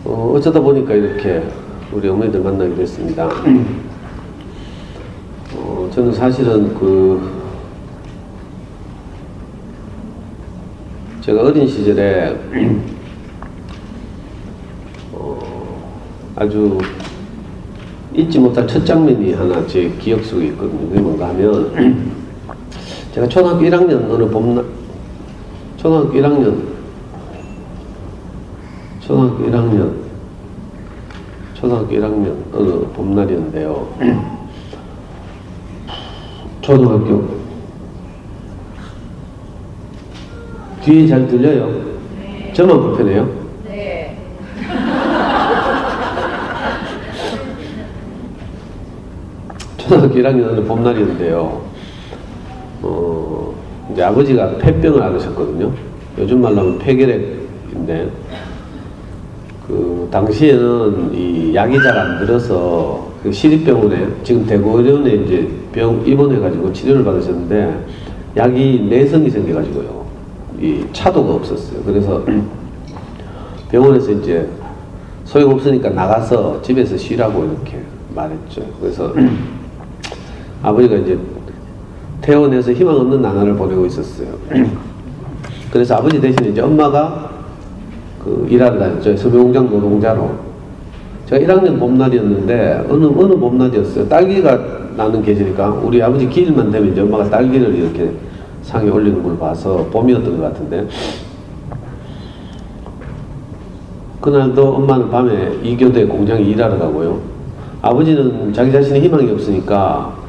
어쩌다 보니까 이렇게 우리 어머니들 만나게 됐습니다. 저는 사실은 제가 어린 시절에 아주 잊지 못할 첫 장면이 하나 제 기억 속에 있거든요. 그게 뭔가 하면 제가 초등학교 1학년 어느 봄날, 초등학교 1학년 어느 봄날이었는데요. 초등학교 뒤에 잘 들려요? 네. 저만 불편해요? 네. 초등학교 1학년 어느 봄날이었는데요. 이제 아버지가 폐병을 앓으셨거든요. 요즘 말로 하면 폐결핵인데, 당시에는 이 약이 잘 안 들어서 시립병원에, 지금 대구의료원에 이제 입원해가지고 치료를 받으셨는데, 약이 내성이 생겨가지고요. 이 차도가 없었어요. 그래서 병원에서 이제 소용없으니까 나가서 집에서 쉬라고 이렇게 말했죠. 그래서 아버지가 이제 퇴원해서 희망 없는 나날을 보내고 있었어요. 그래서 아버지 대신에 이제 엄마가 일하러 다녔죠. 섬유공장 노동자로. 제가 1학년 봄날이었는데, 어느 봄날이었어요. 딸기가 나는 계절이니까, 우리 아버지 기일만 되면 이제 엄마가 딸기를 이렇게 상에 올리는 걸 봐서 봄이었던 것 같은데, 그날도 엄마는 밤에 2교대 공장에 일하러 가고요. 아버지는 자기 자신의 희망이 없으니까,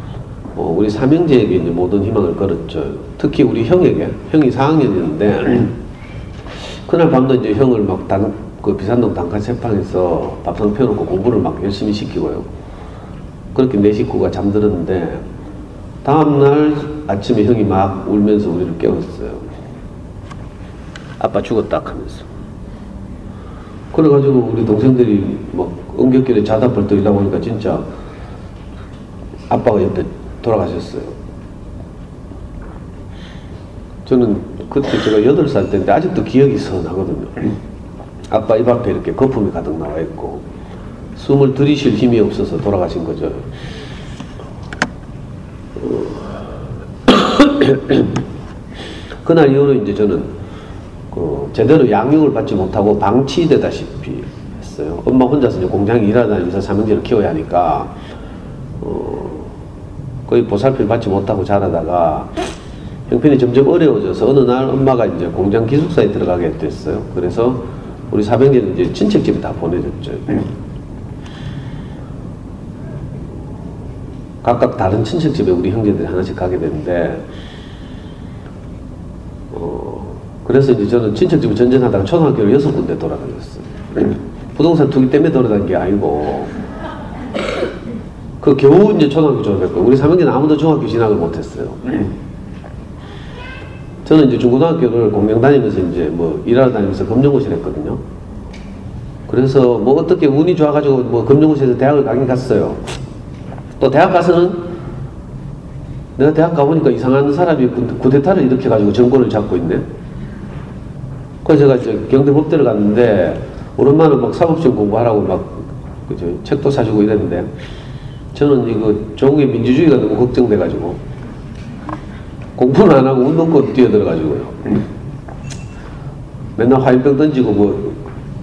우리 삼형제에게 이제 모든 희망을 걸었죠. 특히 우리 형에게, 형이 4학년이었는데, 그날 밤도 이제 형을 막 비산동 단칸체방에서 밥상 펴놓고 공부를 막 열심히 시키고요. 그렇게 네 식구가 잠들었는데, 다음날 아침에 형이 막 울면서 우리를 깨웠어요. 아빠 죽었다 하면서. 그래가지고 우리 동생들이 막 엉겹결에 자다 벌떡 일어나 보니까 진짜 아빠가 옆에 돌아가셨어요. 저는 그때 제가 8살 때인데 아직도 기억이 선하거든요. 아빠 입 앞에 이렇게 거품이 가득 나와 있고 숨을 들이쉴 힘이 없어서 돌아가신 거죠. 그날 이후로 이제 저는 제대로 양육을 받지 못하고 방치되다시피 했어요. 엄마 혼자서 이제 공장에 일하다니면서 삼형제를 키워야 하니까 거의 보살피를 받지 못하고 자라다가 형편이 점점 어려워져서 어느 날 엄마가 이제 공장 기숙사에 들어가게 됐어요. 그래서 우리 사병제는 이제 친척집에 다 보내줬죠. 각각 다른 친척집에 우리 형제들이 하나씩 가게 됐는데, 그래서 이제 저는 친척집을 전전하다가 초등학교를 6군데 돌아다녔어요. 부동산 투기 때문에 돌아다닌 게 아니고, 겨우 이제 초등학교 졸업했고, 우리 사명제는 아무도 중학교 진학을 못했어요. 저는 이제 중고등학교를 공명 다니면서 이제 일하러 다니면서 검정고시를 했거든요. 그래서 어떻게 운이 좋아가지고 검정고시에서 대학을 가긴 갔어요. 또 대학 가서는 내가 대학 가보니까 이상한 사람이 쿠데타를 일으켜가지고 정권을 잡고 있네. 그래서 제가 이제 경대법대를 갔는데, 우리 엄마는 막 사법시험 공부하라고 책도 사주고 이랬는데, 저는 이거 조국의 민주주의가 너무 걱정돼가지고, 공부는 안 하고 운동권 뛰어들어가지고요. 맨날 화염병 던지고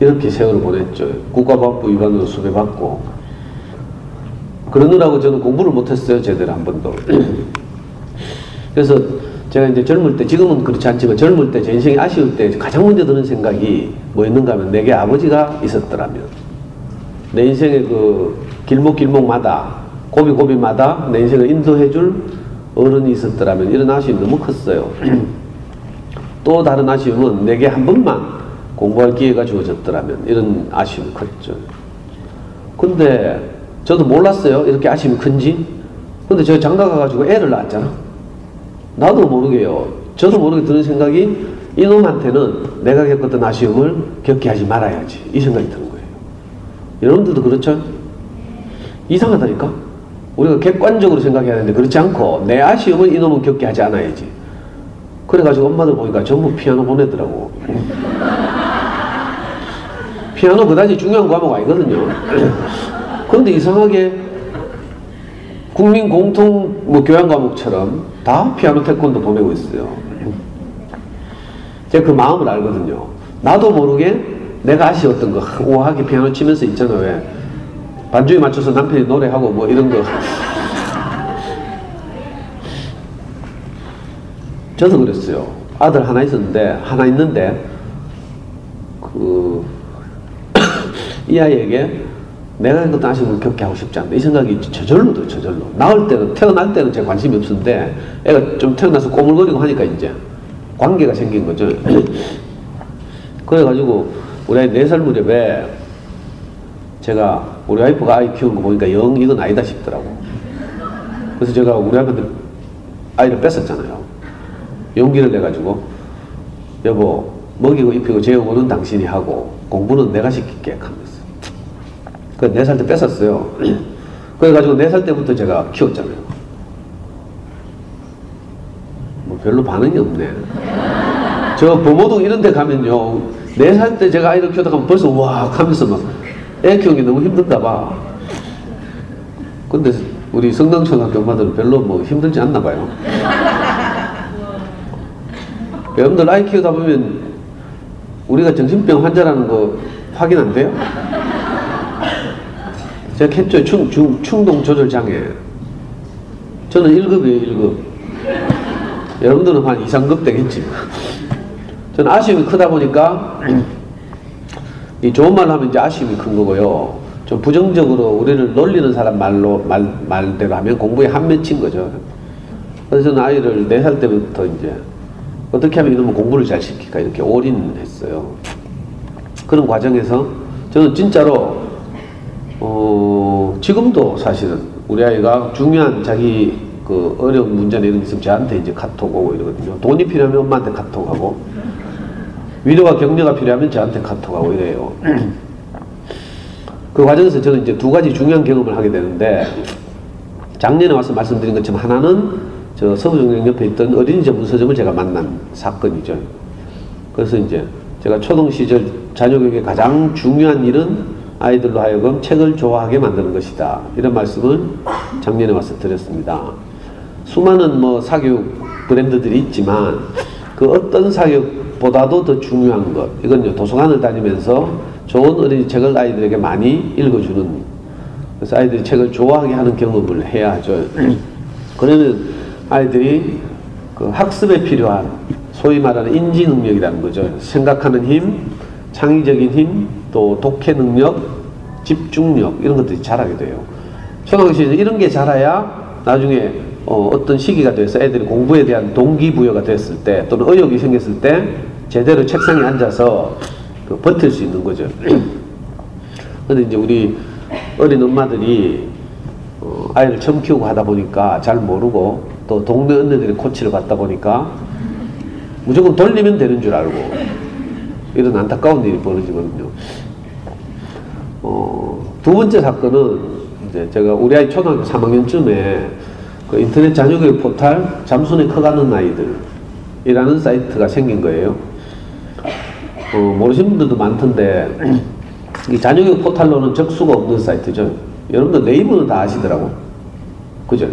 이렇게 세월을 보냈죠. 국가보안법 위반으로 수배받고. 그러느라고 저는 공부를 못했어요. 제대로 한 번도. 그래서 제가 이제 젊을 때, 지금은 그렇지 않지만 젊을 때 제 인생이 아쉬울 때 가장 먼저 드는 생각이 뭐였는가 하면, 내게 아버지가 있었더라면, 내 인생의 길목길목마다, 고비고비마다 내 인생을 인도해줄 어른이 있었더라면, 이런 아쉬움이 너무 컸어요. 또 다른 아쉬움은 내게 한 번만 공부할 기회가 주어졌더라면, 이런 아쉬움이 컸죠. 근데 저도 몰랐어요. 이렇게 아쉬움이 큰지. 근데 제가 장가 가가지고 애를 낳았잖아. 나도 모르게요. 저도 모르게 드는 생각이, 이놈한테는 내가 겪었던 아쉬움을 겪게 하지 말아야지. 이 생각이 드는 거예요. 여러분들도 그렇죠? 이상하다니까? 우리가 객관적으로 생각해야 되는데 그렇지 않고, 내 아쉬움을 이놈은 겪게 하지 않아야지. 그래가지고 엄마들 보니까 전부 피아노 보내더라고. 피아노 그다지 중요한 과목 아니거든요. 그런데 이상하게 국민 공통 뭐 교양 과목처럼 다 피아노 태권도 보내고 있어요. 제가 그 마음을 알거든요. 나도 모르게 내가 아쉬웠던 거, 우아하게 피아노 치면서 있잖아. 왜 반주에 맞춰서 남편이 노래하고 뭐 이런 거. 저도 그랬어요. 아들 하나 있는데 이 아이에게 내가 이것도 아쉬움을 겪게 하고 싶지 않다 이 생각이 저절로. 나을 때는, 태어날 때는 제 관심이 없었는데 애가 좀 태어나서 꼬물거리고 하니까 이제 관계가 생긴 거죠. 그래가지고 우리 아이 4살 무렵에 제가 우리 와이프가 아이 키우는 거 보니까 영 이건 아니다 싶더라고. 그래서 제가 우리 아이한테 아이를 뺐었잖아요. 용기를 내가지고 여보 먹이고 입히고 재우고는 당신이 하고 공부는 내가 시킬게 하면서 그 4살 때 뺐었어요. 그래가지고 4살 때부터 제가 키웠잖아요. 뭐 별로 반응이 없네. 저 범호동 이런 데 가면요 4살 때 제가 아이를 키우다가 벌써 와 하면서 막 애 키우기 너무 힘든가 봐. 근데 우리 성당초등학교 엄마들은 별로 뭐 힘들지 않나 봐요. 여러분들 아이 키우다 보면 우리가 정신병 환자라는 거 확인 안 돼요? 제가 했죠. 충동 조절 장애. 저는 1급이에요, 1급. 여러분들은 한 2, 3급 되겠지. 저는 아쉬움이 크다 보니까 이 좋은 말로 하면 이제 아쉬움이 큰 거고요. 좀 부정적으로 우리를 놀리는 사람 말대로 하면 공부에 한 맺힌 거죠. 그래서 저는 아이를 4살 때부터 이제 어떻게 하면 이놈을 공부를 잘 시킬까 이렇게 올인했어요. 그런 과정에서 저는 진짜로 지금도 사실은 우리 아이가 중요한 자기 그 어려운 문제나 이런 게 있으면 저한테 이제 카톡 오고 이러거든요. 돈이 필요하면 엄마한테 카톡하고 위로와 격려가 필요하면 저한테 카톡하고 이래요. 그 과정에서 저는 이제 2가지 중요한 경험을 하게 되는데 작년에 와서 말씀드린 것처럼 하나는 저 서부중앙 옆에 있던 어린이 전문 서점을 제가 만난 사건이죠. 그래서 이제 제가 초등 시절 자녀교육의 가장 중요한 일은 아이들로 하여금 책을 좋아하게 만드는 것이다. 이런 말씀을 작년에 와서 드렸습니다. 수많은 뭐 사교육 브랜드들이 있지만 그 어떤 사교육보다도 더 중요한 것, 이건요 도서관을 다니면서 좋은 어린이 책을 아이들에게 많이 읽어주는, 그래서 아이들이 책을 좋아하게 하는 경험을 해야 하죠. 그러면 아이들이 그 학습에 필요한 소위 말하는 인지 능력이라는 거죠. 생각하는 힘, 창의적인 힘, 또 독해 능력, 집중력 이런 것들이 자라게 돼요. 초등학교 시절 이런 게 자라야 나중에 어떤 시기가 돼서 애들이 공부에 대한 동기부여가 됐을 때 또는 의욕이 생겼을 때 제대로 책상에 앉아서 그 버틸 수 있는 거죠. 그런데 이제 우리 어린 엄마들이 아이를 처음 키우고 하다 보니까 잘 모르고 또 동네 언니들이 코치를 받다 보니까 무조건 돌리면 되는 줄 알고 이런 안타까운 일이 벌어지거든요. 2번째 사건은 이제 제가 우리 아이 초등학교 3학년쯤에 그 인터넷 자녀교육 포탈 잠순에 커가는 아이들이라는 사이트가 생긴 거예요. 모르시는 분들도 많던데 이 자녀교육 포탈로는 적수가 없는 사이트죠. 여러분들 네이버는 다 아시더라고. 그죠?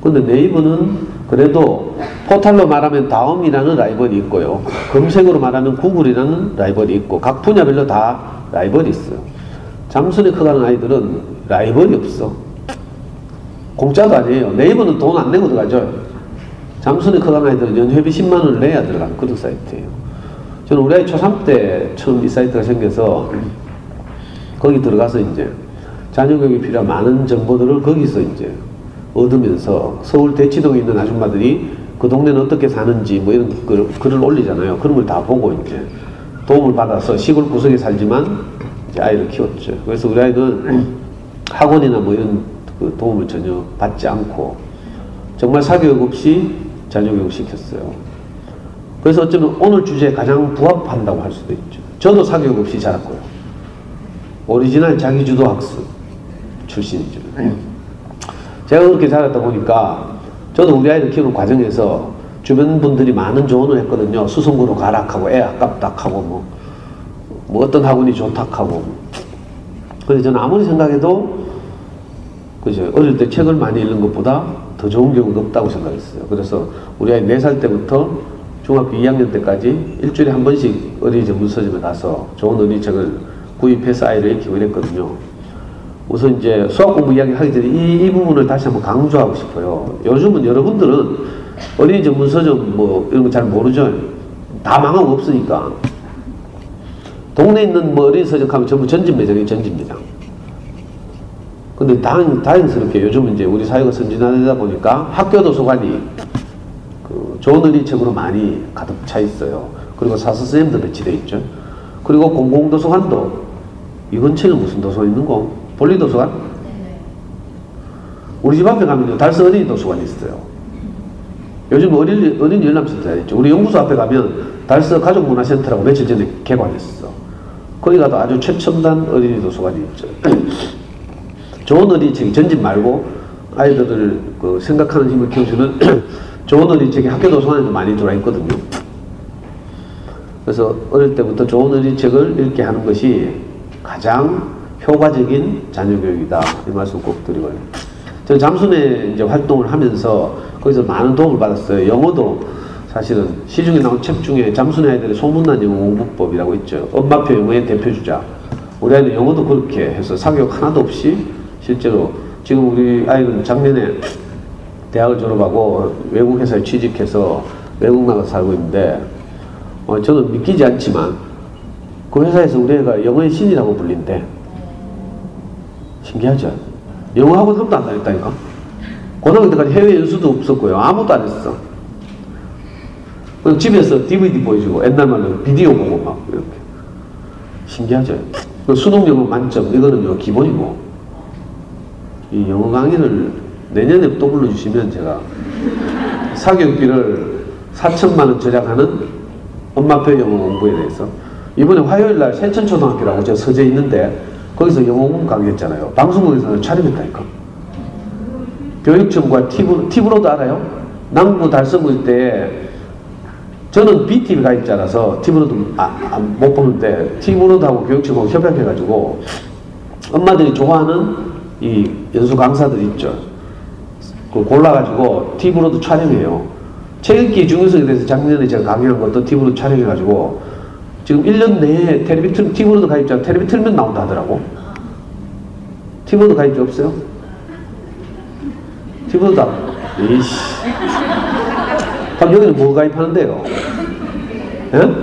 근데 네이버는 그래도 포탈로 말하면 다음이라는 라이벌이 있고요. 검색으로 말하면 구글이라는 라이벌이 있고 각 분야별로 다 라이벌이 있어요. 잠순에 커가는 아이들은 라이벌이 없어. 공짜도 아니에요. 네이버는 돈 안 내고 들어가죠. 잠순에 커가는 아이들은 연회비 10만 원을 내야 들어가는 그런 사이트예요. 저는 우리 아이 초3 때 처음 이 사이트가 생겨서 거기 들어가서 이제 자녀교육이 필요한 많은 정보들을 거기서 이제 얻으면서 서울 대치동에 있는 아줌마들이 그 동네는 어떻게 사는지 뭐 이런 글을 올리잖아요. 그런 걸 다 보고 이제 도움을 받아서 시골 구석에 살지만 이제 아이를 키웠죠. 그래서 우리 아이는 학원이나 뭐 이런 그 도움을 전혀 받지 않고 정말 사교육 없이 자녀교육 시켰어요. 그래서 어쩌면 오늘 주제에 가장 부합한다고 할 수도 있죠. 저도 사교육 없이 자랐고요. 오리지널 자기주도 학습 출신이죠. 제가 그렇게 자랐다 보니까 저도 우리 아이를 키우는 과정에서 주변 분들이 많은 조언을 했거든요. 수성구로 가라 하고 애 아깝다 하고 뭐 뭐 어떤 학원이 좋다 하고. 근데 저는 아무리 생각해도 그죠, 어릴 때 책을 많이 읽는 것보다 더 좋은 경우도 없다고 생각했어요. 그래서 우리 아이 4살 때부터 중학교 2학년 때까지 일주일에 한 번씩 어린이 전문 서점에 가서 좋은 어린이책을 구입해서 아이를 익히고 이랬거든요. 우선 이제 수학 공부 이야기 하기 전에 이 부분을 다시 한번 강조하고 싶어요. 요즘은 여러분들은 어린이 전문 서점 뭐 이런 거 잘 모르죠. 다 망하고 없으니까. 동네에 있는 뭐 어린이 서점 가면 전부 전집 매장이에요, 전집 매장. 근데 다행스럽게 요즘은 이제 우리 사회가 선진화되다 보니까 학교 도서관이 그 좋은 어린이책으로 많이 가득 차 있어요. 그리고 사서선생님도 배치되어 있죠. 그리고 공공도서관도 이 근처에는 무슨 도서관 있는 거? 볼리도서관? 우리 집 앞에 가면 달서 어린이 도서관이 있어요. 요즘 어린이 열람센터가 있죠. 우리 연구소 앞에 가면 달서 가족문화센터라고 며칠 전에 개관했어. 거기 가도 아주 최첨단 어린이 도서관이 있죠. 좋은 어린이책이 전집 말고 아이들을 그 생각하는 힘을 키워주는 좋은 어린이책이 학교 도서관에도 많이 들어와 있거든요. 그래서 어릴 때부터 좋은 어린이책을 읽게 하는 것이 가장 효과적인 자녀교육이다. 이 말씀 꼭 드리고요. 저는 잠순회 이제 활동을 하면서 거기서 많은 도움을 받았어요. 영어도 사실은 시중에 나온 책 중에 잠순회 아이들의 소문난 영어 공부법이라고 있죠. 엄마표 영어의 대표주자. 우리 아이는 영어도 그렇게 해서 사교육 하나도 없이 실제로 지금 우리 아이는 작년에 대학을 졸업하고 외국 회사에 취직해서 외국 나가서 살고 있는데 저는 믿기지 않지만 그 회사에서 우리 애가 영어의 신이라고 불린대. 신기하죠? 영어 학원 한 번도 안 다녔다니까? 고등학교 때까지 해외 연수도 없었고요. 아무것도 안 했어. 그냥 집에서 DVD 보여주고 옛날 말로 비디오 보고 막 이렇게. 신기하죠? 수능 영어 만점 이거는 기본이고 이 영어 강의를 내년에 또 불러주시면 제가 사교육비를 4천만 원 절약하는 엄마표 영어 공부에 대해서 이번에 화요일날 세천초등학교라고 저 서재 있는데 거기서 영어 공부 강의했잖아요. 방송국에서 촬영했다니까. 교육청과 티브로드 알아요? 남구 달성구일 때 저는 BTV 가입자라서 티브로드 못 보는데 티브로드하고 교육청하고 협약해가지고 엄마들이 좋아하는 이 연수 강사들 있죠. 그 골라가지고 티브로드 촬영해요. 책 읽기 중요성에 대해서 작년에 제가 강의한 것도 티브로드 촬영해가지고 지금 1년 내에 티브로드 가입자 텔레비 틀면 나온다 하더라고. 티브로드 가입자 없어요? 티브로드 이씨. 그럼 여기는 뭐 가입하는데요? 예?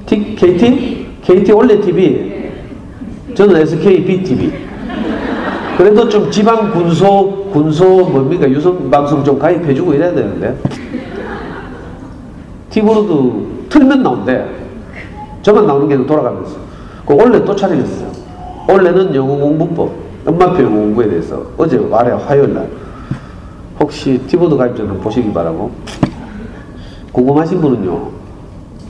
KT? KT 올레 TV. 저는 SK BTV. 그래도 좀 지방 군소 뭡니까 유선 방송 좀 가입해주고 이래야 되는데. 티브로드 틀면 나온대. 저만 나오는 게 돌아가면서. 그 원래 또 촬영했어요. 원래는 영어 공부법, 엄마표 영어 공부에 대해서 어제 말해요. 화요일날. 혹시 티브로드 가입자는 보시기 바라고. 궁금하신 분은요.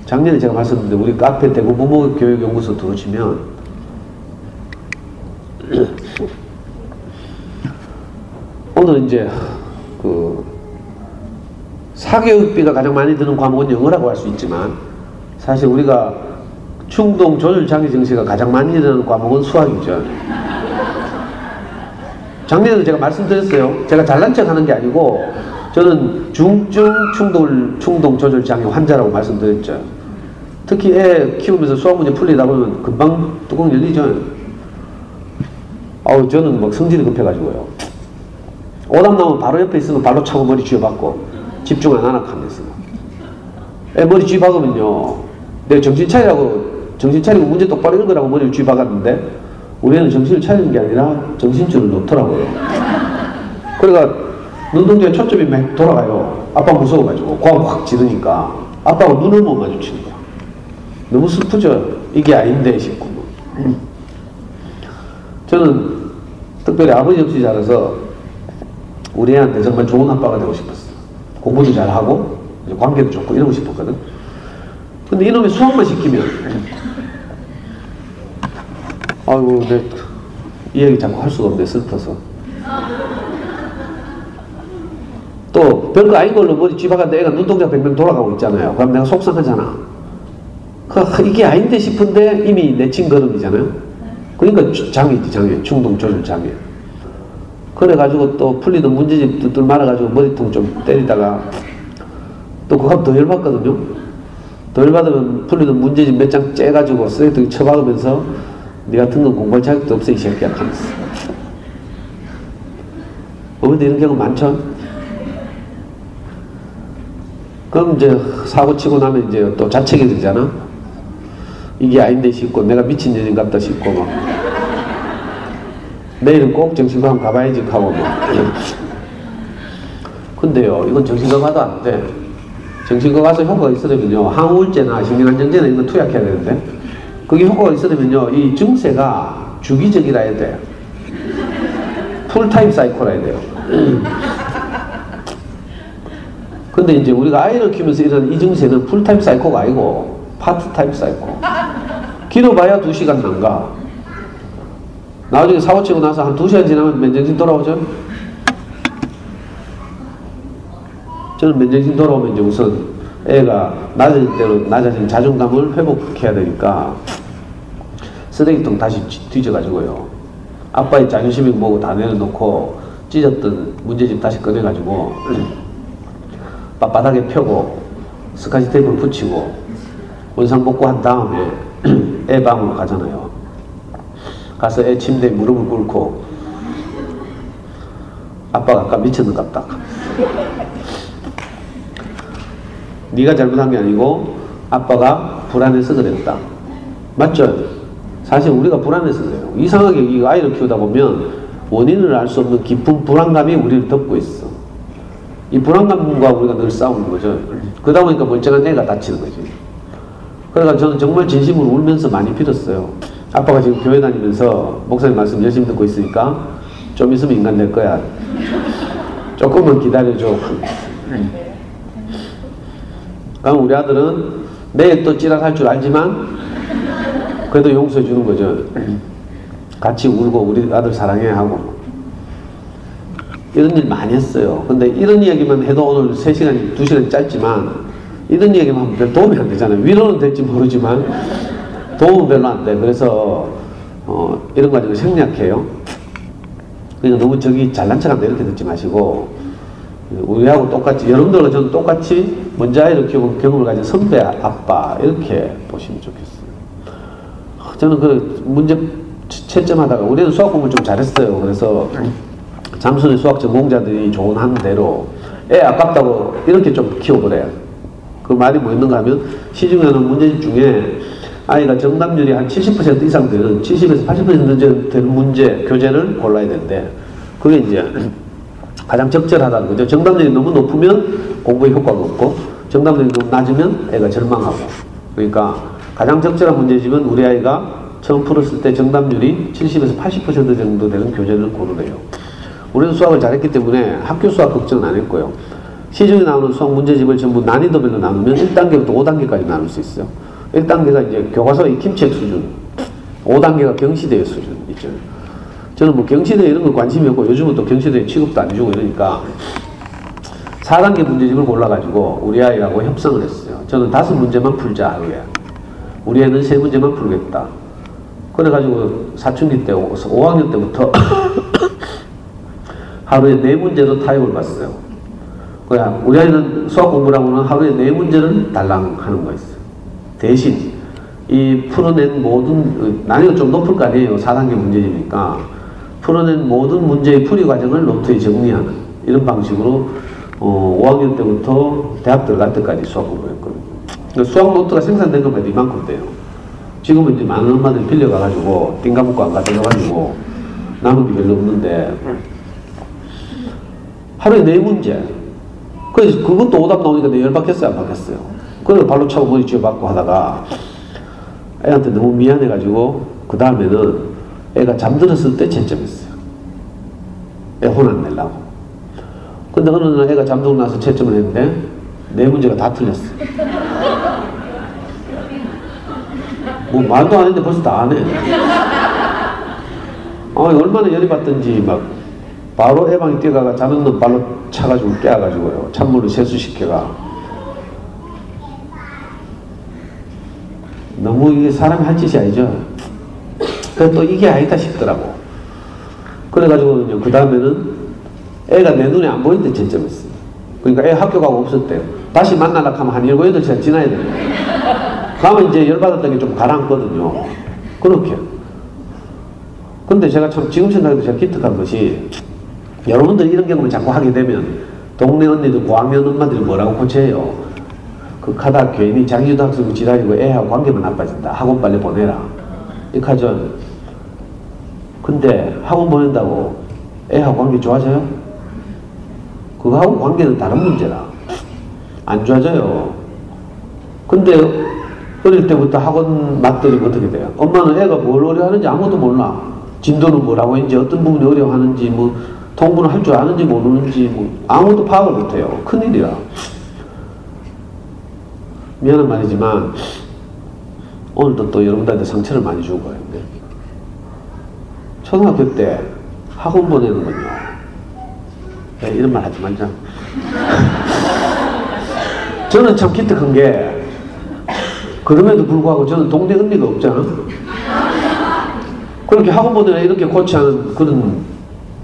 작년에 제가 말씀드렸는데 우리 카페 대구 부모교육연구소 들어오시면 오늘 이제 그 사교육비가 가장 많이 드는 과목은 영어라고 할 수 있지만 사실 우리가 충동 조절 장애 증세가 가장 많이 일어나는 과목은 수학이죠. 작년에도 제가 말씀드렸어요. 제가 잘난 척 하는 게 아니고 저는 중증 충동 조절 장애 환자라고 말씀드렸죠. 특히 애 키우면서 수학 문제 풀리다 보면 금방 뚜껑 열리죠. 저는 막 성질이 급해가지고요. 오답 나오면 바로 옆에 있으면 발로 차고 머리 쥐어박고 집중 안 하나 하면서. 애 머리 쥐박으면요. 내가 정신 차리고 문제 똑바로 읽으라고 머리를 쥐박았는데 우리 애는 정신을 차리는 게 아니라 정신줄을 놓더라고요. 그러니까 눈동자에 초점이 막 돌아가요. 아빠 무서워가지고 고함 확 지르니까 아빠가 눈을 못 마주치는 거야. 너무 슬프죠. 이게 아닌데 싶고. 저는 특별히 아버지 없이 자라서 우리 애한테 정말 좋은 아빠가 되고 싶었어요. 공부도 잘하고 관계도 좋고 이러고 싶었거든. 근데 이놈이 수학만 시키면 아이고 이 얘기 자꾸 할 수가 없네. 슬퍼서. 또 별거 아닌 걸로 머리 쥐박았는데 애가 눈동자 100명 돌아가고 있잖아요. 그럼 내가 속상하잖아. 이게 아닌데 싶은데 이미 내친 걸음이잖아요. 그러니까 장애지, 장애. 충동 조절 장애. 그래가지고 또 풀리던 문제집 뚜뚫 말아가지고 머리통 좀 때리다가 또 그거 더 열받거든요. 더 열받으면 풀리던 문제집 몇 장 째가지고 쓰레기통에 쳐박으면서 니 같은 건 공부할 자격도 없어 이 새끼야 하면서. 근데 이런 경우 많죠? 그럼 이제 사고 치고 나면 이제 또 자책이 되잖아? 이게 아닌데 싶고, 내가 미친 년인 같다 싶고, 막. 내일은 꼭 정신과 한번 가봐야지 하고, 막. 근데요, 이건 정신과 가도 안 돼. 정신과 가서 효과가 있으려면요, 항우울제나 신경안정제나 이런 거 투약해야 되는데, 그게 효과가 있으려면요, 이 증세가 주기적이라 해야 돼. 풀타임 사이코라 해야 돼요. 근데 이제 우리가 아이를 키우면서 일어나는 이 증세는 풀타임 사이코가 아니고 파트타임 사이코. 길어봐야 2시간 난가. 나중에 사고 치고 나서 한 2시간 지나면 맨정신 돌아오죠? 저는 맨정신 돌아오면 이제 우선 애가 낮아질 대로 낮아진 자존감을 회복해야 되니까 쓰레기통 다시 뒤져가지고요. 아빠의 자존심이 뭐고 다 내려놓고 찢었던 문제집 다시 꺼내가지고 바닥에 펴고 스카치 테이프를 붙이고 원상복구 한 다음에 애 방으로 가잖아요. 가서 애 침대에 무릎을 꿇고 아빠가 아까 미쳤는갑다. 네가 잘못한 게 아니고 아빠가 불안해서 그랬다. 맞죠? 사실 우리가 불안해서 그래요. 이상하게 이 아이를 키우다 보면 원인을 알 수 없는 깊은 불안감이 우리를 덮고 있어. 이 불안감과 우리가 늘 싸우는 거죠. 그러다 보니까 멀쩡한 애가 다치는 거지. 그러니까 저는 정말 진심으로 울면서 많이 빌었어요. 아빠가 지금 교회 다니면서 목사님 말씀 열심히 듣고 있으니까 좀 있으면 인간 될 거야. 조금만 기다려줘. 그럼 우리 아들은 내일 또 찌락할 줄 알지만 그래도 용서해 주는 거죠. 같이 울고 우리 아들 사랑해 하고. 이런 일 많이 했어요. 근데 이런 이야기만 해도 오늘 3시간, 2시간 짧지만 이런 이야기만 하면 별 도움이 안 되잖아요. 위로는 될지 모르지만 도움은 별로 안 돼. 그래서 이런 과정을 생략해요. 그러니까 너무 저기 잘난 척한다 이렇게 듣지 마시고 우리하고 똑같이, 여러분들과 저는 똑같이 먼저 아이를 키우고 경험을 가진 선배 아빠 이렇게 보시면 좋겠어요. 저는 그 문제 채점하다가 우리는 수학 공부를 좀 잘했어요. 그래서 잠수는 수학 전공자들이 조언한 대로 애 아깝다고 이렇게 좀 키워보래요. 그 말이 뭐였는가 하면 시중에는 문제집 중에 아이가 정답률이 한 70% 이상 되는 70에서 80% 되는 문제, 교재를 골라야 되는데 그게 이제 가장 적절하다는 거죠. 정답률이 너무 높으면 공부에 효과가 없고 정답률이 너무 낮으면 애가 절망하고. 그러니까 가장 적절한 문제집은 우리 아이가 처음 풀었을 때 정답률이 70에서 80% 정도 되는 교재를 고르래요. 우리는 수학을 잘했기 때문에 학교 수학 걱정은 안 했고요. 시중에 나오는 수학 문제집을 전부 난이도별로 나누면 1단계부터 5단계까지 나눌 수 있어요. 1단계가 이제 교과서의 김책 수준, 5단계가 경시대의 수준 있죠. 저는 뭐 경시대 이런 거 관심이 없고 요즘은 또 경시대 취급도 안 주고 이러니까 4단계 문제집을 골라가지고 우리 아이하고 협상을 했어요. 저는 5문제만 풀자 하루에. 우리 애는 3문제만 풀겠다. 그래가지고 사춘기 때 5학년 때부터 하루에 4문제로 타협을 봤어요. 그냥 우리 아이는 수학 공부라고는 하루에 4문제를 달랑 하는 거 있어요. 대신 이 풀어낸 모든 난이도가 좀 높을 거 아니에요. 4단계 문제니까 풀어낸 모든 문제의 풀이 과정을 노트에 정리하는 이런 방식으로 5학년 때부터 대학 들어갈 때까지 수학 공부를 했거든요. 수학 노트가 생산된 것만 해도 이만큼 돼요. 지금은 이제 많은 엄마들이 빌려가가지고 띵 까먹고 안 가져가가지고 남은 게 별로 없는데 하루에 4문제. 그래서 그것도 오답 나오니까 내가 열받겠어요, 안 받겠어요? 그래서 발로 차고 머리 쥐어박고 하다가 애한테 너무 미안해가지고 그 다음에는 애가 잠들었을 때 채점했어요. 애 혼 안 내려고. 근데 어느 날 애가 잠들고 나서 채점을 했는데 4문제가 다 틀렸어요. 뭐 말도 안 했는데 벌써 다 안 해. 얼마나 열이 받던지 막 바로 애방에 뛰어가가 자는 놈 발로 차가지고 깨워가지고요. 찬물로 세수시켜가. 너무 이게 사람이 할 짓이 아니죠. 그래서 또 이게 아니다 싶더라고. 그래가지고는요, 그 다음에는 애가 내 눈에 안 보이는데 채점했어요. 그러니까 애 학교 가고 없었대요. 다시 만나려고 하면 한 7, 8시간 지나야 돼요. 가면 이제 열받았던 게 좀 가라앉거든요. 그렇게. 근데 제가 참 지금 생각해도 제가 기특한 것이, 여러분들 이런 경험을 자꾸 하게 되면 동네 언니들, 고학년 엄마들이 뭐라고 고쳐요? 그 가다 괜히 장기유도 학생 지랄이고 애하고 관계만 나빠진다. 학원 빨리 보내라. 이렇게 하죠. 근데 학원 보낸다고 애하고 관계 좋아져요? 그거하고 관계는 다른 문제라. 안 좋아져요. 근데 어릴 때부터 학원 맞들이면 어떻게 돼요? 엄마는 애가 뭘 어려워하는지 아무도 몰라. 진도는 뭐라고 했는지, 어떤 부분이 어려워하는지, 뭐 통분을 할 줄 아는지 모르는지 뭐 아무도 파악을 못해요. 큰일이라. 미안한 말이지만 오늘도 또 여러분들한테 상처를 많이 주고 가요. 초등학교 때 학원 보내는 건요. 네, 이런 말 하지 말자. 저는 참 기특한 게, 그럼에도 불구하고 저는 동네 언니가 없잖아. 그렇게 학원 보내라 이렇게 코치하는 그런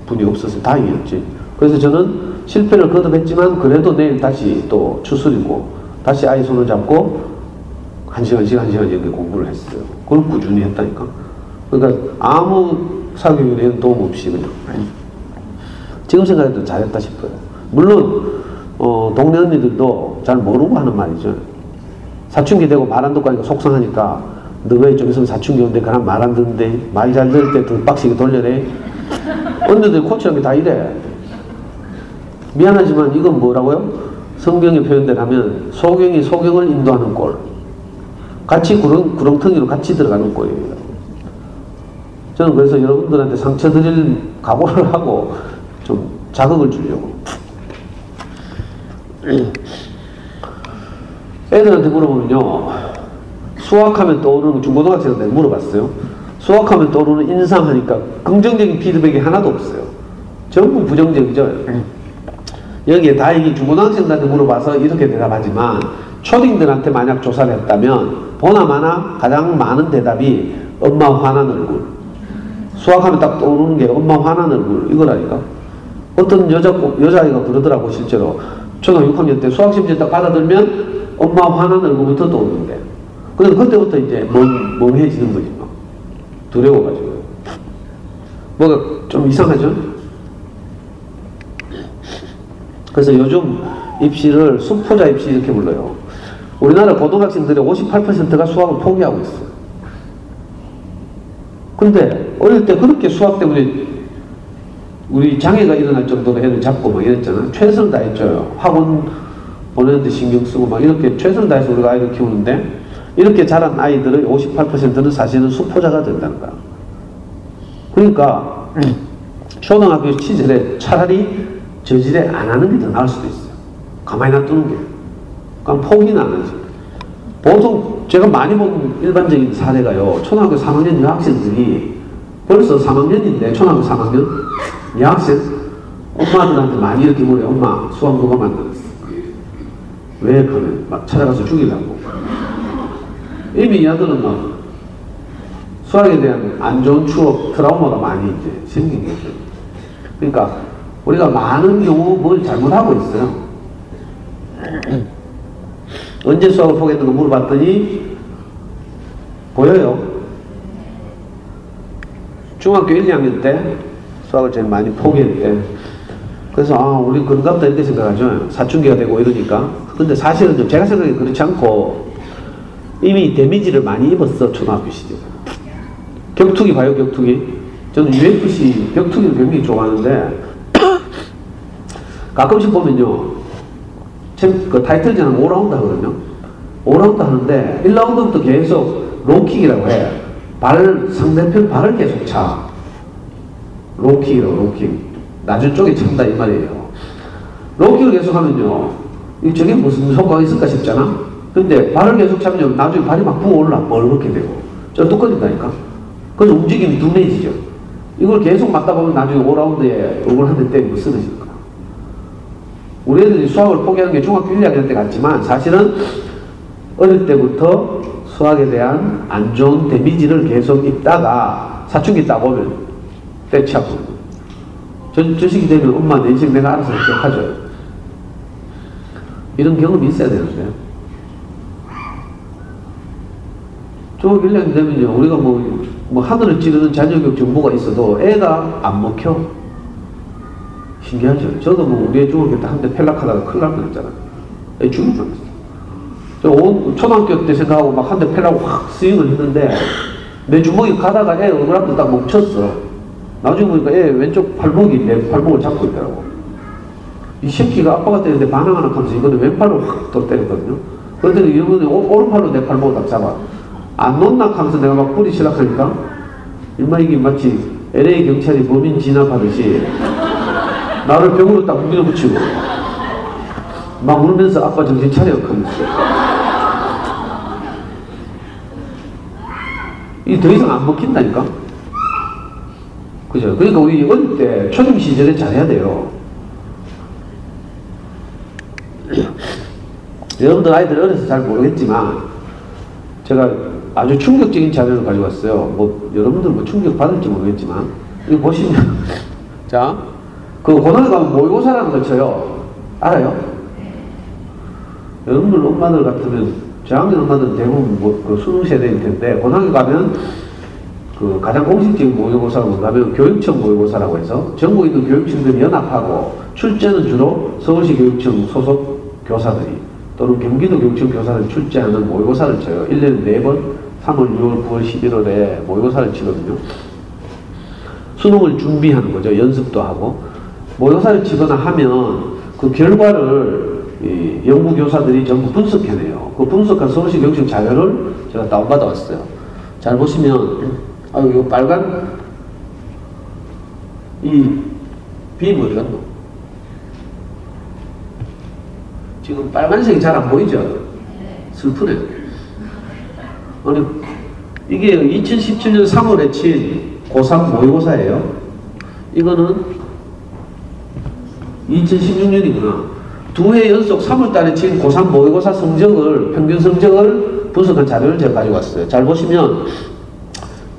분이 없어서 다행이었지. 그래서 저는 실패를 거듭했지만 그래도 내일 다시 또 추스리고 다시 아이 손을 잡고 한 시간씩 이렇게 공부를 했어요. 그걸 꾸준히 했다니까. 그러니까 아무 사교육에는 도움 없이 그냥 지금 생각해도 잘했다 싶어요. 물론 동네 언니들도 잘 모르고 하는 말이죠. 사춘기 되고 말 안 듣고 하니까 속상하니까 너가 좀 있으면 사춘기 오는데 그냥 말 안 듣는데 말 잘 들을 때 더 빡시게 돌려내. 언니들 코치라는 게 다 이래. 미안하지만 이건 뭐라고요? 성경의 표현대로 하면 소경이 소경을 인도하는 꼴. 같이 구렁텅이로 같이 들어가는 꼴이에요. 저는 그래서 여러분들한테 상처 드릴 각오를 하고 좀 자극을 주려고. 애들한테 물어보면요, 수학하면 떠오르는, 중고등학생한테 물어봤어요. 수학하면 떠오르는 인상하니까 긍정적인 피드백이 하나도 없어요. 전부 부정적이죠. 여기에 다행히 중고등학생들한테 물어봐서 이렇게 대답하지만, 초딩들한테 만약 조사를 했다면 보나마나 가장 많은 대답이 엄마 화난 얼굴. 수학하면 딱 떠오르는 게 엄마 화난 얼굴 이거라니까. 어떤 여자아이가 그러더라고. 실제로 초등학교 6학년 때 수학시험지 딱 받아들면 엄마 화난 얼굴부터 떠오르는데, 그래서 그때부터 이제 멍해지는 거지. 막 두려워가지고. 뭐가 좀 이상하죠? 그래서 요즘 입시를 수포자 입시 이렇게 불러요. 우리나라 고등학생들의 58%가 수학을 포기하고 있어요. 근데 어릴 때 그렇게 수학 때문에 우리 장애가 일어날 정도로 애를 잡고 막 이랬잖아. 최선을 다했죠. 학원 보내는데 신경 쓰고 막 이렇게 최선을 다해서 우리가 아이를 키우는데, 이렇게 자란 아이들의 58%는 사실은 수포자가 된다는 거야. 그러니까 초등학교 시절에 차라리 저지대 안 하는 게 더 나을 수도 있어요. 가만히 놔두는 게. 그럼 포기는 안 하지. 보통 제가 많이 본 일반적인 사례가요, 초등학교 3학년 여학생들이 벌써 3학년인데, 초등학교 3학년 여학생 엄마들한테 많이 이렇게 물어요. 엄마 수학 누가 만들었어? 왜 그래? 막 찾아가서 죽이려고. 이미 이 아들은 막 수학에 대한 안 좋은 추억, 트라우마가 많이 이제 생긴 거죠. 그러니까 우리가 많은 경우 뭘 잘못하고 있어요. 언제 수학을 포기했는가 물어봤더니 보여요. 중학교 1, 2학년 때 수학을 제일 많이 포기했대. 그래서 우리 그런가 보다 이렇게 생각하죠. 사춘기가 되고 이러니까. 근데 사실은 좀 제가 생각하기엔 그렇지 않고 이미 데미지를 많이 입었어. 초등학교 시절. 격투기 봐요. 격투기. 저는 UFC 격투기를 굉장히 좋아하는데 가끔씩 보면요, 그 타이틀전은 5라운드 하거든요. 5라운드 하는데 1라운드부터 계속 로킥이라고 해. 상대편 발을 계속 차. 로킥이라고. 로킥. 낮은 쪽에 찬다 이 말이에요. 로킥을 계속 하면요, 저게 무슨 효과가 있을까 싶잖아. 근데 발을 계속 차면 나중에 발이 막 부어올라. 멀겋게 되고 저 뚜꺼진다니까. 그래서 움직임이 둔해지죠. 이걸 계속 맞다 보면 나중에 5라운드에 얼굴 한 대 때리고 쓰러질 거야. 우리 애들이 수학을 포기하는 게 중학교 1, 2학년 때 같지만 사실은 어릴 때부터 수학에 대한 안 좋은 데미지를 계속 입다가 사춘기 딱 오면 때치하고 저 시기 되면 엄마 내 인생 내가 알아서 기억하죠. 이런 경험이 있어야 되는데 중학교 1학년 되면요 우리가 뭐 하늘을 찌르는 자녀교육 정보가 있어도 애가 안 먹혀. 신기하죠. 저도 뭐 우리 애 중학교 때 한 대 펠락하다가 큰일 날 뻔했잖아요. 애 죽을 뻔했어요. 초등학교 때 생각하고 막 한 대 패라고 확 스윙을 했는데 내 주먹이 가다가 애 얼굴 앞에 딱 멈췄어. 나중에 보니까 애 왼쪽 팔목이 내 팔목을 잡고 있더라고. 이 새끼가 아빠가 때리는데 반항하나 하면서 이거는 왼팔로 확 또 때렸거든요. 그런데 이번에 오른팔로 내 팔목을 딱 잡아. 안 놓나 하면서 내가 막 뿌리 시작하니까 일마 이게 마치 LA 경찰이 범인 진압하듯이 나를 벽으로 딱 밀어붙이고 막 울면서 아빠 정신 차려 하면서 이 더 이상 안 먹힌다니까. 그죠? 그러니까 우리 어릴 때 초등 시절에 잘해야 돼요. 여러분들 아이들 어려서 잘 모르겠지만 제가 아주 충격적인 자료를 가지고 왔어요. 뭐 여러분들 뭐 충격 받을지 모르겠지만 이거 보시면 자, 그 고등학교 가면 모의고사라는 걸 쳐요. 알아요? 여러분들 엄마들 같으면 저학년 엄마들은 대부분 그 수능 세대일 텐데 고등학교 가면 그 가장 공식적인 모의고사가 뭔가 하면 교육청 모의고사라고 해서 전국에 있는 교육청들이 연합하고 출제는 주로 서울시 교육청 소속 교사들이 또는 경기도 교육청 교사들이 출제하는 모의고사를 쳐요. 1년에 4번 3월, 6월, 9월, 11월에 모의고사를 치거든요. 수능을 준비하는 거죠. 연습도 하고 모의고사를 치거나 하면 그 결과를 이 연구교사들이 전부 분석해내요. 그 분석한 서울시 교육청 자료를 제가 다운받아 왔어요. 잘 보시면 아유 이거 빨간 이 빔 어디 갔노? 지금 빨간색이 잘 안 보이죠? 슬프네. 아니 이게 2017년 3월에 친 고3 모의고사예요. 이거는 2016년이구나. 2회 연속 3월달에 친 고3 모의고사 성적을, 평균 성적을 분석한 자료를 제가 가지고 왔어요. 잘 보시면,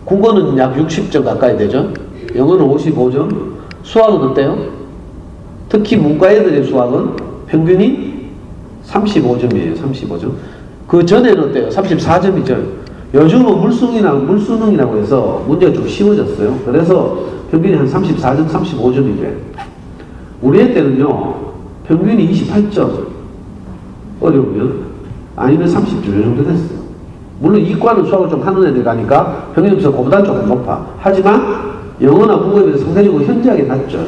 국어는 약 60점 가까이 되죠? 영어는 55점, 수학은 어때요? 특히 문과 애들의 수학은 평균이 35점이에요. 35점. 그 전에는 어때요? 34점이죠. 요즘은 물수능이라고 해서 문제가 좀 쉬워졌어요. 그래서 평균이 한 34점, 35점이 돼. 우리 애 때는요, 평균이 28점, 어려우면, 아니면 30점 정도 됐어요. 물론 이과는 수학을 좀 하는 애들 가니까 평균점수가 그보다 조금 높아. 하지만 영어나 국어에 비해서 상대적으로 현저하게 낮죠.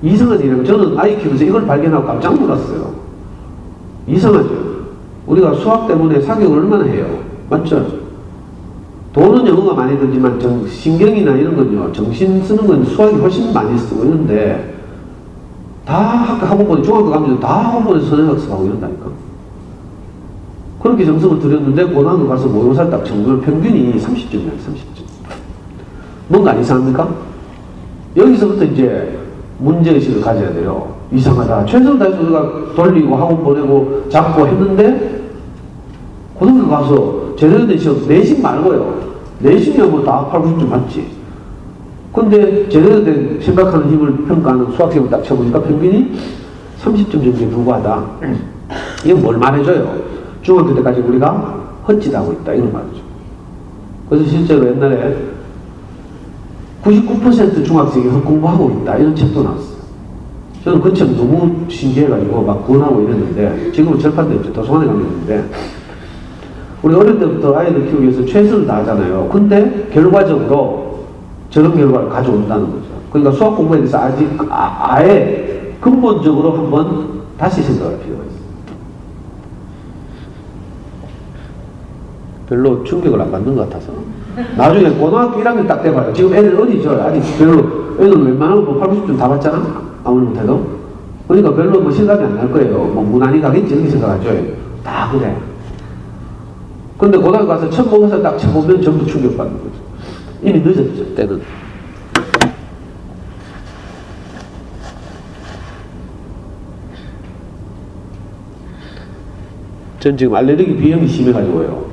이상한 일이라면 저는 아이 키우면서 이걸 발견하고 깜짝 놀랐어요. 이상하죠. 우리가 수학 때문에 사격을 얼마나 해요. 맞죠? 돈은 영어가 많이 들지만 신경이나 이런 건요, 정신 쓰는 건 수학이 훨씬 많이 쓰고 이런데 다 학원본에, 중학교 가면 다 학원본에서 선행학습하고 이런다니까. 그렇게 정성을 들였는데 고등학교 가서 모의고사를 딱 쳐보면 평균이 30점이에요. 30점. 뭔가 이상합니까? 여기서부터 이제 문제의식을 가져야 돼요. 이상하다. 최선을 다해서 우리가 돌리고 학원 보내고 잡고 했는데 고등학교 가서 제대로 된 시험 내신 말고요. 내신이면 뭐 다 8, 90점 맞지. 근데 제대로 된 생각하는 힘을 평가하는 수학시험을 딱 쳐보니까 평균이 30점 정도에 불과하다. 이건 뭘 말해줘요? 중학교 때까지 우리가 헛짓하고 있다. 이런 말이죠. 그래서 실제로 옛날에 99% 중학생이 헛공부하고 있다. 이런 책도 나왔어요. 저는 그 책 너무 신기해가지고 막 구원하고 이랬는데 지금은 절판됐죠. 도서관에 가면 있는데 우리 어릴 때부터 아이들 키우기 위해서 최선을 다하잖아요. 근데 결과적으로 저런 결과를 가져온다는 거죠. 그러니까 수학 공부에 대해서 아직 아예 근본적으로 한번 다시 생각할 필요가 있어요. 별로 충격을 안 받는 것 같아서. 나중에 고등학교 1학년 딱 돼봐요. 지금 애들 어리죠? 아직 별로, 애들 웬만하면 뭐 8, 90점 다 받잖아? 아무리 못해도. 그러니까 별로 뭐 실감이 안 날 거예요. 뭐 무난히 가겠지? 이렇게 생각하죠. 다 그래. 근데 고등학교 가서 첫 모의고사 딱 쳐보면 전부 충격받는 거죠. 이미 늦었죠, 때는. 전 지금 알레르기 비염이 심해가지고요.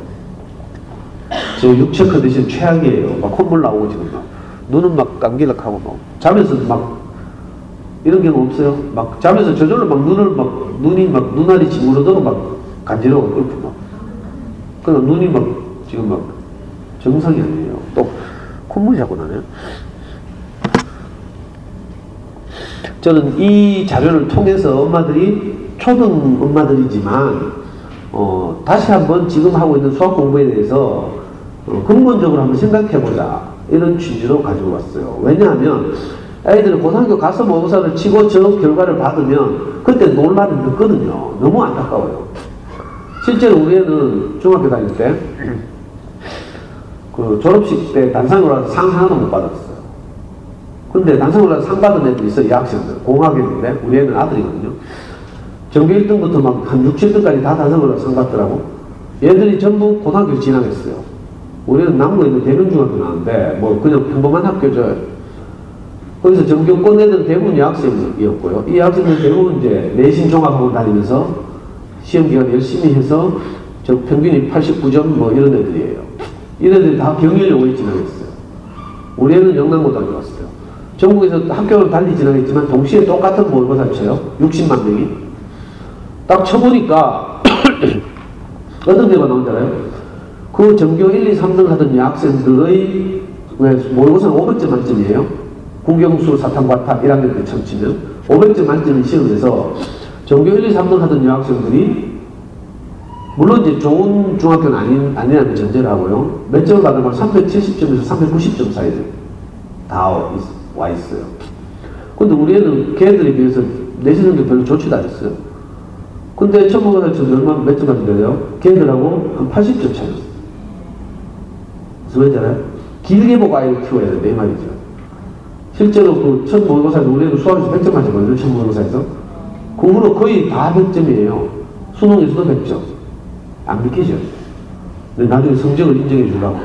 저 육체 컨디션 최악이에요. 막 콧물 나오고 지금 막 눈은 막 감기락하고 막 자면서 막 이런 경우 없어요? 막 자면서 저절로 막 눈이 막 눈알이 짓무르도록 막 간지러워 끓고 막. 그러니까 눈이 막 지금 막 정상이 아니에요. 또 콧물이 자꾸 나네요. 저는 이 자료를 통해서 엄마들이 초등 엄마들이지만 다시 한번 지금 하고 있는 수학 공부에 대해서 근본적으로 한번 생각해보자 이런 취지로 가지고 왔어요. 왜냐하면 아이들은 고등학교 가서 모의고사를 치고 저 결과를 받으면 그때 논란이 늦거든요. 너무 안타까워요. 실제로 우리 애는 중학교 다닐 때 그 졸업식 때 단상에 올라서 상 하나도 못 받았어요. 근데 단상에 올라서 상 받은 애들이 있어요. 여학생들. 공학인데 우리 애는 아들이거든요. 전교 1등부터 막 한 6, 7등까지 다 단상에 올라서 상 받더라고. 얘들이 전부 고등학교를 진학했어요. 우리는 남구에 있는 대명중학교 나왔는데 뭐 그냥 평범한 학교죠. 거기서 전교권 애들은 대부분 여학생이었고요. 이 여학생들 대부분 이제 내신 종합학원 다니면서 시험 기간 열심히 해서 저 평균이 89점 뭐 이런 애들이에요. 이런 애들이 다 경일여고에 진학했어요. 우리 애는 영남고등학교 갔어요. 전국에서 학교를 달리 진학했지만 동시에 똑같은 모의고사를 쳐요. 60만 명이. 딱 쳐보니까 어떤 결과가 나온 줄 알아요? 그 전교 1, 2, 3등 하던 여학생들의 모의고사는 500점 만점이에요. 국영수, 사탐과탑 1학년 때 처음 치면 500점 만점인 시험에서 전교 1, 2, 3등 하던 여학생들이 물론 이제 좋은 중학교는 아니라는 전제를 하고요. 몇 점을 받으면 370점에서 390점 사이에 다 와 있어요. 근데 우리 애는 걔들에 비해서 내신 성적 별로 좋지도 않았어요. 근데 천문고사를 쳐서 몇 점 받는데요? 걔들하고 한 80점 차이였어요. 무슨 말인지 알아요? 길게 보고 아이를 키워야 되는데 이 말이죠. 실제로 그 첫 모의고사에서 우리 애는 수학에서 100점 맞았거든요. 첫 모의고사에서. 그 후로 거의 다 100점이에요. 수능에서도 100점. 안 믿기죠? 근데 나중에 성적을 인정해 주려고.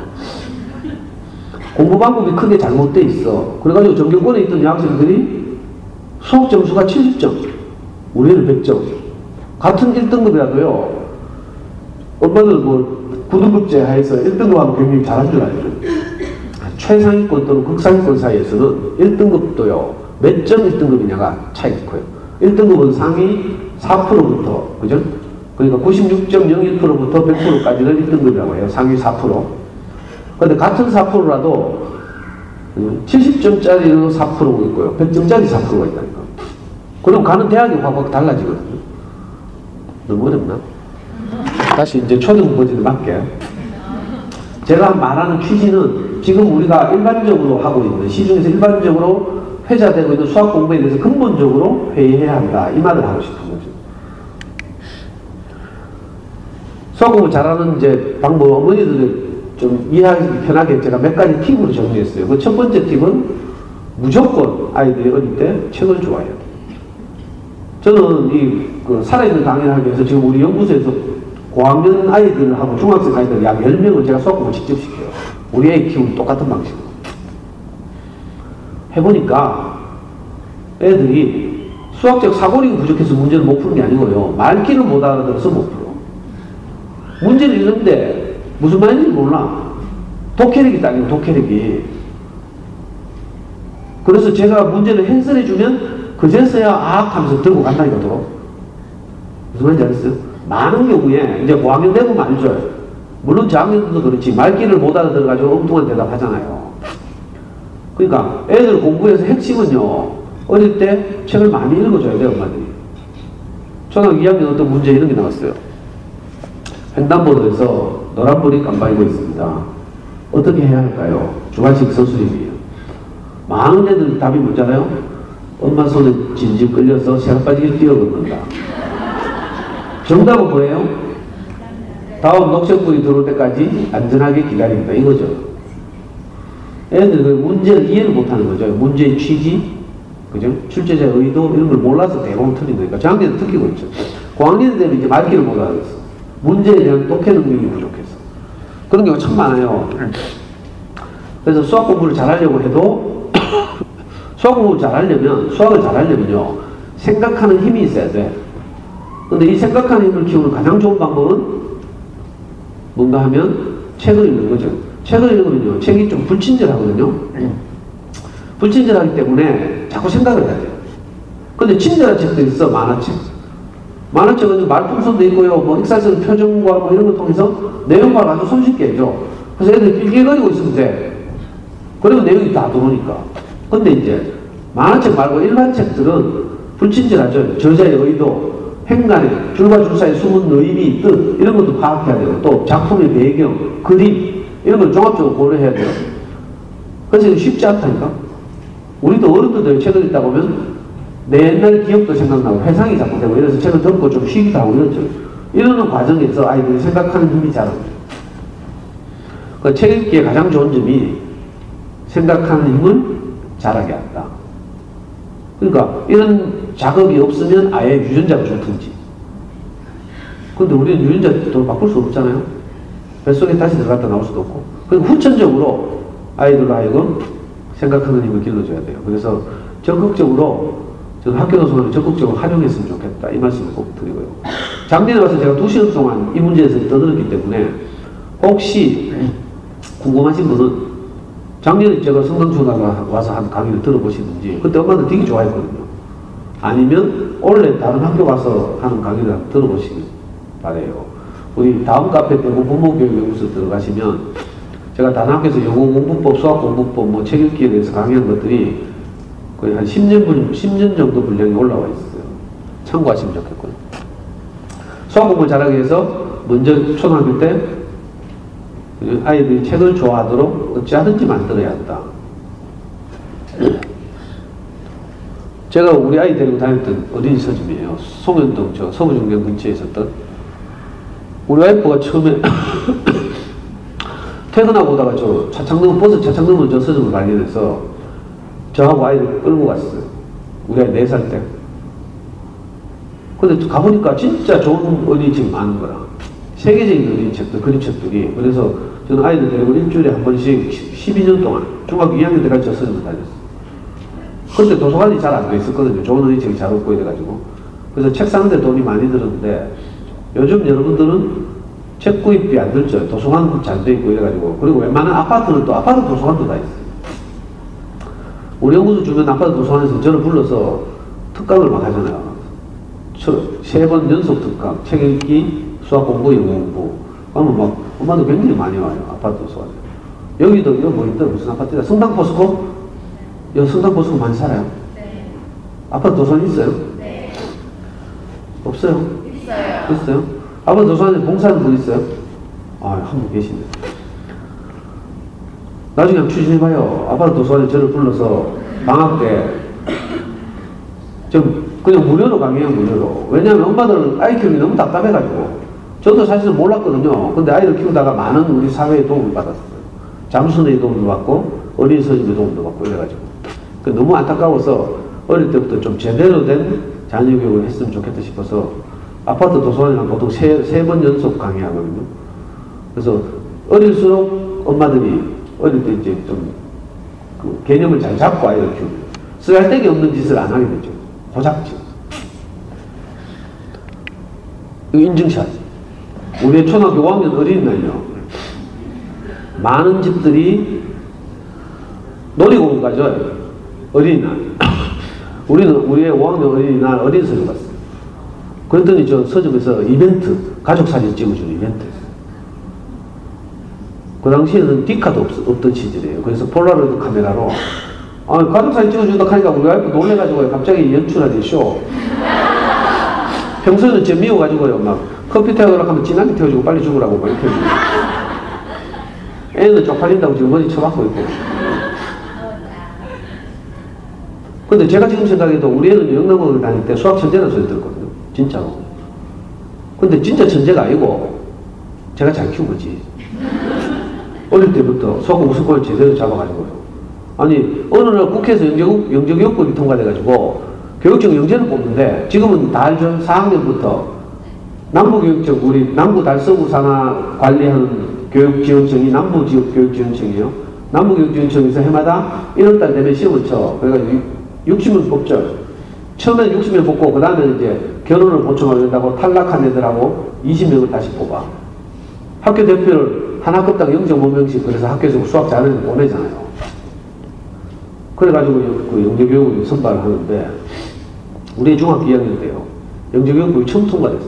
공부 방법이 크게 잘못돼 있어. 그래가지고 전교권에 있던 여학생들이 수학 점수가 70점. 우리는 100점. 같은 1등급이라도요. 엄마들 뭐 9등급제 하에서 1등급하고 굉장히 잘한 줄 알죠. 최상위권 또는 극상위권 사이에서는 1등급도요. 몇 점 1등급이냐가 차이가 커요. 1등급은 상위 4%부터, 그죠? 그러니까 96.01%부터 100%까지를 1등급이라고 해요. 상위 4%. 근데 같은 4%라도 70점짜리는 4%가 있고요. 100점짜리 4%가 있다니까. 그럼 가는 대학이 확 달라지거든요. 너무 어렵나? 다시 이제 초등 버전에 맞게. 제가 말하는 취지는 지금 우리가 일반적으로 하고 있는, 시중에서 일반적으로 회자되고 있는 수학 공부에 대해서 근본적으로 회의해야 한다. 이 말을 하고 싶은 거죠. 수학 공부 잘하는 이제 방법, 어머니들을 좀 이해하기 편하게 제가 몇 가지 팁으로 정리했어요. 그 첫 번째 팁은 무조건 아이들이 어릴 때 책을 좋아해요. 저는 그 살아있는 강의를 하기 위해서 지금 우리 연구소에서 고학년 아이들하고 중학생 아이들 약 10명을 제가 수학 공부 직접 시켜요. 우리 애 키우는 똑같은 방식으로. 해보니까 애들이 수학적 사고력이 부족해서 문제를 못 푸는 게 아니고요. 말귀를 못 알아들어서 못 풀어. 문제를 읽는데 무슨 말인지 몰라. 독해력이 딸리고 독해력이. 그래서 제가 문제를 해설해주면 그제서야 아악 하면서 들고 간다니까 또. 무슨 말인지 알았어요? 많은 경우에 이제 고학년 되면 알죠. 물론 저학년들도 그렇지 말귀를 못 알아들어가지고 엉뚱한 대답 하잖아요. 그러니까 애들 공부에서 핵심은요. 어릴 때 책을 많이 읽어줘야 돼요. 엄마들이. 초등학교 2학년 어떤 문제 이런 게 나왔어요. 횡단보도에서 노란불이 깜빡이고 있습니다. 어떻게 해야 할까요? 주관식 서술입니다. 많은 애들 답이 뭐잖아요? 엄마 손에 질질 끌려서 새가빠지게 뛰어걷는다. 정답은 뭐예요? 다음 녹색불이 들어올 때까지 안전하게 기다린다. 이거죠. 애들 그 문제를 이해를 못하는 거죠. 문제의 취지, 그죠? 출제자의 의도 이런 걸 몰라서 대부분 틀린 거니까. 저학년은 특히고 있죠. 고학년 되면 이제 말귀를 못 알아듣어. 문제에 대한 독해 능력이 부족해서. 그런 경우가 참 많아요. 그래서 수학 공부를 잘하려고 해도 수학을 잘하려면요 생각하는 힘이 있어야 돼. 근데 이 생각하는 힘을 키우는 가장 좋은 방법은 뭔가 하면 책을 읽는 거죠. 책을 읽으면요, 책이 좀 불친절하거든요. 불친절하기 때문에 자꾸 생각을 해야 돼요. 근데 친절한 책도 있어, 만화책. 만화책은 말풍선도 있고요, 뭐 익살성 표정과 뭐 이런 걸 통해서 내용을 아주 손쉽게 해줘. 그래서 애들이 낄낄거리고 있으면 돼. 그리고 내용이 다 들어오니까. 근데 이제 만화책 말고 일반 책들은 불친절하죠. 저자의 의도, 행간에 줄과 줄 사이에 숨은 의미, 뜻 이런 것도 파악해야 되고, 또 작품의 배경, 그림 이런 걸 종합적으로 고려해야 돼요. 그래서 이거 쉽지 않다니까. 우리도 어른들 책을 읽다 보면 내 옛날 기억도 생각나고 회상이 자꾸 되고 이래서 책을 덮고 좀 쉬기도 하고 이러죠. 이러는 과정에서 아이들이 생각하는 힘이 자랍니다. 그 책 읽기에 가장 좋은 점이 생각하는 힘을 자라게 한다. 그러니까 이런 작업이 없으면 아예 유전자가 좋든지. 근데 우리는 유전자도 바꿀 수 없잖아요. 뱃속에 다시 들어갔다 나올 수도 없고. 그리고 후천적으로 아이들로 하여금 생각하는 힘을 길러줘야 돼요. 그래서 적극적으로 저는 학교 도서관을 적극적으로 활용했으면 좋겠다. 이 말씀을 꼭 드리고요. 작년에 와서 제가 2시간 동안 이 문제에서 떠들었기 때문에 혹시 궁금하신 분은 작년에 제가 성당초등학교 와서 한 강의를 들어보시든지, 그때 엄마들 되게 좋아했거든요. 아니면 원래 다른 학교 가서 하는 강의를 들어보시길 바래요. 우리 다음 카페 때 부모교육연구소 들어가시면 제가 다른 학교에서 영어 공부법, 수학 공부법, 뭐 책 읽기에 대해서 강의한 것들이 거의 한 10년 정도 분량이 올라와 있어요. 참고하시면 좋겠고요. 수학 공부를 잘하기 위해서 먼저 초등학교 때 아이들이 책을 좋아하도록 어찌하든지 만들어야 한다. 제가 우리 아이 데리고 다녔던 어린이 서점이에요. 송현동 저 서부중경 근처에 있었던. 우리 와이프가 처음에 퇴근하고 오다가 저 차창동, 버스 차창동으로 저 서점을 발견해서 저하고 아이를 끌고 갔어요. 우리 아이 4살 때. 근데 가보니까 진짜 좋은 어린이책이 많은 거라. 세계적인 어린이책들, 그림책들이. 그래서 저는 아이들 데리고 일주일에 한 번씩 12년 동안 중학교 2학년 때까지 저 서점을 다녔어요. 근데 도서관이 잘 안 돼 있었거든요. 좋은 어린이책이 잘 없고 이래가지고. 그래서 책 사는데 돈이 많이 들었는데 요즘 여러분들은 책 구입비 안 들죠. 도서관 잘 돼 있고 이래가지고. 그리고 웬만한 아파트는 또 아파트 도서관도 다 있어요. 우리 연구소 주변 아파트 도서관에서 저를 불러서 특강을 막 하잖아요. 3번 연속 특강, 책 읽기, 수학 공부, 영어 공부. 그러면 막 엄마도 굉장히 많이 와요. 아파트 도서관에. 여기도 이거 뭐 있다, 무슨 아파트다. 성당 포스코? 여기 성당 포스코 많이 살아요? 네. 아파트 도서관 있어요? 네. 없어요? 있어요. 아파트 도서관에 봉사하는 분 있어요? 아, 한 분 계시네. 나중에 한번 추진해봐요. 아파트 도서관에 저를 불러서 방학 때 좀 그냥 무료로 강의해요. 무료로. 왜냐하면 엄마들은 아이 키우기 너무 답답해가지고. 저도 사실은 몰랐거든요. 근데 아이를 키우다가 많은 우리 사회의 도움을 받았어요. 잠수내의 도움도 받고 어린이 서점의 도움도 받고 이래가지고. 너무 안타까워서 어릴 때부터 좀 제대로 된 자녀 교육을 했으면 좋겠다 싶어서 아파트 도서관이랑 보통 3번 연속 강의하거든요. 그래서 어릴수록 엄마들이 어릴 때 이제 좀 그 개념을 잘 잡고 아이를 키우고 쓰잘데기 없는 짓을 안 하게 되죠. 고작질. 이거 인증샷. 우리 초등학교 5학년 어린이날요. 많은 집들이 놀이공원 가죠. 어린이날. 우리는 우리의 5학년 어린이날 어린 서점 갔어요. 그랬더니 저 서점에서 이벤트, 가족 사진 찍어주는 이벤트. 그 당시에는 디카도 없던 시절이에요. 그래서 폴라로이드 카메라로 가족 사진 찍어준다 하니까 우리 와이프 놀래가지고 갑자기 연출하는 쇼. 평소에는 쟤 미워가지고요. 막 커피 태우라고 하면 진하게 태워주고 빨리 죽으라고 막 이렇게 해주고. 애는 쪽팔린다고 지금 머리 쳐박고 있고. 근데 제가 지금 생각해도 우리 애는 영남고를 다닐 때 수학 천재라는 소리 들었거든요. 진짜로. 근데 진짜 천재가 아니고 제가 잘 키운 거지. 어릴 때부터 수학 우수권을 제대로 잡아가지고요. 아니 어느 날 국회에서 영재교육법이 통과돼가지고 교육청 영재를 뽑는데 지금은 다 알죠? 4학년부터 남부교육청, 우리 남부달서구 산하 관리하는 교육지원청이 남부교육지원청이에요. 남부교육지원청에서 해마다 1월달 되면 시험을 쳐. 그래가지고 60명 뽑죠. 처음에는 60명 뽑고 그 다음에 이제 결혼을 보충하려 된다고 탈락한 애들하고 20명을 다시 뽑아. 학교 대표를 한 학급당 0.5명씩 그래서 학교에서 수학 잘하는 애 보내잖아요. 그래가지고 그 영재교육을 선발을 하는데 우리 중학교 2학년 때요. 영재교육부가 처음 통과됐어.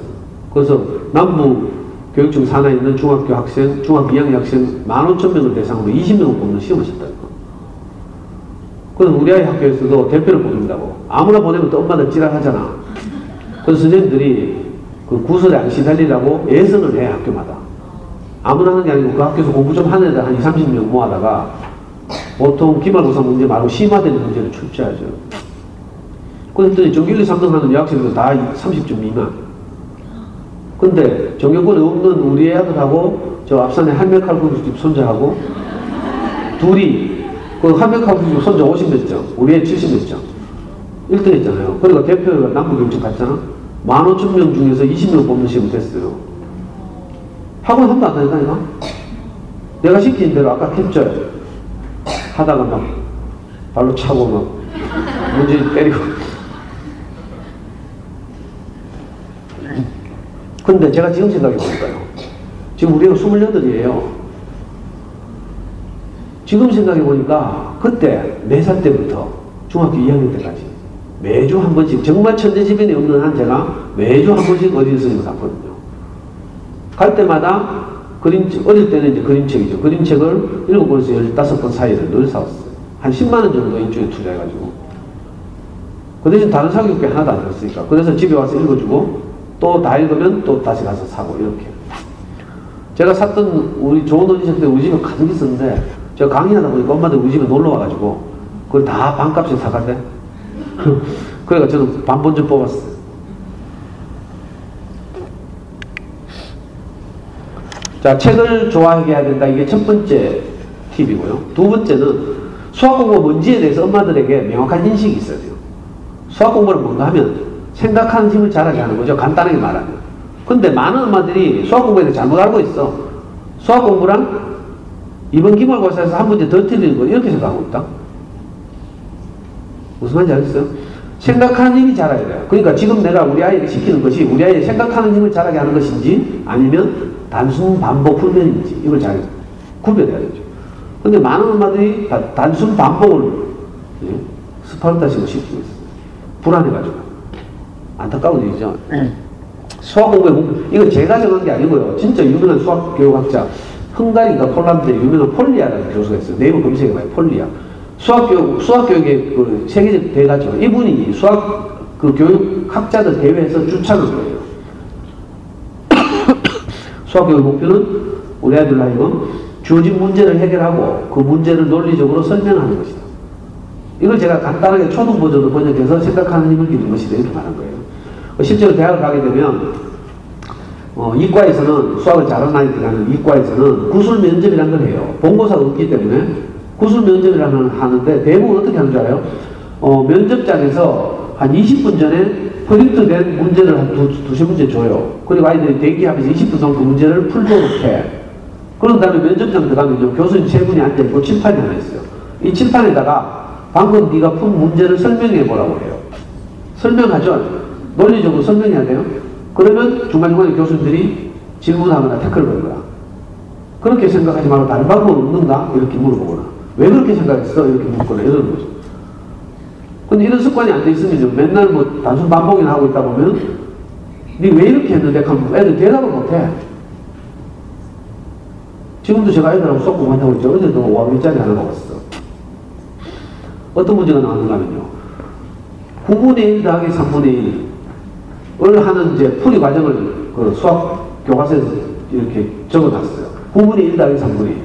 그래서 남부 교육청 산하에 있는 중학교 학생, 중학교 2학년 학생 15,000명을 대상으로 20명을 뽑는 시험을 쳤다니까. 그래서 우리 아이 학교에서도 대표를 뽑는다고. 아무나 보내면 또 엄마들 지랄하잖아. 그래서 선생님들이 그 구설에 안 시달리라고 예선을 해, 학교마다. 아무나 하는 게 아니고 그 학교에서 공부 좀 하는 애들 한 20, 30명 모아다가 보통 기말고사 문제 말고 심화된 문제를 출제하죠. 그랬더니 전교 1, 2, 3등 하는 여학생들은 다 30점 미만. 근데 전교권에 없는 우리 애들하고 저 앞산에 할매칼국수집 손자하고 둘이 그 할매칼국수집 손자 50몇 점, 우리 애 70몇 점. 1등 했잖아요. 그러니까 대표가 남부교육청 갔잖아. 15,000명 중에서 20명 뽑는 시험이 됐어요. 학원 한 번 안 다니다니까? 내가 시킨 대로 아까 캡처 하다가 막 발로 차고 막 문제 때리고. 근데 제가 지금 생각해 보니까요. 지금 우리가 28이에요. 지금 생각해 보니까 그때 4살 때부터 중학교 2학년 때까지 매주 한 번씩 정말 천재지변이 없는 한 제가 매주 한 번씩 어디에 선생님을 갔거든요. 갈 때마다 어릴 때는 이제 그림책이죠. 그림책을 7권에서 15권 사이를 늘 사왔어요. 한 10만원 정도 일주일에 투자해가지고. 그 대신 다른 사교육비 하나도 안 들었으니까. 그래서 집에 와서 읽어주고 또 다 읽으면 또 다시 가서 사고 이렇게. 제가 샀던 우리 좋은 어린이집 때 우리 집에 가득 있었는데 제가 강의하다 보니까 엄마들 우리 집에 놀러 와가지고 그걸 다 반값에 사갔대. 그러니까 저는 반 먼저 뽑았어요. 자, 책을 좋아하게 해야 된다. 이게 첫 번째 팁이고요. 두 번째는 수학 공부가 뭔지에 대해서 엄마들에게 명확한 인식이 있어야 돼요. 수학 공부를 뭔가 하면 생각하는 힘을 자라게 하는 거죠. 간단하게 말하면. 근데 많은 엄마들이 수학 공부에 대해 잘못 알고 있어. 수학 공부랑 이번 기말고사에서 한 문제 더 틀리는 거 이렇게 생각하고 있다. 무슨 말인지 알겠어요? 생각하는 힘이 자라야 돼요. 그러니까 지금 내가 우리 아이에게 시키는 것이 우리 아이의 생각하는 힘을 자라게 하는 것인지 아니면 단순 반복 훈련인지 이걸 잘 구별해야 되죠. 근데 많은 엄마들이 단순 반복을 스파르타식으로 시키고 있어요. 불안해가지고. 안타까운 일이죠. 수학 공부에, 이건 제가 정한 게 아니고요. 진짜 유명한 수학 교육학자, 헝가리가 폴란드에 유명한 폴리아라는 교수가 있어요. 네이버 검색해봐요. 폴리아. 수학교육의 그 세계적 대가죠. 이분이 수학 그 교육학자들 대회에서 주창한 거예요. 수학교육 목표는 우리 아이들 하여금 주어진 문제를 해결하고 그 문제를 논리적으로 설명하는 것이다. 이걸 제가 간단하게 초등 버전으로 번역해서 생각하는 힘을 기르는 것이다. 이렇게 말한 거예요. 실제로 대학을 가게 되면 이과에서는 수학을 잘하는 아이들이 가는 이과에서는 구술 면접이라는 걸 해요. 본고사가 없기 때문에 구술 면접이라는 걸 하는데 대부분 어떻게 하는 줄 알아요? 면접장에서 한 20분 전에 프린트된 문제를 한 두세 문제 줘요. 그리고 아이들이 대기하면서 20분 정도 그 문제를 풀도록 해. 그런 다음에 면접장 들어가면 교수님 세 분이 앉아있고 칠판이 하나 있어요. 이 칠판에다가 방금 네가 푼 문제를 설명해 보라고 해요. 설명하죠. 논리적으로 설명해야 돼요. 그러면 중간중간에 교수들이 질문하거나 태클을 거는 거야. 그렇게 생각하지 말고 다른 방법은 없는가? 이렇게 물어보거나. 왜 그렇게 생각했어? 이렇게 묻거나 이러는 거죠. 근데 이런 습관이 안 돼 있으면 맨날 뭐 단순 반복이나 하고 있다 보면 니 왜 이렇게 했는데? 하면 애들 대답을 못 해. 지금도 제가 애들하고 수업 공부한다고 했죠. 어제도 5학년짜리 하나 먹었어. 어떤 문제가 나왔는가 하면요. 9분의 1 더하기 3분의 1을 하는 이제 풀이 과정을 그 수학 교과서에서 이렇게 적어놨어요. 9분의 1 더하기 3분의 1.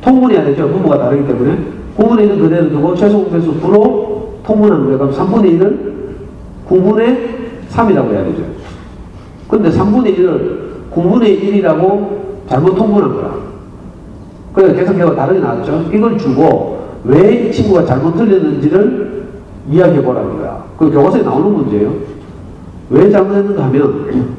통분해야 되죠. 분모가 다르기 때문에. 9분의 1은 그대로 두고 최소 공배수 부로 통분하는 거예요. 그럼 3분의 1을 9분의 3이라고 해야 되죠. 근데 3분의 1을 9분의 1이라고 잘못 통분한 거야. 그래서 계산표가 다르게 나왔죠. 이걸 주고 왜 이 친구가 잘못 틀렸는지를 이야기해 보라는 거야. 그 교과서에 나오는 문제예요. 왜 잘못했는가 하면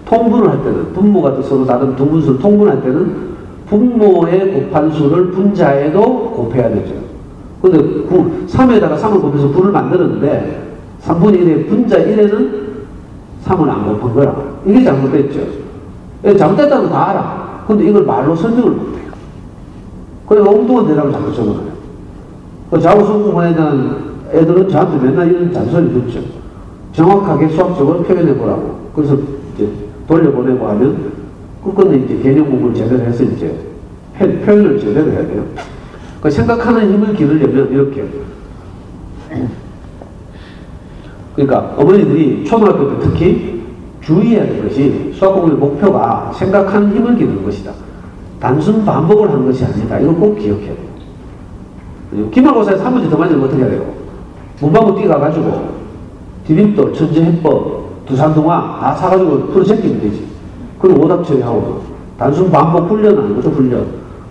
통분을 할 때는 분모가 서로 다른 두 분수를 통분할 때는 분모의 곱한수를 분자에도 곱해야 되죠. 근데 3에다가 3을 곱해서 9를 만들었는데 3분의 1의 분자 1에는 3을 안 곱한 거라. 이게 잘못됐죠. 잘못됐다는 거 다 알아. 근데 이걸 말로 설명을 못해요. 그래서 엉뚱한 대답을 자꾸 적어놔요. 그 자고 성공에 대한 애들은 저한테 맨날 이런 잔소리 듣죠. 정확하게 수학적으로 표현해보라고. 그래서 이제 돌려보내고 하면 끝끝내 이제 개념 공부를 제대로 해서 이제 표현을 제대로 해야 돼요. 그 생각하는 힘을 기르려면 이렇게. 그러니까 어머니들이 초등학교 때 특히 주의해야 될 것이 수학 공부의 목표가 생각하는 힘을 기르는 것이다. 단순 반복을 하는 것이 아니다. 이걸 꼭 기억해야 돼요. 기말고사에서 한 문제 더 맞으면 어떻게 해야 돼요? 문방구 뛰어가가지고 디딤돌, 천재해법, 두산동화 다 사가지고 풀어 제끼면 되지. 그리고 오답 처리하고 단순 반복 훈련하는 거죠.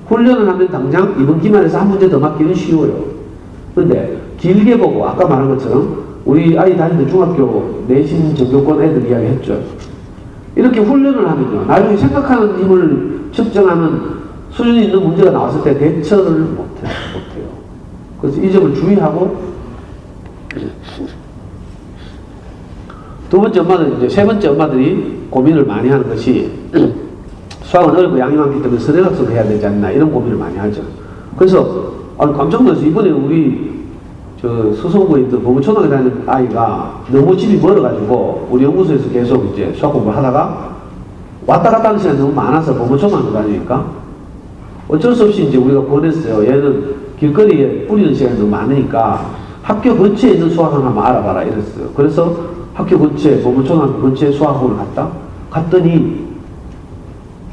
훈련을 하면 당장 이번 기말에서 한 문제 더 맞기는 쉬워요. 그런데 길게 보고 아까 말한 것처럼 우리 아이 다니는 중학교 내신 전교권 애들 이야기 했죠. 이렇게 훈련을 하면요. 나중에 생각하는 힘을 측정하는 수준이 있는 문제가 나왔을 때 대처를 못해요. 그래서 이 점을 주의하고 두 번째 엄마들, 이제 세 번째 엄마들이 고민을 많이 하는 것이 수학은 어렵고 양이만기 때문에 선행학습을 해야 되지 않나 이런 고민을 많이 하죠. 그래서 깜짝 놀라서 이번에 우리 수성구에 있던 보문초등학교 다니는 아이가 너무 집이 멀어가지고 우리 연구소에서 계속 이제 수학 공부를 하다가 왔다 갔다 하는 시간이 너무 많아서 보문초등학교 다니니까 어쩔 수 없이 이제 우리가 보냈어요. 얘는 길거리에 뿌리는 시간이 너무 많으니까 학교 근처에 있는 수학원 한번 알아봐라 이랬어요. 그래서 학교 근처에 보문초등학교 근처에 수학원을 갔더니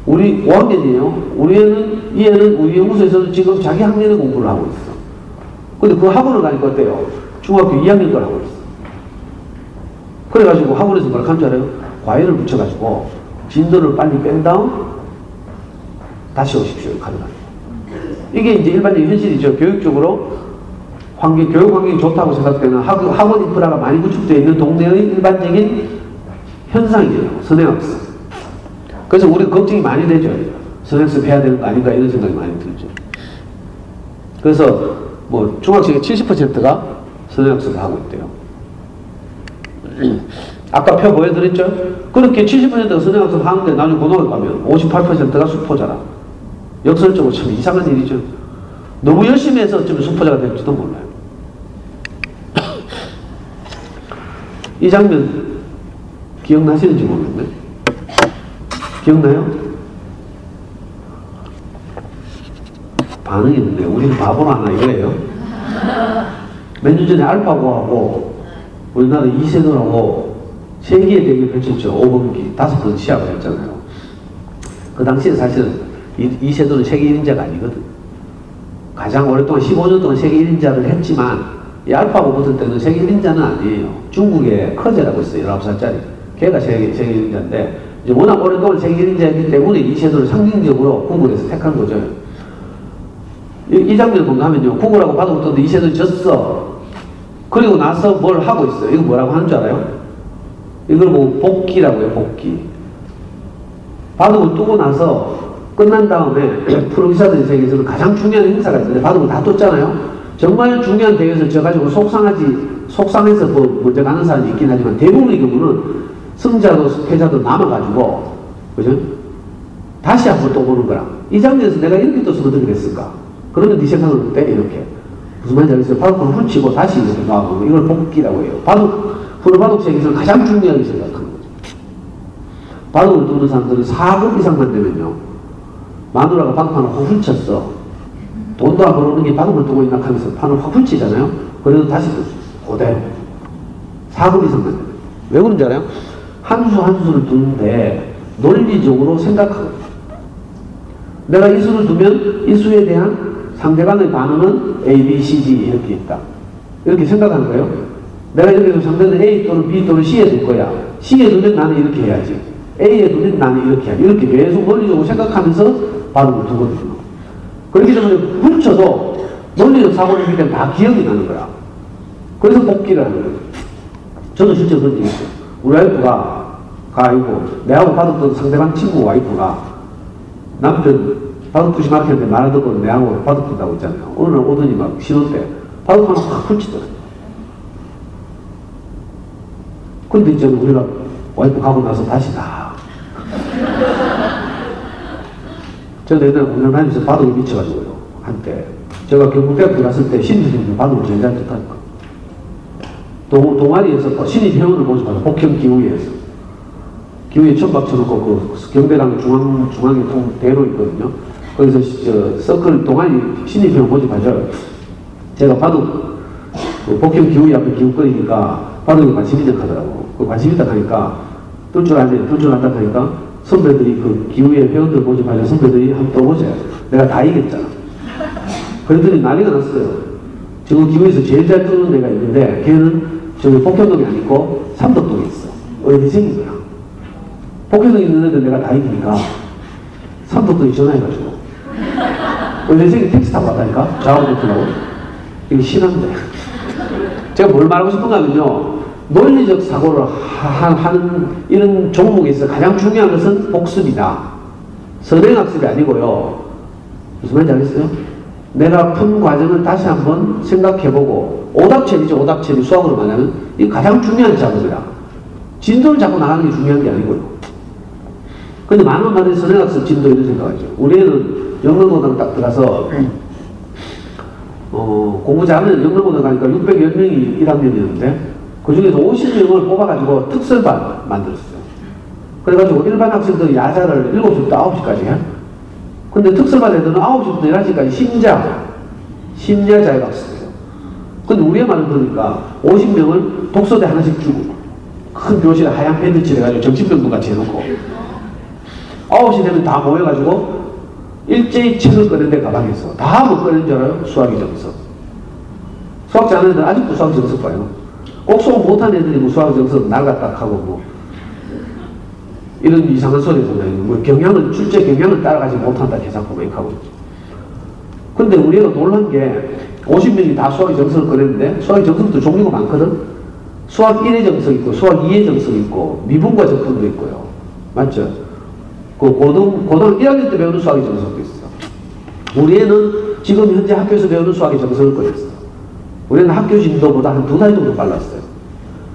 우리 5학년이에요. 이 애는 우리 연구소에서는 지금 자기 학년의 공부를 하고 있어. 근데 그 학원을 가니까 어때요? 중학교 2학년 걸 하고 있어. 그래가지고 학원에서 뭐라 하는 줄 알아요? 과외를 붙여가지고 진도를 빨리 뺀 다음 다시 오십시오. 가능하죠. 이게 이제 일반적인 현실이죠. 교육적으로 교육 환경이 좋다고 생각되는 학원 인프라가 많이 구축되어 있는 동네의 일반적인 현상이에요. 선행학습. 그래서 우리가 걱정이 많이 되죠. 선행학습 해야 되는 거 아닌가 이런 생각이 많이 들죠. 그래서 뭐 중학생의 70%가 선행학습을 하고 있대요. 아까 표 보여드렸죠? 그렇게 70%가 선행학습을 하는데 나중에 고등학교 가면 58%가 수포자라. 역설적으로 참 이상한 일이죠. 너무 열심히 해서 좀 수포자가 될지도 몰라요. 이 장면 기억나시는지 모르겠네. 기억나요? 반응이 있는데 우리는 바보나 하나 이거예요. 몇 년 전에 알파고하고 우리나라 이세돌하고 세계의 대결 펼쳤죠. 5번기 5번 시합을 했잖아요. 그 당시에 사실은 이세돌은 세계 1인자가 아니거든. 가장 오랫동안 15년 동안 세계 1인자를 했지만 이 알파고 붙을 때는 세계 1인자는 아니에요. 중국에 커제라고 있어요. 19살짜리. 걔가 세계 1인자인데 이제 워낙 오랫동안 세계 1인자였기 때문에 이세돌을 상징적으로 구글에서 택한 거죠. 이 장면을 보면요. 구글하고 바둑 붙었는데 이세돌이 졌어. 그리고 나서 뭘 하고 있어요. 이거 뭐라고 하는 줄 알아요? 이걸 뭐 복기라고 해요. 복기. 바둑을 뜨고 나서 끝난 다음에 프로기사들 세계에서는 가장 중요한 행사가 있는데 바둑을 다 떴잖아요. 정말 중요한 대회에서 져가지고 속상해서 뭐 먼저 가는 사람이 있긴 하지만 대부분의 경우는 승자도 패자도 남아가지고 그죠? 다시 한번 또 보는 거라. 이 장면에서 내가 이렇게 떴으면 어떻게 됐을까? 그러면 네 생각은 어때? 이렇게. 무슨 말인지 알겠어요? 바둑을 훔치고 다시 이렇게 나와보고 이걸 복기라고 해요. 프로바둑 세계에서는 가장 중요하게 생각하는 거죠. 바둑을 두는 사람들은 4급 이상만 되면요. 마누라가 바둑판을 확 훔쳤어. 돈도 안 벌어오는 게 바둑을 두고 있나 하면서 판을 확 훔치잖아요. 그래도 다시 그대로 4급 이상만 되면. 왜 그런지 알아요? 한 수 한 수를 두는데 논리적으로 생각하고 내가 이 수를 두면 이 수에 대한 상대방의 반응은 A, B, C, D 이렇게 있다. 이렇게 생각하는 거예요. 내가 이렇게 해서 상대는 A 또는 B 또는 C에 둘 거야. C에 두면 나는 이렇게 해야지. A에 두면 나는 이렇게 해야지. 이렇게 계속 논리적으로 생각하면서 반응을 두거든요. 그렇기 때문에 훔쳐도 논리적 사고를 하기 때문에 다 기억이 나는 거야. 그래서 복기라는 거예요. 저도 실제 그런 적이 있어요. 우리 와이프가 아니고 내하고 바둑 상대방 친구 와이프가 남편 바둑 두지 말했는데 말 안 듣고 내하고 바둑 둔다고 했잖아요. 어느 날 오더니 막 신혼 때 바둑판을 확 훔치더라고요. 근데 이제 우리가 와이프 가고 나서 다시 다. 저는 옛날에 운전하면서 바둑에 미쳐가지고요. 한때. 제가 경북대학교 갔을 때 신입생들 바둑을 제일 잘 쳤다니까. 동아리에서 신입회원을 모집하자. 복형기후에서. 기후에 천박 쳐놓고 그 경대랑 중앙에 대로 있거든요. 거기서 서클 동아리 신입회원 모집하죠. 제가 바둑, 복형기후에 앞에 기후거리니까 바둑에 관심이 있다 하더라고. 그 관심이 있다 하니까 뜰 줄 안다 하니까 선배들이 그 기후에 회원들 모집하자. 선배들이 한번 떠보자. 내가 다 이겼잖아. 그랬더니 난리가 났어요. 지금 기후에서 제일 잘 뜨는 애가 있는데 걔는 저기 복현동이 아니고 삼덕동에 있어. 의대생인 거야. 복현동에 있는 애들 내가 다 이기니까 삼덕동에 전화해가지고 의대생이 택시 타고 왔다니까? 좌우로 들어오고. 이게 신한데. 제가 뭘 말하고 싶은가 하면요. 논리적 사고를 하는 이런 종목에서 가장 중요한 것은 복습이다. 선행학습이 아니고요. 무슨 말인지 알겠어요? 내가 푼 과정을 다시 한번 생각해보고 오답체리죠. 오답체리 수학으로 말하면 이게 가장 중요한 작업이다. 진도를 잡고 나가는 게 중요한 게 아니고요. 근데 많은 말이 선행학습 진도 이런 생각하죠. 우리 애는 영문고등 딱 들어가서 공부 잘하는 영문고등 가니까 610명이 1학년이었는데 그 중에서 50명을 뽑아가지고 특설반 만들었어요. 그래가지고 일반 학생들이 야자를 7시부터 9시까지 해. 근데 특설반 애들은 9시부터 11시까지 심야 자율학습이에요. 근데 우리의 말을 들으니까 50명을 독서대 하나씩 주고 큰 교실에 하얀 펜트 칠해가지고 정신병도 같이 해놓고 9시 되면 다 모여가지고 일제히 책을 꺼낸데 가방에서 다 못 꺼낸 줄 알아요? 수학이 정석. 수학 잘하는 애들은 아직도 수학 정석 봐요. 꼭 수학 못한 애들이 뭐 수학 정석 날갔다 하고 뭐 이런 이상한 소리 보내요. 뭐 출제 경향을 따라가지 못한다 계산하고 막 있죠. 근데 우리가 놀란 게 50명이 다 수학의 정석을 꺼냈는데 수학의 정석도 종류가 많거든. 수학 1의 정석 있고 수학 2의 정석 있고 미분과 적분도 있고요. 맞죠? 그 고등 1학년 때 배우는 수학의 정석도 있어. 우리 애는 지금 현재 학교에서 배우는 수학의 정석을 꺼냈어. 우리는 학교 진도보다 한 2달 정도 빨랐어요.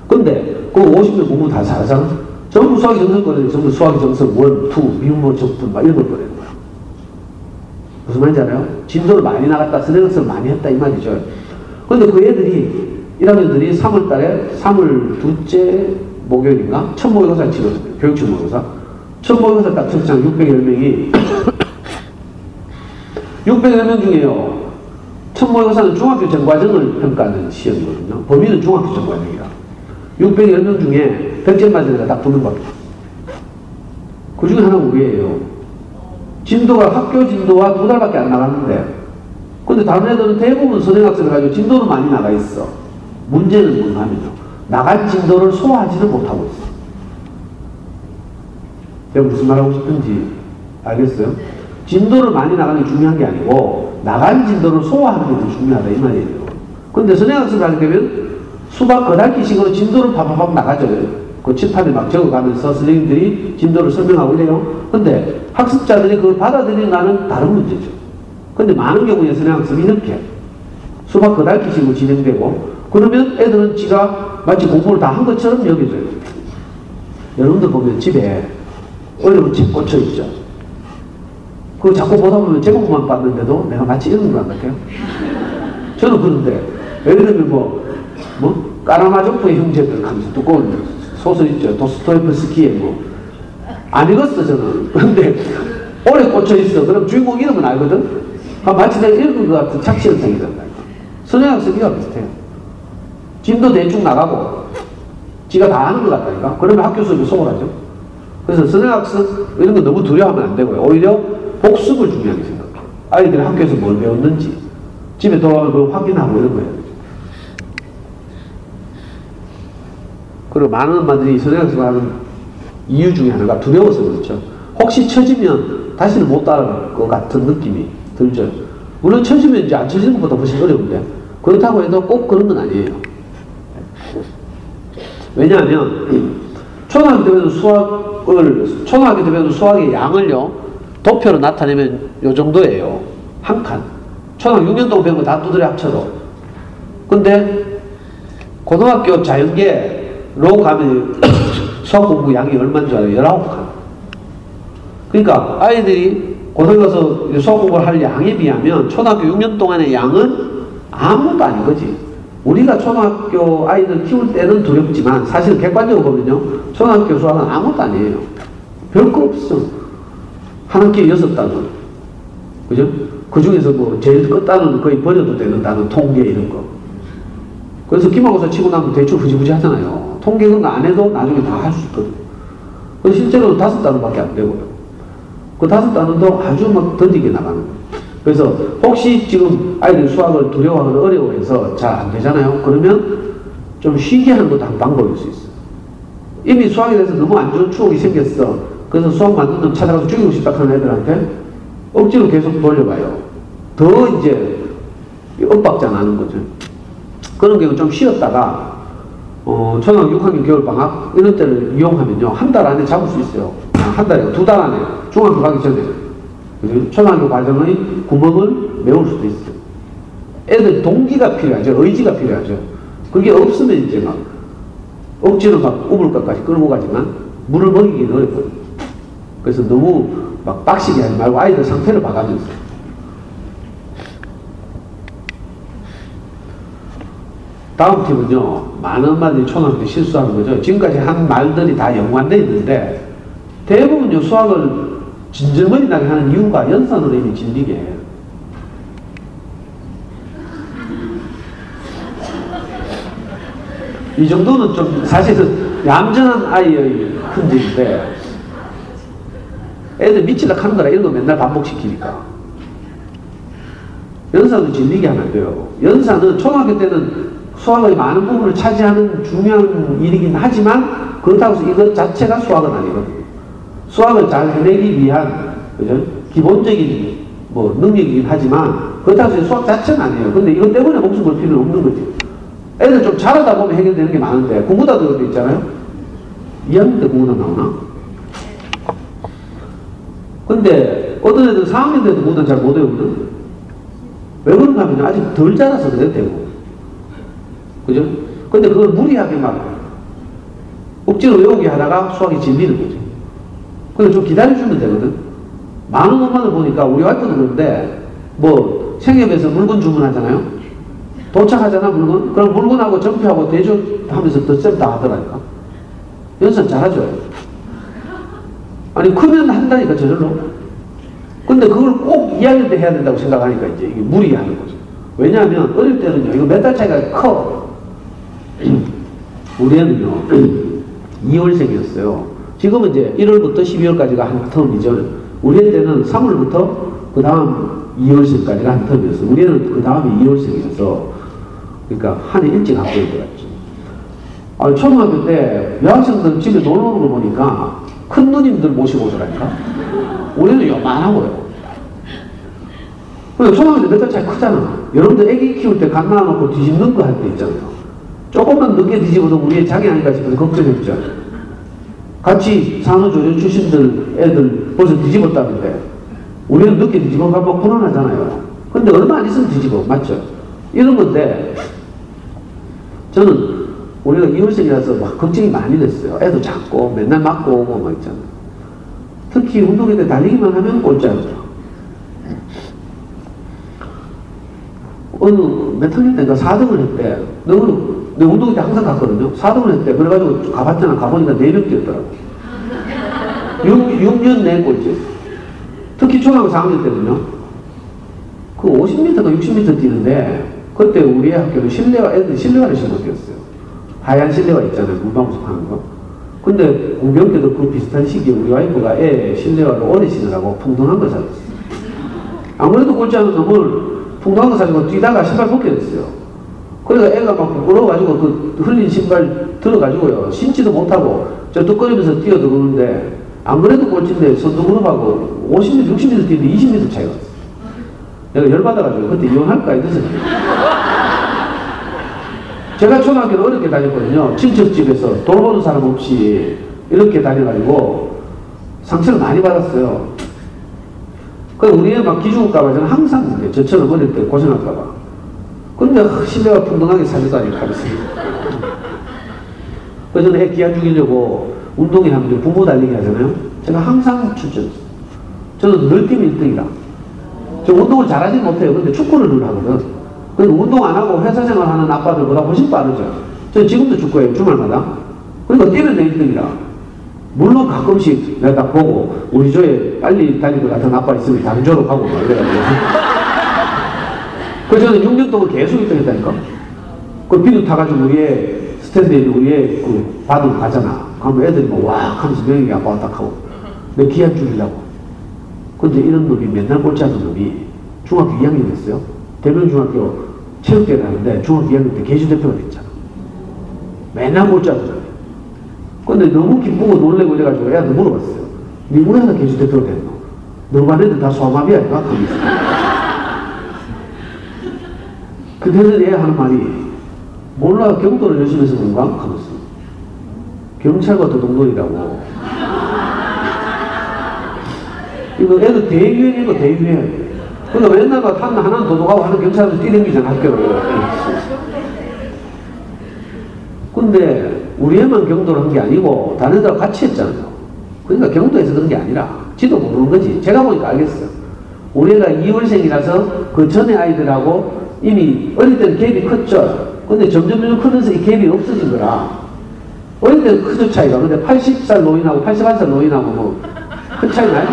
근데 그 50명 공부 다 잘하잖아. 전부 수학의 정석을 꺼내는 전부 수학의 정석 1, 2, 미분과 적분 막 이런 걸 꺼내는 거야. 무슨 말인지 알아요? 진도를 많이 나갔다, 선행학습을 많이 했다 이 말이죠. 근데 그 애들이 1학년들이 3월 달에 3월 둘째 목요일인가? 첫 모의고사를 치렀어요. 교육청 모의고사. 첫 모의고사 딱 쳤잖아. 610명이 610명 중에요. 첫 모의고사는 중학교 전과정을 평가하는 시험이거든요. 범위는 중학교 전과정이라. 610명 중에 100점 맞은 애가 딱 2명 밖에. 그 중에 하나가 우리예요. 진도가 학교 진도와 2달밖에 안 나갔는데 근데 다른 애들은 대부분 선행학습을 가지고 진도는 많이 나가 있어. 문제는 뭐냐면요. 나간 진도를 소화하지는 못하고 있어. 제가 무슨 말하고 싶은지 알겠어요? 진도를 많이 나가는 게 중요한 게 아니고 나간 진도를 소화하는 게 더 중요하다 이 말이에요. 근데 선행학습을 하게 되면 수박 거달기식으로 진도를 팍팍팍 나가죠. 그 칠판에 막 적어가면서 선생님들이 진도를 설명하고 이래요. 근데 학습자들이 그걸 받아들이는 거는 다른 문제죠. 근데 많은 경우에 선행학습이 이렇게 수박 거달기식으로 진행되고 그러면 애들은 지가 마치 공부를 다 한 것처럼 여겨져요. 여러분들 보면 집에 어려운 책 꽂혀있죠. 그거 자꾸 보다 보면 제목만 봤는데도 내가 마치 읽은 것 같아요. 저는 그런데 예를 들면 까라마조프의 형제들 하면서 두꺼운 소설 있죠. 도스토옙스키의 안 읽었어 저는. 근데 오래 꽂혀있어. 그럼 주인공 이름은 알거든. 마치 내가 읽은 것 같은 착시를 생기던다. 선행학습이가 비슷해요. 진도 대충 나가고 지가 다 아는 것 같다니까. 그러면 학교 수업이 소홀하죠. 그래서 선행학습 이런 거 너무 두려워하면 안 되고요. 오히려 복습을 중요하게 생각해요. 아이들이 학교에서 뭘 배웠는지 집에 돌아가면 그걸 확인하고 이런 거예요. 그리고 많은 엄마들이 선행학습을 하는 이유 중에 하나가 두려워서 그렇죠. 혹시 처지면 다시는 못 따라갈 것 같은 느낌이 들죠. 물론 처지면 이제 안 처지는 것보다 훨씬 어려운데 그렇다고 해도 꼭 그런 건 아니에요. 왜냐하면 초등학교 되면 수학의 양을요 도표로 나타내면 요 정도예요. 한 칸. 초등학교 6년 동안 배운 거 다 두드려 합쳐도. 근데 고등학교 자연계 가면 수학 공부 양이 얼마인 줄 알아요? 19칸. 그러니까 아이들이 고등 가서 수학 공부를 할 양에 비하면 초등학교 6년 동안의 양은 아무것도 아닌 거지. 우리가 초등학교 아이들 키울 때는 두렵지만 사실 객관적으로 보면요. 초등학교 수학은 아무것도 아니에요. 별거 없어. 한 학기에 6단원. 그죠? 그 중에서 뭐 제일 끝단은 거의 버려도 되는 단어, 통계 이런 거. 그래서 기말고사 치고 나면 대충 흐지부지 하잖아요. 통계 그런 거 안 해도 나중에 다 할 수 있거든요. 그래서 실제로는 5단원밖에 안 되고요. 그 5단원도 아주 막 던지게 나가는 거예요. 그래서 혹시 지금 아이들 수학을 두려워하거나 어려워해서 잘 안 되잖아요. 그러면 좀 쉬게 하는 것도 한 방법일 수 있어요. 이미 수학에 대해서 너무 안 좋은 추억이 생겼어. 그래서 수학 만든 놈 찾아가서 죽이고 싶다 하는 애들한테 억지로 계속 돌려봐요. 더 이제 엇박자 나는 거죠. 그런 경우 좀 쉬었다가 초등학교 6학년 겨울방학 이런 때를 이용하면요. 한 달 안에 잡을 수 있어요. 한 달이고 2달 안에 중학교 가기 전에 초등학교 과정의 구멍을 메울 수도 있어요. 애들 동기가 필요하죠. 의지가 필요하죠. 그게 없으면 이제 막 억지로 막 우물가까지 끌고 가지만 물을 먹이기는 어렵거든요. 그래서 너무 막 빡시게 하지 말고 아이들 상태를 봐가면서. 다음 팁은요. 많은 엄마들이 초등학교 때 실수하는 거죠. 지금까지 한 말들이 다 연관되어 있는데 대부분요 수학을 진절머리 나게 하는 이유가 연산으로 이미 질리게 해요. 이 정도는 좀 사실은 얌전한 아이의 흔적인데 애들 미치려고 하는 거라 이런 거 맨날 반복시키니까 연산은 질리게 하면 안 돼요. 연산은 초등학교 때는 수학의 많은 부분을 차지하는 중요한 일이긴 하지만 그렇다고 해서 이것 자체가 수학은 아니거든요. 수학을 잘 해내기 위한 그죠? 기본적인 뭐 능력이긴 하지만 그렇다고 해서 수학 자체는 아니에요. 근데 이것 때문에 목숨 걸 필요는 없는 거죠. 애들 좀 잘하다 보면 해결되는 게 많은데 공부다도 그런 데 있잖아요. 2학년 때 공부다 나오나? 근데 어떤 애들 4학년 때도 공부다 잘 못 외우거든. 왜 그런가 하면 아직 덜 자라서 그래도 되고 그죠? 근데 그걸 무리하게 막 억지로 외우게 하다가 수학이 질리는 거죠. 근데 좀 기다려주면 되거든. 많은 엄마들 보니까 우리 와이프도 그런데 뭐 생협에서 물건 주문하잖아요. 도착하잖아 물건. 그럼 물건하고 전표하고 대조하면서 덧셈 다 하더라니까. 연산 잘하죠. 아니 크면 한다니까 저절로. 근데 그걸 꼭 2학년 때 해야 된다고 생각하니까 이제 이게 무리하는 거죠. 왜냐하면 어릴 때는요 이거 몇 달 차이가 커. 우리 애는요 2월생이었어요. 지금은 이제 1월부터 12월까지가 한 텀이죠. 우리 애 때는 3월부터 그 다음 2월생까지가 한 텀이었어요. 우리 애는 그 다음에 2월생이어서 그러니까 한 해 일찍 학교에 들어갔죠. 초등학교 때 여학생들 집에 놀러 오는 거 보니까 큰 누님들 모시고 오더라니까. 우리는 요만하고요. 근데 초등학교 때 몇 달 차이 크잖아. 여러분들 애기 키울 때 갓 낳아놓고 뒤집는 거 할 때 있잖아요. 조금만 늦게 뒤집어도 우리 애 장애 아닐까 싶어서 걱정했죠. 같이 산후조리원 출신들 애들 벌써 뒤집었다는데 우리는 늦게 뒤집어가면 불안하잖아요. 근데 얼마 안 있으면 뒤집어. 맞죠? 이런 건데 저는 우리가 이월생이라서 막 걱정이 많이 됐어요. 애도 작고 맨날 맞고 오고 막 있잖아요. 특히 운동회 때 달리기만 하면 꼴찌하더라. 어느 몇 학년 때인가 4등을 했대. 내 운동회 때 항상 갔거든요. 4등을 했대. 그래가지고 가봤잖아. 가보니까 4명 뛰었더라고. 6년 내 꼴찌. 특히 초등학교 4학년 때는요. 그 50m가 60m 뛰는데 그때 우리 학교는 애들 실내화를 신고 뛰었어요. 하얀 실내화 있잖아요. 물방석 하는 거. 근데 공병 때도 그 비슷한 시기에 우리 와이프가 애 실내화를 오래 신으라고 풍덩한 걸 사줬어요. 아무래도 꼴찌하는 놈을 풍덩한 거 사주고 뛰다가 신발 벗게 됐어요. 그러니까 애가 막 부끄러워가지고 그 흘린 신발 들어가지고요. 신지도 못하고 쩔뚝거리면서 뛰어들어오는데 안 그래도 꼴찌인데 선두그룹하고 50m, 60m 뛰는데 20m 차이가 났어요. 내가 열받아가지고 그때 이혼할까 이랬어요. 제가 초등학교를 어렵게 다녔거든요. 친척집에서 돌보는 사람 없이 이렇게 다녀가지고 상처를 많이 받았어요. 그래서 우리 애 막 기죽을까봐 저는 항상 저처럼 어릴 때 고생할까봐. 근데 실내가 풍덩하게 사주다니까. 그래서 저는 애 기한 죽이려고 운동회 하면 부모 달리기 하잖아요. 제가 항상 출전했어요. 저는 늘 뛰면 1등이라. 저 운동을 잘하지 못해요. 근데 축구를 늘 하거든. 그리고 운동 안 하고 회사 생활 하는 아빠들보다 훨씬 빠르죠. 저는 지금도 축구해요. 주말마다. 그러니까 뛰면 내 1등이라. 물론 가끔씩 내가 딱 보고 우리 조에 빨리 달릴 것 같은 아빠 있으면 다른 조로 가고 막 이래가지고. 그래서 저는 6년 동안 계속 1등 했다니까. 그 비도 타가지고 우리의 스탠드에 있는 우리의 그 바둑 가잖아. 그러면 애들이 뭐 와 하면서 명예기 아빠 왔다 하고 내 기한 줄이려고. 근데 이런 놈이 맨날 꼴찌하는 놈이 중학교 2학년 됐어요. 대면중학교 체육대회를 하는데 중학교 2학년 때 개주대표가 됐잖아. 맨날 꼴찌하더라고요. 근데 너무 기쁘고 놀래고 이래가지고 애한테 물어봤어요. 니 왜 하나 개주대표가 됐노? 너만 애들 다 소아마비야 이거? 근데 애 하는 말이 몰라 경도를 열심히 해서 그런가? 하면서 경찰과 도둑놀이라고. 이거 애들 대유행이고 대유행. 그러니까 맨날 하나는 도둑하고 하는 경찰을 뛰댕기잖아 학교를. 근데 우리 애만 경도를 한 게 아니고 다른 애들하고 같이 했잖아요. 그러니까 경도에서 그런 게 아니라 지도 모르는 거지. 제가 보니까 알겠어요. 우리 애가 2월생이라서 그 전에 아이들하고 이미 어릴 때는 갭이 컸죠. 근데 점점 크면서 이 갭이 없어진 거라. 어릴 때는 크죠 차이가. 근데 80살 노인하고 81살 노인하고 뭐 큰 차이 나요?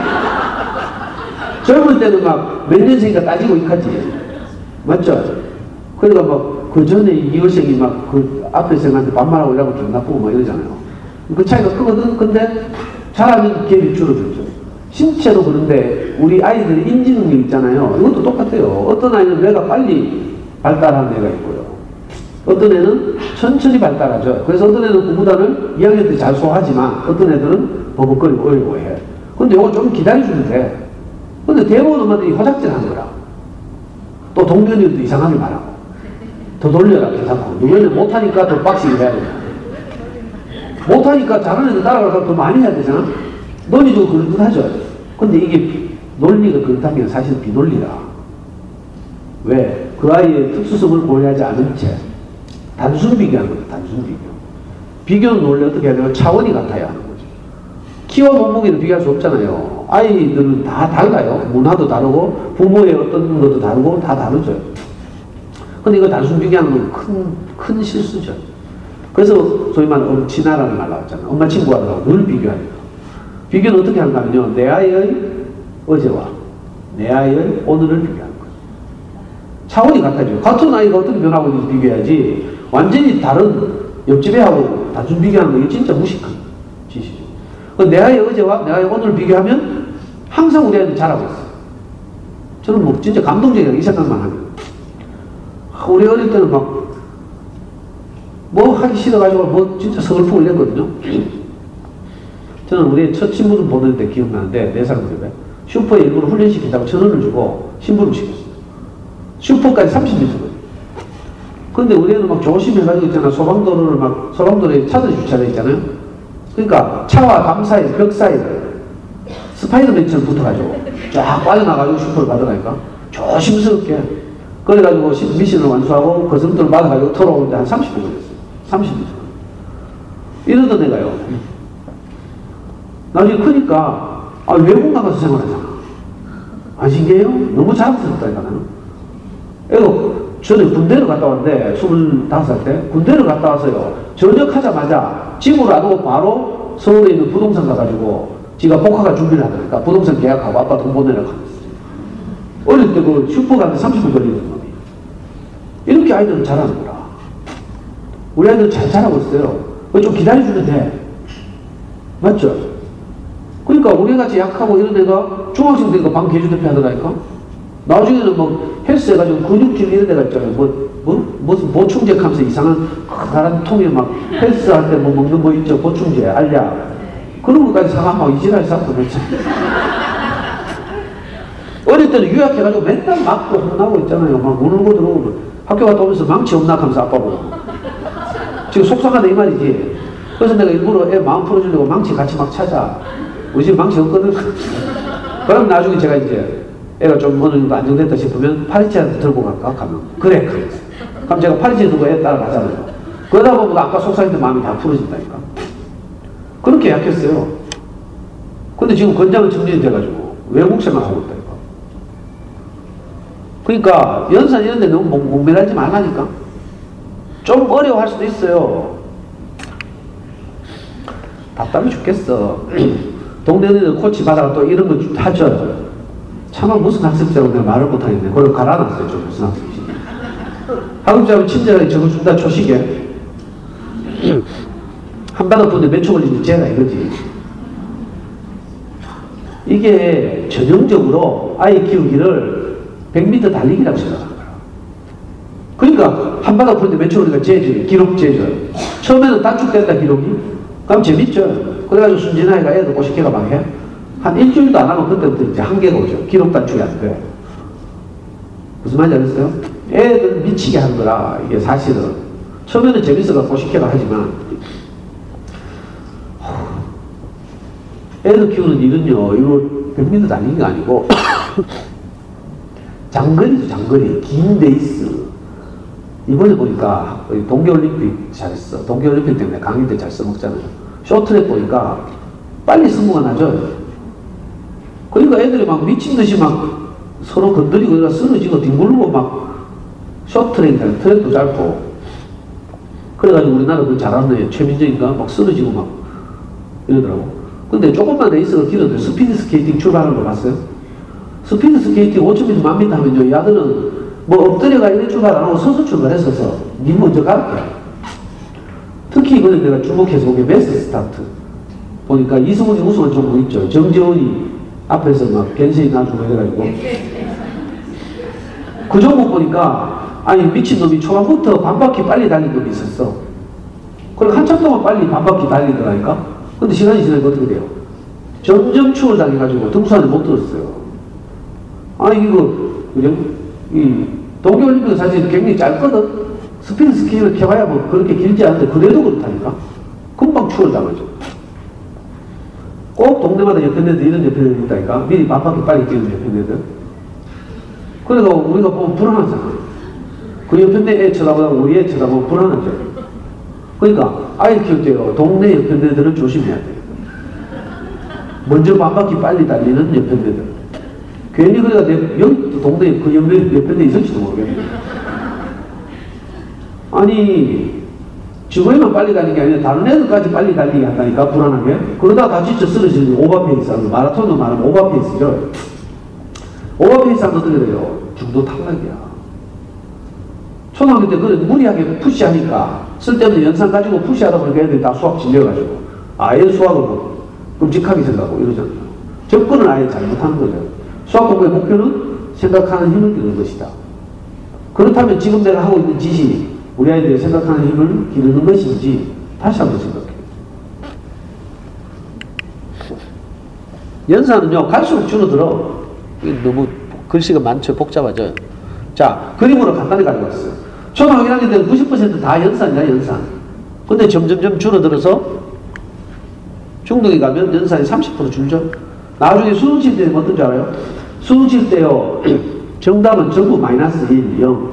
젊을 때는 막 몇 년생인가 따지고 익하지. 맞죠? 그러니까 막 그 전에 이월생이 막 그 앞에 생한테 반말하고 이러고 좀 나쁘고 막 이러잖아요. 그 차이가 크거든. 근데 자라면 갭이 줄어들죠. 신체도 그런데 우리 아이들의 인지 능력 있잖아요. 이것도 똑같아요. 어떤 아이는 뇌가 빨리 발달하는 애가 있고요. 어떤 애는 천천히 발달하죠. 그래서 어떤 애는 공부단을 2학년 때 잘 소화하지만 어떤 애들은 버벅거리고 어려워해. 근데 이거 좀 기다려주면 돼. 근데 대부분 엄마들이 화작질 하는 거라. 또 동료들도 이상하게 말하고. 더 돌려라, 계산하고. 누구는 못하니까 더 빡시게 해야 돼. 못하니까 잘하는 애들 따라가서 더 많이 해야 되잖아? 논리도 그런 듯 하죠. 근데 이게 논리가 그렇다면 사실 비논리라. 왜? 그 아이의 특수성을 고려하지 않은 채 단순 비교하는 거죠. 단순 비교. 비교는 원래 어떻게 해야 되나? 차원이 같아야 하는 거죠. 키와 몸무게는 비교할 수 없잖아요. 아이들은 다 달라요. 문화도 다르고 부모의 어떤 것도 다르고 다 다르죠. 근데 이거 단순 비교하는 건 큰 실수죠. 그래서 소위 말하는 엄친아라는 말 나왔잖아요. 엄마 친구하고 늘 비교하니까. 비교는 어떻게 하는가 하면요. 내 아이의 어제와 내 아이의 오늘을 비교하는 거예요. 차원이 같아져요. 같은 아이가 어떻게 변하고 있는지 비교해야지 완전히 다른 옆집 애하고 단순 비교하는 거 이게 진짜 무식한 짓이죠. 내 아이의 어제와 내 아이의 오늘을 비교하면 항상 우리 아이는 잘하고 있어요. 저는 뭐 진짜 감동적이다 이 생각만 하면. 우리 어릴 때는 막 뭐 하기 싫어가지고 뭐 진짜 서글프고 이랬거든요. 저는 우리 첫 신부름 보낼 때 기억나는데 4살 무렵에 슈퍼에 일부러 훈련시킨다고 1,000원을 주고 신부름 시켰어요. 슈퍼까지 30m거든요. 근데 우리는 막 조심해가지고 있잖아. 소방도로에 차들이 주차되어 있잖아요. 그러니까 차와 담 사이, 벽 사이를 스파이더맨처럼 붙어가지고 쫙 빠져나가지고 슈퍼를 가더라니까. 조심스럽게. 그래가지고 미션을 완수하고 거스름돌을 맞아가지고 돌아오는데 한 30분 걸렸어요. 30분. 이러던 애가요. 나중에 크니까 외국 나가서 생활하잖아. 안 신기해요? 너무 자랑스럽다니까 나는. 애가 전에 군대를 갔다 왔는데 25살 때 군대를 갔다 와서요. 전역하자마자 집으로 안 오고 바로 서울에 있는 부동산 가가지고 지가 복학할 준비를 하더니까 부동산 계약하고 아빠 돈 보내라고 하면서 어릴 때 그 슈퍼 가는데 30분 걸리는 놈이. 이렇게 아이들은 잘하는 거라. 우리 아이들은 잘 자라고 있어요. 좀 기다려주면 돼. 맞죠? 그러니까 우리 같이 약하고 이런 애가 중학생 되니까 방 개주대표 하더라니까. 나중에는 뭐 헬스 해가지고 근육질 이런 데가 있잖아요. 무슨 보충제 하면서 이상한 커다란 통에 막 헬스 할 때 뭐 먹는 거 있죠. 보충제, 알약. 그런 것까지 사가 막 이지랄 쌓고 그랬지. 어릴 때는 유약해가지고 맨날 맞고 혼나고 있잖아요. 막 울고 들어오고 학교 갔다 오면서 망치 없나 하면서 아빠 보고. 지금 속상하다 이 말이지. 그래서 내가 일부러 애 마음 풀어주려고 망치 같이 막 찾아. 우리 집 망치 없거든. 그럼 나중에 제가 이제 애가 좀 어느 정도 안정됐다 싶으면 파리채한테 들고 갈까? 가면. 그래. 그럼 제가 파리채 들고 애 따라가잖아요. 그러다 보면 아까 속삭이던 마음이 다 풀어진다니까. 그렇게 약했어요. 근데 지금 건장은 정리이 돼가지고 외국 생각하고 있다니까. 그러니까 연산 이런 데 너무 목매달지 말라니까. 좀 어려워할 수도 있어요. 답답해 죽겠어. 동네 애들 코치 받아가 또 이런 거 하죠. 참아 무슨 학습자고 내가 말을 못하겠네. 그걸 갈아놨어요. 좀 무슨 학습지. 학습자고 친절하게 적어준다 초식에. 한 바닥 보는데 몇 초 걸리는지 쟤가 이거지. 이게 전형적으로 아이 키우기를 100m 달리기라고 생각하는 거야. 그러니까 한 바닥 보는데 몇 초 걸리니까 재줘요. 기록 재줘요. 처음에는 단축된다 기록이. 그럼 재밌죠. 그래가지고 순진하게가 애들 꼬시키가 막 해. 한 일주일도 안 하면 그때부터 이제 한계가 오죠. 기록 단축이 안 돼. 무슨 말인지 알겠어요? 애들 미치게 하는 거라, 이게 사실은. 처음에는 재밌어서 꼬시키가 하지만, 애들 키우는 일은요, 이거 100m 달리기가 아니고, 장거리죠, 장거리. 긴 레이스. 이번에 보니까, 동계올림픽 잘했어. 동계올림픽 때문에 강의들 잘 써먹잖아요. 쇼트랙 보니까, 빨리 승부가 나죠. 그러니까 애들이 막 미친듯이 막 서로 건드리고 쓰러지고 뒹굴고 막 쇼트랙이잖아요. 트랙도 짧고. 그래가지고 우리나라 그 잘하는 애 최민정인가 막 쓰러지고 막 이러더라고. 근데 조금만 레이스가 길어도 스피드 스케이팅 출발하는 거 봤어요? 스피드 스케이팅 5,000m, 10,000m 하면요, 야들은 뭐 엎드려가 이래 출발 안 하고 서서 출발했어서 니 먼저 갈게. 특히 이번에 내가 주목해서 본 게 베스트 스타트. 보니까 이승훈이 우승한 종목 있죠. 정재훈이 앞에서 막 겐세이 놔주고 해가지고. 그 종목 보니까, 아니, 미친놈이 초반부터 반바퀴 빨리 달린 놈이 있었어. 그리고 한참 동안 빨리 반바퀴 달리더라니까? 근데 시간이 지나니까 어떻게 돼요? 점점 추월 당해가지고 등수 안에 못 들었어요. 아니, 이거, 그죠? 이, 동계올림픽 사실 굉장히 짧거든? 스피드 스키를 켜봐야 뭐 그렇게 길지 않은데, 그래도 그렇다니까? 금방 추월 당하죠. 꼭 동네마다 옆에 애들 이런 옆에 애들 있다니까? 미리 반바퀴 빨리 뛰는 옆에 애들. 그래도 우리가 보면 불안하잖아. 그 옆에 애 쳐다보고 우리 애 쳐다보면 불안하죠. 그러니까 아이 키울 때요, 동네 옆에 애들은 조심해야 돼요. 먼저 반바퀴 빨리 달리는 옆에 애들. 괜히 그래가 여기 동네 그 옆에 애 있을지도 모르겠네. 아니, 지구에만 빨리 달리는 게 아니라 다른 애들까지 빨리 달리게 한다니까, 불안하게. 그러다가 다 진짜 쓰러지는 오버페이스 하는, 마라톤도 말하면 오버페이스죠. 오버페이스 하면 어떻게 돼요? 중도 탈락이야. 초등학교 때 그래 무리하게 푸시하니까, 쓸데없는 연상 가지고 푸시하다 보니까 애들이 다 수학 질려가지고, 아예 수학을 뭐 끔찍하게 생각하고 이러잖아요. 접근을 아예 잘못하는 거죠. 수학 공부의 목표는 생각하는 힘을 기르는 것이다. 그렇다면 지금 내가 하고 있는 짓이 우리 아이들이 생각하는 힘을 기르는 것인지 다시 한번 생각해요. 연산은요, 갈수록 줄어들어. 너무 글씨가 많죠. 복잡하죠. 자, 그림으로 간단히 가져왔어요. 초등학교 1학년 때는 90% 다 연산이야, 연산. 근데 점점점 줄어들어서 중등에 가면 연산이 30% 줄죠. 나중에 수능 칠 때는 어떤 줄 알아요? 수능 칠 때요, 정답은 전부 마이너스 1, 0,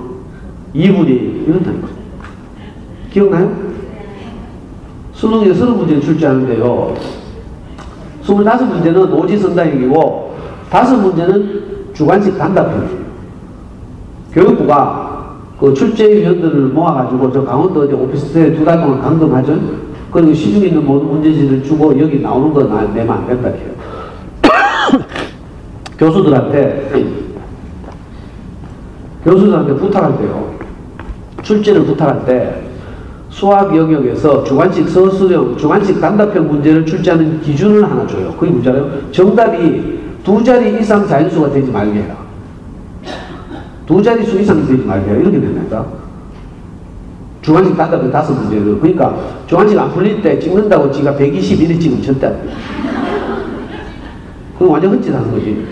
2분의 1 이렇다니까. 기억나요? 수능에 30문제를 출제하는데요, 25문제는 오지선다형이고 5문제는 주관식 단답형이에요. 교육부가 그 출제위원들을 모아가지고 저 강원도 어디 오피스텔에 2달 동안 감금하죠. 그리고 시중에 있는 모든 문제지를 주고 여기 나오는 거 내면 안 된다 해요. 교수들한테 부탁할 때요, 출제를 부탁할 때 수학 영역에서 주관식 서술형, 주관식 단답형 문제를 출제하는 기준을 하나 줘요. 그게 뭐잖아요? 정답이 2자리 이상 자연수가 되지 말게 해라. 2자리 수 이상이 되지 말게 해라. 이렇게 된다니까. 주관식 단답형 5문제를. 그러니까 주관식 안 풀릴 때 찍는다고 지가 121을 찍으면 절대 안 돼. 그건 완전 헛짓하는 거지.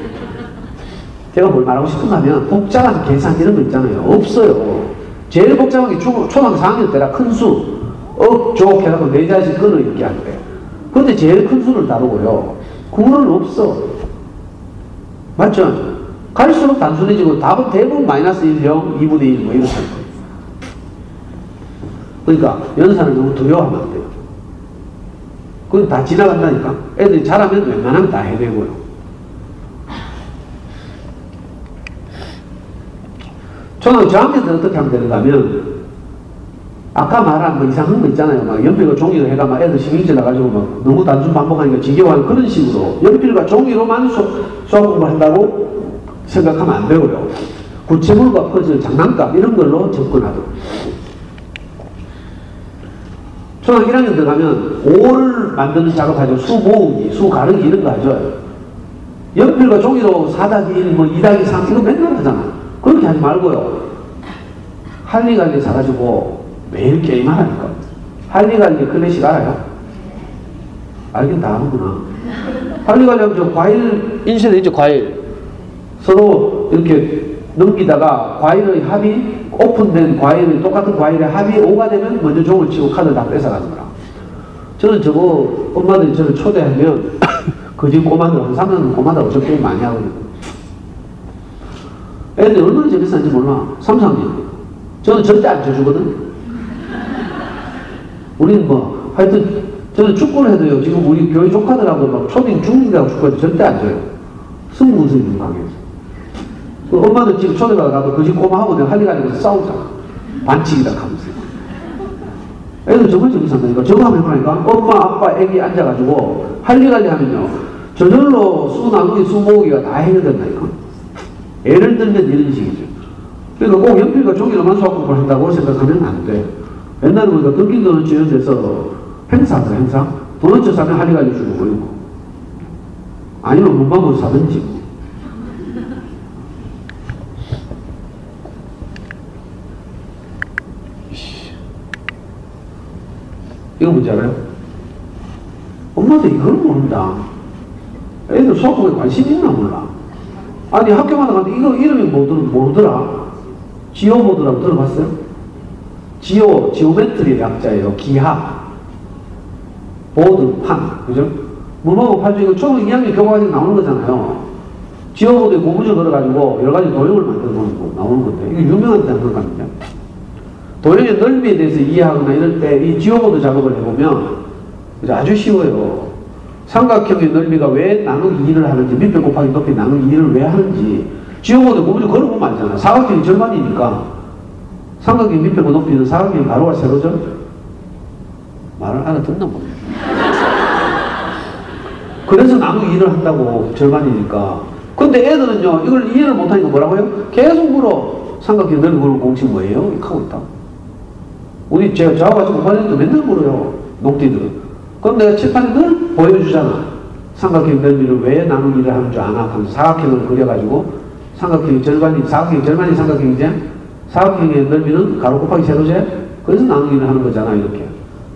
제가 뭘 말하고 싶은가 하면 복잡한 계산 이런 거 있잖아요. 없어요. 제일 복잡한 게 초등학교 4학년 때라 큰 수, 억, 해갖고 4자씩 끊어 읽게 하는데. 그런데 제일 큰 수를 다루고요. 구는 없어. 맞죠? 갈수록 단순해지고 답은 대부분 마이너스 1, 0, 2분의 1 뭐 이렇다는 거예요. 그러니까 연산을 너무 두려워하면 안 돼요. 그건 다 지나간다니까. 애들이 잘하면 웬만하면 다 해내고요. 초등학교 저학년 때 어떻게 하면 되는가 하면, 아까 말한 뭐 이상한 거 있잖아요. 막 연필과 종이로 해가 막 애들 신경질 나가지고 막 너무 단순 반복하니까 지겨워하는 그런 식으로 연필과 종이로만 수학 공부를 한다고 생각하면 안 되고요. 구체물과 퍼즐, 장난감 이런 걸로 접근하도록. 초등학교 1학년 들어가면 5를 만드는 작업하죠. 수 모으기, 수 가르기 이런 거 하죠. 연필과 종이로 4-1, 뭐 2-3 이거 맨날 하잖아. 그렇게 하지 말고요. 할리갈리 사가지고 매일 게임하라니까. 할리갈리 클래식 알아요? 알긴 다 하는구나. 할리갈리 하면 저 과일, 인쇄돼 있죠, 과일. 서로 이렇게 넘기다가 과일의 합이, 오픈된 과일이, 똑같은 과일의 합이 5가 되면 먼저 종을 치고 카드를 다 뺏어가는 거라. 저는 저거, 엄마들이 저를 초대하면, 그 집 꼬마들, 한 3년 꼬마들 어쩌 게임 많이 하거든요. 애들이 얼마나 재밌었는지 몰라. 3, 4학년. 저는 절대 안 쳐주거든. 우리는 뭐, 하여튼, 저는 축구를 해도요, 지금 우리 교회 조카들하고 막 초딩, 중딩하고 축구해도 절대 안 줘요. 승부수에 있는 관계에서. 그 엄마는 지금 초대받아가도 그 집 꼬마하고 내가 할리갈리에서 싸우잖아. 반칙이다 하면서. 애들 정말 재밌었다니까. 저거 하면 그러니까 엄마, 아빠, 애기 앉아가지고 할리갈리 하면요. 저절로 수 나누기, 수 모으기가 다 해결된다니까. 예를 들면 이런 식이죠. 그러니까 꼭 연필과 종이로만 수학 공부를 한다고 생각하면 안 돼. 옛날에 우리가 던킨 도너츠 이런 데서 행사하더라, 행사. 도너츠 사면 할리갈리 주고 뭐 이런 거. 아니면 문방구 사든지. 이거 뭔지 알아요? 엄마도 이걸 모른다. 애들 수학 공부에 관심 있나 몰라. 아니 학교마다 가는데 이거 이름이 뭐더라? 지오보드라고 들어봤어요? 지오메트리의 약자예요. 기하. 보드, 판. 그죠? 문방구 팔죠. 이거 초등 2학년 교과서에 나오는 거잖아요. 지오보드에 고무줄 걸어가지고 여러 가지 도형을 만들어 나오는 건데. 이거 유명한 단어거든요. 도형의 넓이에 대해서 이해하거나 이럴 때 이 지오보드 작업을 해보면 아주 쉬워요. 삼각형의 넓이가 왜 나누기 2를 하는지, 밑배 곱하기 높이 나누기 2를 왜 하는지 지오보드 고무줄 걸어보면 알잖아. 사각형이 절반이니까 삼각형 밑배고 높이는 사각형 가로가 세로죠? 말을 알아듣나 모르겠네. 그래서 나누기 2를 한다고 절반이니까. 근데 애들은요 이걸 이해를 못하니까 뭐라고요? 계속 물어. 삼각형 넓이 그런 공식 뭐예요? 이렇게 하고 있다. 우리 저하고 같이 공부하는 애도 맨날 물어요. 녹디들은. 그럼 내가 칠판에 늘 보여주잖아. 삼각형 넓이를 왜 나누기를 하는 줄 아나? 하면서 사각형을 그려가지고 삼각형이 절반이, 사각형이 절반이 삼각형이지? 사각형의 넓이는 가로 곱하기 세로제? 그래서 나누기를 하는 거잖아, 이렇게.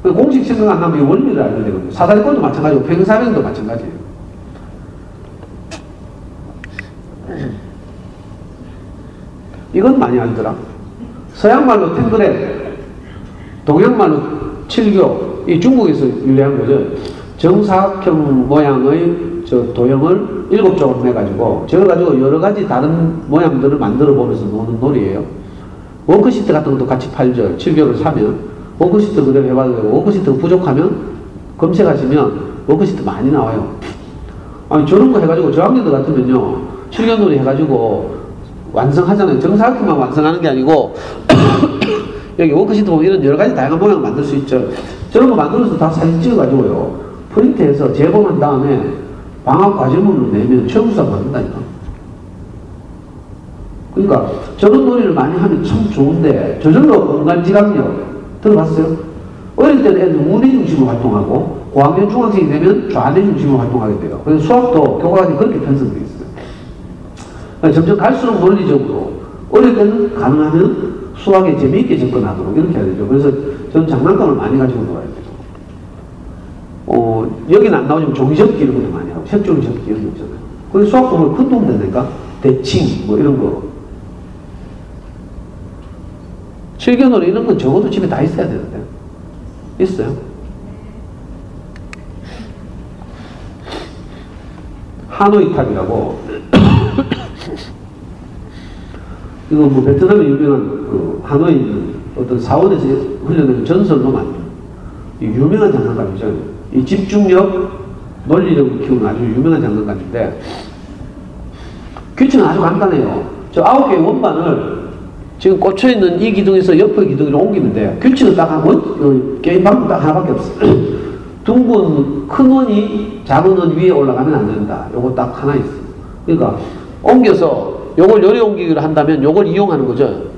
공식 생각 안 나면 원리를 알게 되거든요. 사다리꼴도 마찬가지고 평행사변도 마찬가지예요. 이건 많이 알더라. 서양말로 탱그랩, 동양말로 칠교, 이 중국에서 유래한 거죠. 정사각형 모양의 저 도형을 7쪽으로 해가지고 저걸 가지고 여러 가지 다른 모양들을 만들어 보면서 노는 놀이에요. 워크시트 같은 것도 같이 팔죠. 칠교를 사면 워크시트 그대로 해봐도 되고, 워크시트가 부족하면 검색하시면 워크시트 많이 나와요. 아니 저런 거 해가지고 저학년들 같으면요 칠교 놀이 해가지고 완성하잖아요. 정사각형만 완성하는 게 아니고 여기 워크시트 보면 이런 여러 가지 다양한 모양을 만들 수 있죠. 저런 거 만들어서 다 사진 찍어가지고요 프린트해서 제본한 다음에 방학 과제문으로 내면 최우수상 받는다니까. 그러니까 저런 놀이를 많이 하면 참 좋은데 저절로 공간지각력 들어봤어요? 어릴 때는 애들 우대 중심으로 활동하고 고학년 중학생이 되면 좌대 중심으로 활동하게 돼요. 그래서 수학도 교과관이 그렇게 편성되어 있어요. 그러니까 점점 갈수록 논리적으로 어릴 때는 가능하면 수학에 재미있게 접근하도록 이렇게 해야 되죠. 그래서 저는 장난감을 많이 가지고 놀아야 돼요. 여기는 안 나오지만 종이접기 이런 것도 많이 하고 색종이접기 이런 거 있잖아요. 그래서 수학 공부에 큰 도움 된다니까. 대칭 뭐 이런 거. 실견놀이 이런 건 적어도 집에 다 있어야 되는데. 있어요? 하노이 탑이라고 이거 뭐 베트남에 유명한 그 하노이 어떤 사원에서 훈련되는 전설로 만든 이 유명한 장난감이죠. 이 집중력, 논리력을 키우는 아주 유명한 장난감인데 규칙은 아주 간단해요. 저 9개의 원반을 지금 꽂혀있는 이 기둥에서 옆의 기둥으로 옮기면 돼요. 규칙은 딱 한 원, 게임 방법 딱 하나밖에 없어요. 둥근 큰 원이 작은 원 위에 올라가면 안 된다. 요거 딱 하나 있어요. 그러니까 옮겨서 요걸 요리 옮기기를 한다면 요걸 이용하는 거죠.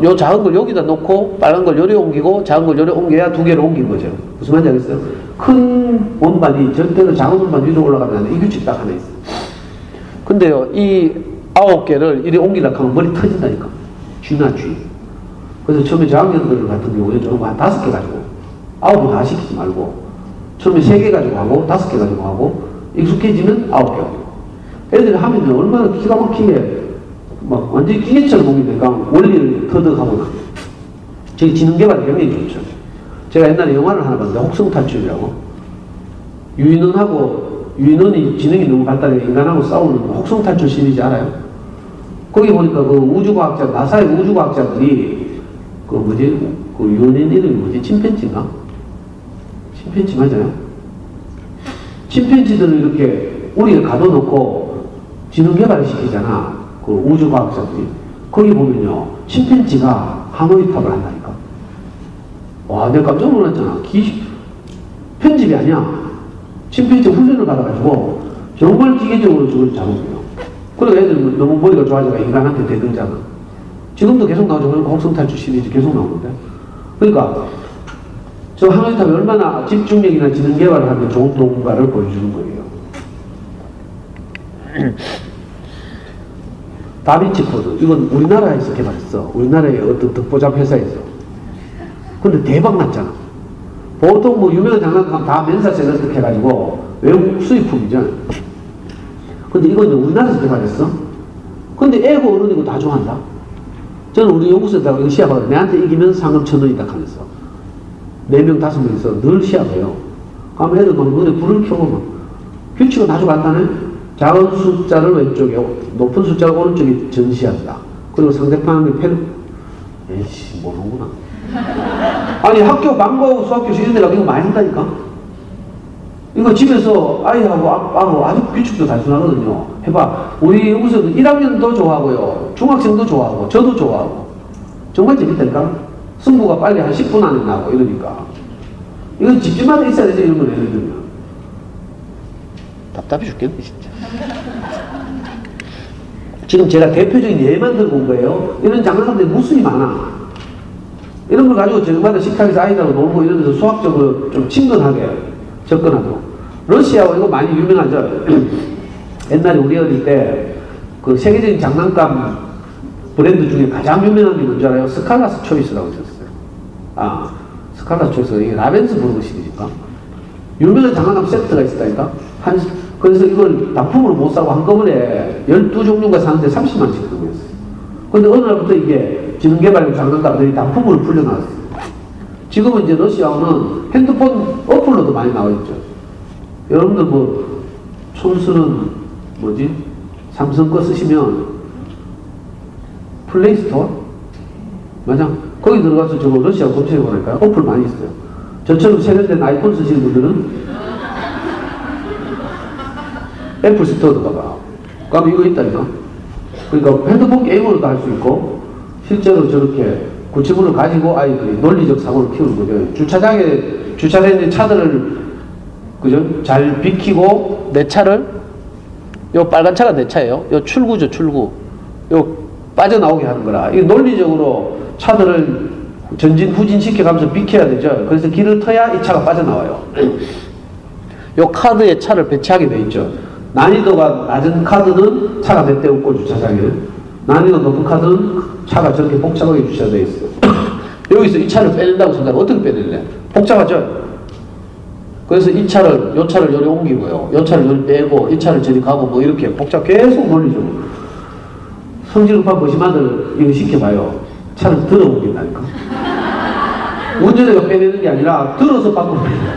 요 작은 걸 여기다 놓고 빨간 걸 요리 옮기고 작은 걸 요리 옮겨야 두 개를 옮긴 거죠. 무슨 말인지 알겠어요? 큰 원반이 절대로 작은 원반 위로 올라가면 안 돼. 이 규칙 딱 하나 있어요. 근데요, 이 9개를 이리 옮기려고 하면 머리 터진다니까. 쥐나 쥐. 그래서 처음에 저학년들 같은 경우에 저런 거 한 5개 가지고 9개 다 시키지 말고 처음에 3개 가지고 하고 5개 가지고 하고 익숙해지면 9개 가지고. 애들이 하면 얼마나 기가 막히게 막 완전히 기계처럼 보게 되니까 원리를 터득하거나. 저기 지능개발이 굉장히 좋죠. 제가 옛날에 영화를 하나 봤는데 혹성탈출이라고. 유인원이 지능이 너무 발달해 인간하고 싸우는 혹성탈출 시리즈 알아요? 거기 보니까 그 우주과학자, 나사의 우주과학자들이 그 유인원 이름이 침팬지인가? 침팬지 맞아요? 침팬지들을 이렇게 우리에 가둬놓고 지능개발을 시키잖아. 그 우주과학자들이. 거기 보면요, 침팬지가 하노이탑을 한다니까. 와, 내가 깜짝 놀랐잖아. 편집이 아니야. 침팬지 훈련을 받아가지고 정말 기계적으로 저걸 잡으고요. 그리고 애들 너무 머리가 좋아져가 인간한테 대들잖아. 지금도 계속 나오죠. 혹성탈출 시리즈 계속 나오는데. 그러니까 저 하노이탑이 얼마나 집중력이나 지능개발을 하면 좋은 동가를 보여주는 거예요. 다빈치 코드. 이건 우리나라에서 개발했어. 우리나라의 어떤 득보잡 회사에서. 근데 대박 났잖아. 보통 뭐 유명한 장난감 다 맨사세 넣듯 해가지고 외국 수입품이죠. 근데 이건 우리나라에서 개발했어. 근데 애고 어른이고 다 좋아한다. 저는 우리 연구소에다가 이거 시합하거든. 내한테 이기면 상금 1,000원이다 하면서 4명, 5명이서 늘 시합해요. 그러면 애들 막 눈에 불을 켜고 막. 규칙은 아주 간단해. 작은 숫자를 왼쪽에, 높은 숫자를 오른쪽에 전시한다. 그리고 상대방의 에이씨, 모르는구나. 아니, 학교 방과후 수학교실 이런 데 가면 이거 많이 한다니까? 이거 집에서 아이하고 아빠하고 아주 규칙도 단순하거든요. 해봐. 우리 연구소는 1학년도 좋아하고요. 중학생도 좋아하고, 저도 좋아하고. 정말 재밌다니까? 승부가 빨리 한 10분 안에 나고 이러니까. 이건 집집마다 있어야 되죠, 이런 건 예를 들면. 답답해 죽겠네, 진짜. 지금 제가 대표적인 예만 들고 온 거예요. 이런 장난감들이 무수히 많아. 이런 걸 가지고 저녁마다 식탁에서 아이들하고 놀고 이러면서 수학적으로 좀 친근하게 접근하도록. 러시아어 이거 많이 유명하죠. 옛날에 우리 어릴 때 그 세계적인 장난감 브랜드 중에 가장 유명한 게 뭔지 알아요? 스칼라스 초이스라고 있었어요. 아, 스칼라스 초이스가 이게 라벤스 부르는 시리즈인가? 유명한 장난감 세트가 있었다니까? 그래서 이걸 단품으로 못 사고 한꺼번에 12종류가 사는데 30만원씩 들고 있어요. 근데 어느 날부터 이게 지능개발 장난감들이 단품으로 풀려나왔어요. 지금은 이제 러시아어는 핸드폰 어플로도 많이 나와있죠. 여러분들 뭐, 촌스러운, 삼성 거 쓰시면 플레이스토어? 맞아. 거기 들어가서 저거 러시아어 검색해보니까 어플 많이 있어요. 저처럼 세련된 아이폰 쓰시는 분들은 애플 스토어 들어가봐. 그럼 이거 있다니까. 그러니까 핸드폰 게임으로도 할 수 있고 실제로 저렇게 구체물을 가지고 아이들이 논리적 사고를 키우는 거죠. 주차장에 있는 차들을 그죠? 잘 비키고 내 차를 요 빨간 차가 내 차예요. 요 출구죠, 출구. 요 빠져나오게 하는 거라. 이게 논리적으로 차들을 전진 후진 시켜가면서 비켜야 되죠. 그래서 길을 터야 이 차가 빠져나와요. 요 카드에 차를 배치하게 돼 있죠. 난이도가 낮은 카드는 차가 몇 대 없고 주차장에, 난이도 높은 카드는 차가 저렇게 복잡하게 주차되어 있어요. 여기서 이 차를 빼낸다고 생각하면 어떻게 빼낼래? 복잡하죠? 그래서 이 차를, 요 차를 요리 옮기고요. 요 차를 요리 빼고, 이 차를 저리 가고, 뭐 이렇게 계속 논리죠. 성질급한 거시마들 이거 시켜봐요. 차를 들어 옮긴다니까. 운전자가 빼내는 게 아니라 들어서 밖으로 빼낸다.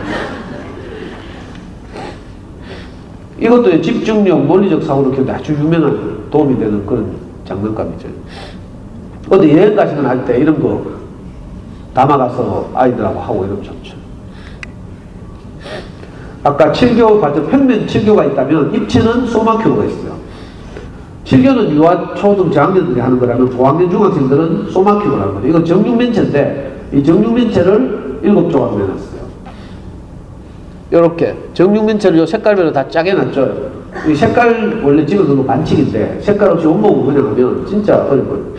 이것도 집중력, 논리적 사고를 키우는데 아주 유명한 도움이 되는 그런 장난감이죠. 어디 여행 가시거나 할 때 이런 거 담아가서 아이들하고 하고 이러면 좋죠. 아까 7교 발전 평면 7교가 있다면 입체는 소마교가 있어요. 7교는 유아, 초등, 저학년들이 하는 거라면 고학년 중학생들은 소마교를 하는 거예요. 이거 정육면체인데 이 정육면체를 7조각 내놨어요. 이렇게 정육면체를 요 색깔별로 다 짜게 놨죠. 이 색깔 원래 집에 그거 반칙인데 색깔 없이 온몸을 그냥 하면 진짜 어려워요.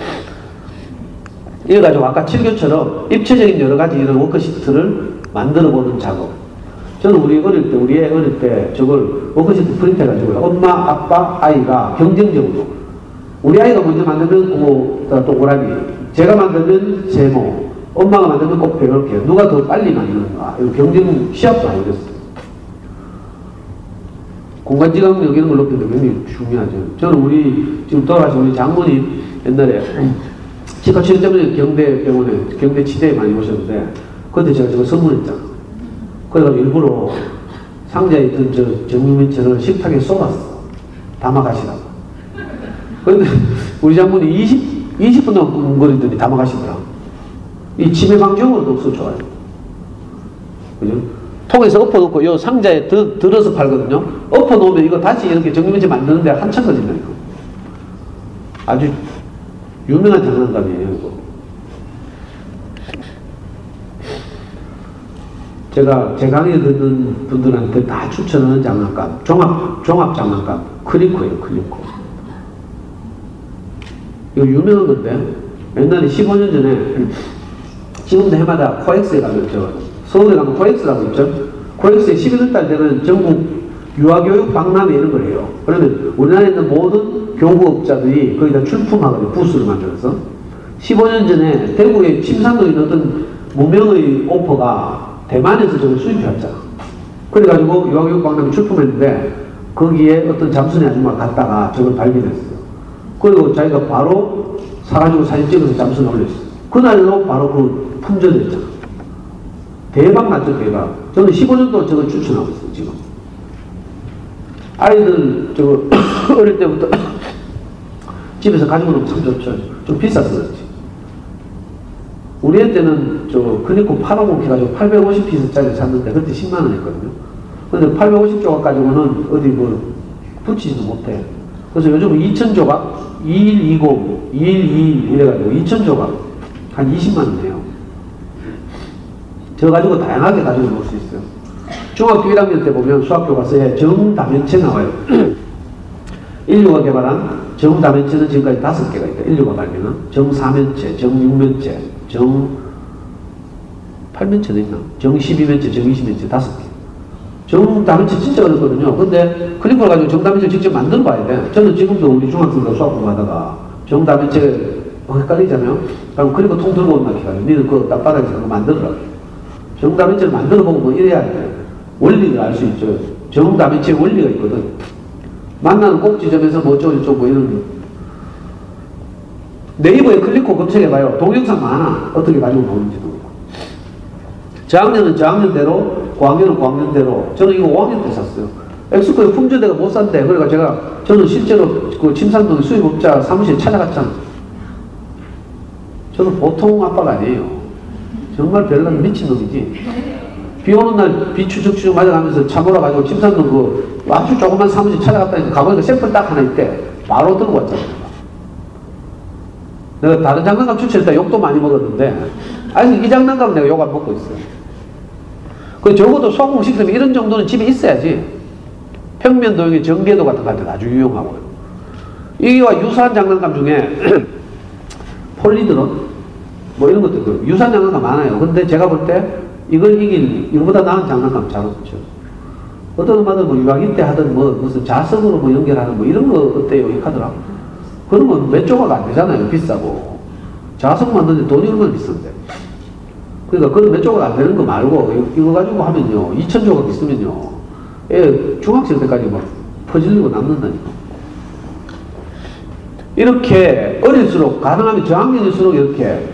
이래가지고 아까 7교처럼 입체적인 여러 가지 이런 워크시트를 만들어 보는 작업. 저는 우리 애 어릴 때 저걸 워크시트 프린트 해가지고요. 엄마, 아빠, 아이가 경쟁적으로. 우리 아이가 먼저 만들면 또 오라비. 제가 만들면 세모. 엄마가 만들면 꽃표 이렇게. 누가 더 빨리 만드는가. 경쟁 시합도 하고 그랬어요. 공간지각력 이런 걸 높이는 게 굉장히 중요하죠. 저는 우리 지금 돌아가신 우리 장모님 옛날에 치과 치료 때문에 경대병원에 경대치대에 많이 오셨는데 그때 제가 저거 선물했잖아. 그래가지고 일부러 상자에 있던 저 정육면체를 식탁에 쏟았어. 담아가시라고. 그런데 우리 장모님 20분 동안 꿍거리더니 담아가시더라. 이 치매 방지용으로도 없어 좋아요. 그죠? 통에서 엎어놓고 요 상자에 들어서 팔거든요. 엎어놓으면 이거 다시 이렇게 정육면체 만드는데 한참 걸린다니까. 아주 유명한 장난감이에요, 이거. 제가 제 강의 듣는 분들한테 다 추천하는 장난감, 종합 장난감, 클리코예요, 클리코. 이거 유명한 건데, 옛날에 15년 전에, 지금도 해마다 코엑스에 가면, 서울에 가면 코엑스라고 있죠? 코엑스에 11월달 되면 전국 유아교육 박람회 이런 걸 해요. 그러면 우리나라에 있는 모든 교구업자들이 거기다 출품하거든요. 부스를 만들어서. 15년 전에 대구의 침산동에 있는 어떤 무명의 오퍼가 대만에서 저걸 수입해왔잖아. 그래가지고 유아교육 박람회 출품했는데 거기에 어떤 잠순이 아줌마가 갔다가 저걸 발견했어요. 그리고 자기가 바로 사가지고 사진 찍어서 잠순에 올렸어요. 그날로 바로 그 품절됐잖아. 대박 났죠, 대박. 저는 15년 동안 저걸 추천하고 있어요, 지금. 아이들, 어릴 때부터 집에서 가지고 노면 참 좋죠. 좀 비쌌어, 그렇지. 우리 애 때는 클리코 850 해가지고 850피스짜리 샀는데 그때 10만원 했거든요. 근데 850조각 가지고는 어디 붙이지도 못해. 그래서 요즘은 2000조각, 2120, 2121 이래가지고 2000조각 한 20만원 해요. 저 가지고 다양하게 가지고 놀 수 있어요. 중학교 1학년 때 보면 수학 교과서에 정다면체 나와요. 인류가 개발한 정다면체는 지금까지 5개가 있다. 인류가 발견한 정사면체, 정육면체, 정8면체도 있나? 정12면체, 정20면체 5개. 정다면체 진짜 어렵거든요. 근데 클리퍼를 가지고 정다면체를 직접 만들어 봐야 돼. 저는 지금도 우리 중학생들 수학 공부하다가 정다면체 헷갈리잖아요. 그럼 클리퍼 통 들고 온다 해가지고 니는 그거 땅바닥에서 그거 만들어라. 정다면체를 만들어보고 뭐 이래야 돼. 원리를 알 수 있죠. 정다면체의 원리가 있거든. 만나는 꼭지점에서 뭐 어쩌고저쩌고 뭐 이런. 네이버에 클리코 검색해봐요. 동영상 많아. 어떻게 가지고 노는지도. 저학년은 저학년대로, 고학년은 고학년대로. 저는 이거 5학년 때 샀어요. 엑스코에 품절대가 못 산대. 그러니까 저는 실제로 그 침산동 수입업자 사무실에 찾아갔잖아. 저는 보통 아빠가 아니에요. 정말 별난 미친놈이지. 비 오는 날 비 추적추적 맞아가면서 차 몰아가지고 침산동 그 아주 조그만 사무실 찾아갔다니까 가보니까 샘플 딱 하나 있대. 바로 들고 왔잖아. 내가 다른 장난감 추천했다 욕도 많이 먹었는데 아직 이 장난감은 내가 욕 안 먹고 있어요. 그 적어도 소금 식품 이런 정도는 집에 있어야지. 평면 도형의 전개도 같은 거 할 때 아주 유용하고요. 이와 유사한 장난감 중에 폴리드론 뭐 이런 것도 유사한 장난감 많아요. 근데 제가 볼 때 이거보다 나은 장난감 잘 없죠. 어떤 엄마들 뭐 유아기 때 하던 뭐 무슨 자석으로 뭐 연결하는 뭐 이런 거 어때요? 이렇게 하더라고. 그런 건 몇 조각 안 되잖아요. 비싸고. 자석 만드는데 돈이 얼마나 비싼데. 그러니까 그런 몇 조각 안 되는 거 말고 이거 가지고 하면요. 2000조각 있으면요. 중학생 때까지 막 퍼질리고 남는다니까. 이렇게 어릴수록 가능하면 저학년일수록 이렇게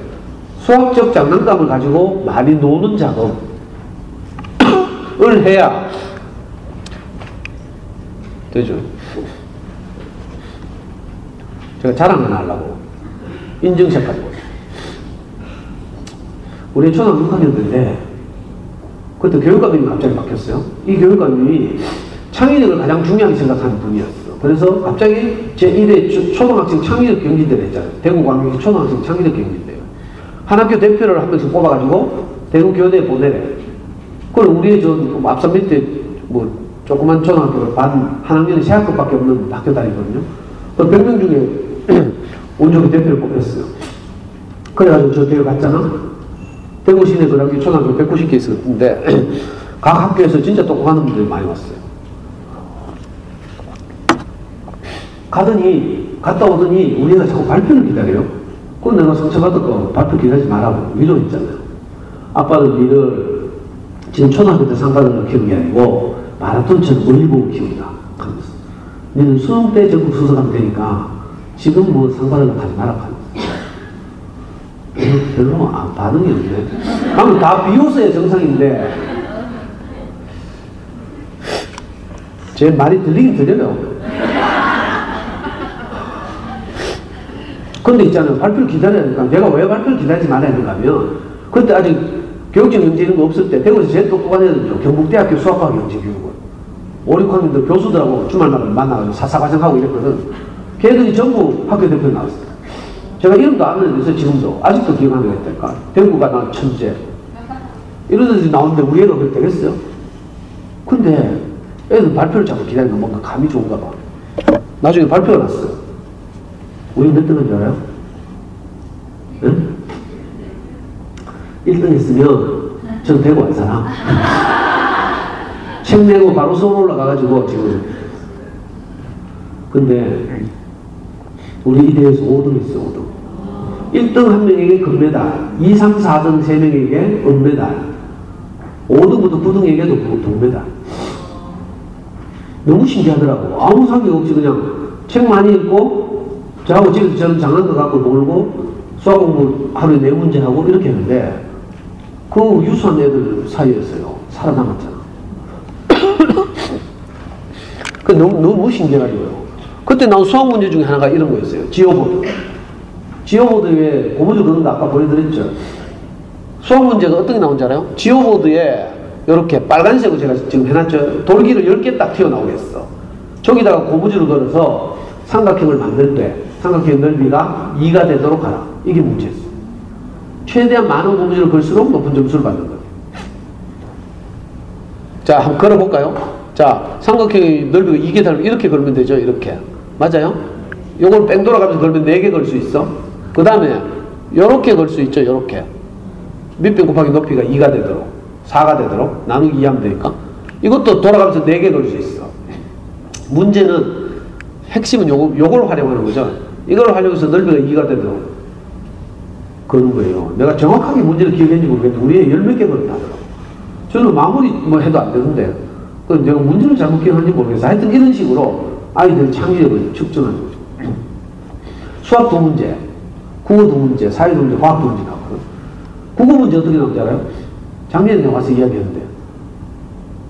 수학적 장난감을 가지고 많이 노는 작업을 해야 되죠. 제가 자랑 하나 하려고. 인증샷까지 보세요. 우리 초등학교 6학년인데 그때 교육감님이 갑자기 바뀌었어요. 이 교육감님이 창의력을 가장 중요하게 생각하는 분이었어. 그래서 갑자기 제1회 초등학생 창의력 경기대를 했잖아요. 대구광역시 초등학생 창의력 경기대요. 한 학교 대표를 한 명씩 뽑아가지고 대구 교대에 보내래. 그럼 우리의 앞산 밑에 뭐 조그만 초등학교를 한 학년에 3학급밖에 없는 학교 다니거든요. 그 100명 중에 운 좋게 대표를 뽑혔어요. 그래가지고 저 대회 갔잖아. 대구 시내 그 당시 초등학교 190개 있었는데 각 학교에서 진짜 똑똑한 분들이 많이 왔어요. 갔다 오더니 우리가 자꾸 발표를 기다려요. 그건 내가 상처받을 거 발표 기다리지 말라고 위로했잖아요. 아빠는 니를 지금 초등학교 때 상 받은 거 키우는 게 아니고 마라톤처럼 멀리 보고 키운다 하면서 니는 수능 때 전국 수석하면 되니까 지금 뭐 상 받은 거 하지 마라 하면서 별로 반응이 없네. 아무 다 비웃어야 정상인데 제 말이 들리긴 들려요. 근데 있잖아요. 발표를 기다려야 되니까 내가 왜 발표를 기다리지 말아야 되는가 하면 그때 아직 교육적 영재 이런 거 없을 때 대구에서 제일 똑똑한 애들은요. 경북대학교 수학과학 영재교육원 5, 6학년들 교수들하고 주말마다 만나가지고 사사과정하고 이랬거든. 걔들이 전부 학교 대표 나왔어요. 제가 이름도 안 해서 지금도 아직도 기억하는 게 있다니까. 대구가 난 천재 이런 애들이 나오는데 우리 애가 그렇게 되겠어요? 근데 애들 발표를 자꾸 기다리는 건 뭔가 감이 좋은가 봐. 나중에 발표가 났어요. 우리 몇 등 한 줄 알아요? 응? 1등 했으면 전 대구 안 사람. 책 내고 바로 서울 올라가가지고 지금. 근데 우리 이 대회에서 5등 했어. 5등. 1등 한 명에게 금메달, 2, 3, 4등 3명에게 은메달, 5등부터 9등에게도 동메달. 너무 신기하더라고. 아무 상관 없이 그냥 책 많이 읽고 저하고 집에서 저는 장난도 갖고 놀고 수학 공부 하루에 4문제 하고 이렇게 했는데 그 유수한 애들 사이였어요. 살아남았잖아. 그 너무 신기해가지고요. 그때 나온 수학 문제 중에 하나가 이런 거였어요. 지오보드. 지오보드에 고무줄 그런 거 아까 보여드렸죠. 수학 문제가 어떤 게 나온지 알아요? 지오보드에 이렇게 빨간색으로 제가 지금 해놨죠. 돌기를 10개 딱 튀어나오겠어. 저기다가 고무줄을 걸어서 삼각형을 만들 때 삼각형 넓이가 2가 되도록 하라. 이게 문제였어요. 최대한 많은 고무줄을 걸수록 높은 점수를 받는 거예요. 자, 한번 걸어볼까요? 자, 삼각형의 넓이가 2개 되면 이렇게 걸면 되죠. 이렇게. 맞아요? 요걸 뺑 돌아가면서 걸면 4개 걸 수 있어. 그 다음에 요렇게 걸 수 있죠. 요렇게. 밑변 곱하기 높이가 2가 되도록 4가 되도록 나누기 2 하면 되니까 이것도 돌아가면서 4개 걸 수 있어. 문제는 핵심은 요걸 활용하는 거죠. 이걸 활용해서 넓이가 2가 되도록 그런 거예요. 내가 정확하게 문제를 기억했는지 모르겠는데 우리 애 10몇 개 걸었다 하더라고. 저는 마무리 뭐 해도 안 되는데 그 내가 문제를 잘못 기억하는지 모르겠어. 하여튼 이런 식으로 아이들의 창의력을 측정하는 거죠. 수학 2문제, 국어 2문제, 사회 2문제, 과학 2문제 나왔거든. 국어 문제 어떻게 나온지 알아요? 작년에 와서 이야기했는데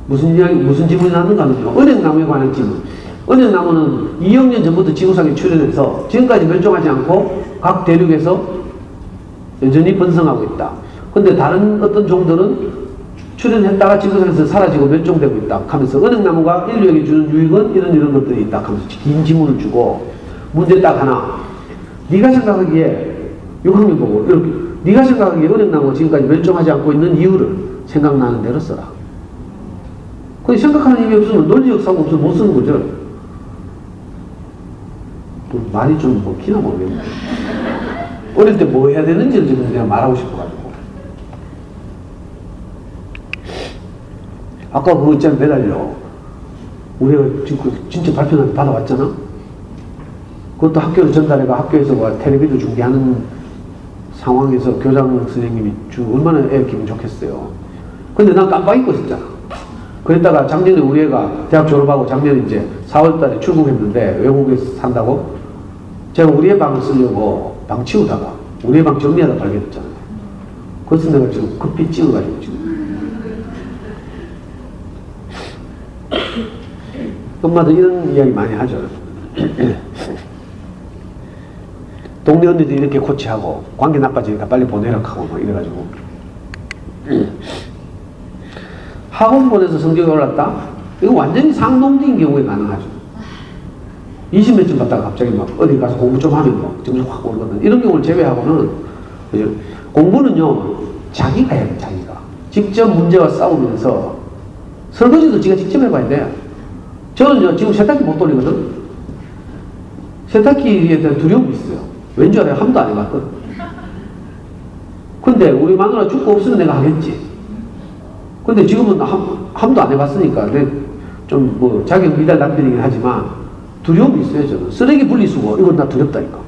무슨 질문이 나왔는가 하면요. 은행나무에 관한 질문. 은행나무는 2억 년 전부터 지구상에 출현해서 지금까지 멸종하지 않고 각 대륙에서 여전히 번성하고 있다. 근데 다른 어떤 종들은 출현했다가 지구상에서 사라지고 멸종되고 있다 하면서 은행나무가 인류에게 주는 유익은 이런 것들이 있다 하면서 긴 지문을 주고 문제 딱 하나. 네가 생각하기에 6학년 보고 이렇게 네가 생각하기에 은행나무가 지금까지 멸종하지 않고 있는 이유를 생각나는 대로 써라. 근데 생각하는 힘이 없으면 논리적 사고 없으면 못 쓰는 거죠. 말이 좀 먹히나 모르겠네. 어릴 때 뭐 해야 되는지를 지금 내가 말하고 싶어가지고. 아까 그거 있잖아, 매달려. 우리가 지금 진짜 발표를 받아왔잖아? 그것도 학교로 전달해가 학교에서 뭐 텔레비전 중계하는 상황에서 교장 선생님이 얼마나 애 기분 좋겠어요. 근데 난 깜빡 잊고 있었잖아. 그랬다가 작년에 우리 애가 대학 졸업하고 작년에 이제 4월달에 출국했는데 외국에서 산다고 제가 우리 애 방을 쓰려고 방 치우다가 우리 애 방 정리하다 발견했잖아요. 그래서 내가 지금 급히 찍어가지고 지금 엄마도 이런 이야기 많이 하죠. 동네 언니들 이렇게 코치하고 관계 나빠지니까 빨리 보내라 하고 막 이래가지고 학원 보내서 성적이 올랐다? 이거 완전히 상농된 경우에 가능하죠. 20몇 점 받다가 갑자기 막 어디 가서 공부 좀 하면 뭐 점수 확 오르거든. 이런 경우를 제외하고는 공부는요 자기가 해야 돼. 자기가 직접 문제와 싸우면서 설거지도 지가 직접 해봐야 돼. 저는요 지금 세탁기 못 돌리거든. 세탁기에 대한 두려움이 있어요. 왠지 알아요? 한 번도 안 해봤거든. 근데 우리 마누라 죽고 없으면 내가 하겠지. 근데 지금은 한 번도 안 해봤으니까 좀 뭐 자격 미달 남편이긴 하지만 두려움이 있어요. 저는 쓰레기 분리수거 이건 나 두렵다니까.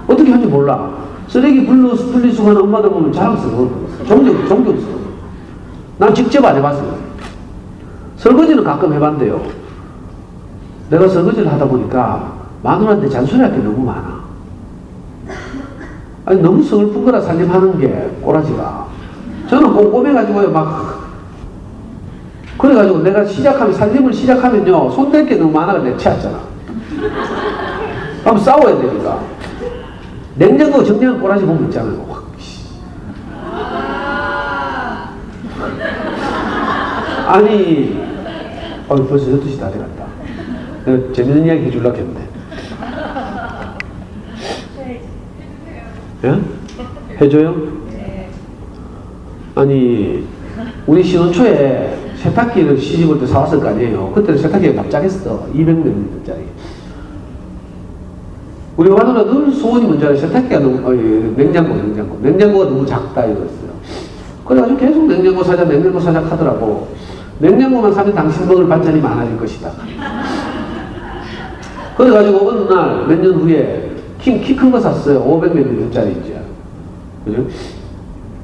어떻게 하는지 몰라. 쓰레기 분리수거하는 엄마들 보면 자랑스러워. 존경스러워. 난 직접 안 해봤어요. 설거지는 가끔 해봤는데요. 내가 설거지를 하다 보니까 마누라한테 잔소리할 게 너무 많아. 아니 너무 서글픈 거라 살림하는 게 꼬라지가. 저는 꼼꼼해가지고요 막 그래가지고 내가 살림을 시작하면요 손댈 게 너무 많아가 내가 채웠잖아. 그럼 싸워야 되니까. 냉장고 정리하는 꼬라지 보면 있잖아요. 확. 아니 벌써 12시 다 돼갔다. 내가 재밌는 이야기 해주려고 했는데. 예? 해줘요? 아니 우리 신혼 초에 세탁기를 시집올 때 사왔을 거 아니에요. 그때는 세탁기가 납작했어. 200몇 리터짜리. 우리 마누라 늘 소원이 뭔지 알아요? 세탁기가 너무 냉장고가 너무 작다 이거였어요. 그래가지고 계속 냉장고 사자 하더라고. 냉장고만 사면 당신 먹을 반찬이 많아질 것이다. 그래가지고 어느 날 몇 년 후에 키 큰 거 샀어요. 500몇 리터짜리 이제. 그죠?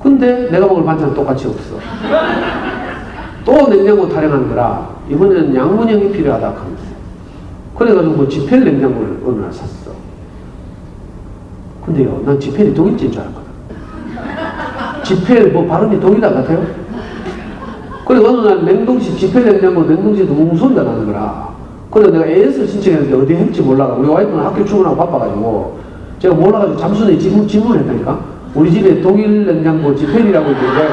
근데 내가 먹을 반찬은 똑같이 없어. 또 냉장고 타령하는 거라 이번에는 양문형이 필요하다 하면서. 그래가지고 뭐 지펠 냉장고를 어느 날 샀어. 근데요, 난 지펠이 독일제인 줄 알았거든. 지펠 뭐 발음이 독일어 같아요? 그래 어느 날 냉동실 지펠 냉장고 냉동실에서 웅소리가 나는 거라. 그래서 내가 AS를 신청했는데 어디 할지 몰라가. 우리 와이프는 학교 출근하고 바빠가지고 제가 몰라가지고 잠수에 질문을 했다니까. 우리 집에 독일 냉장고 지펠이라고 있는데 내가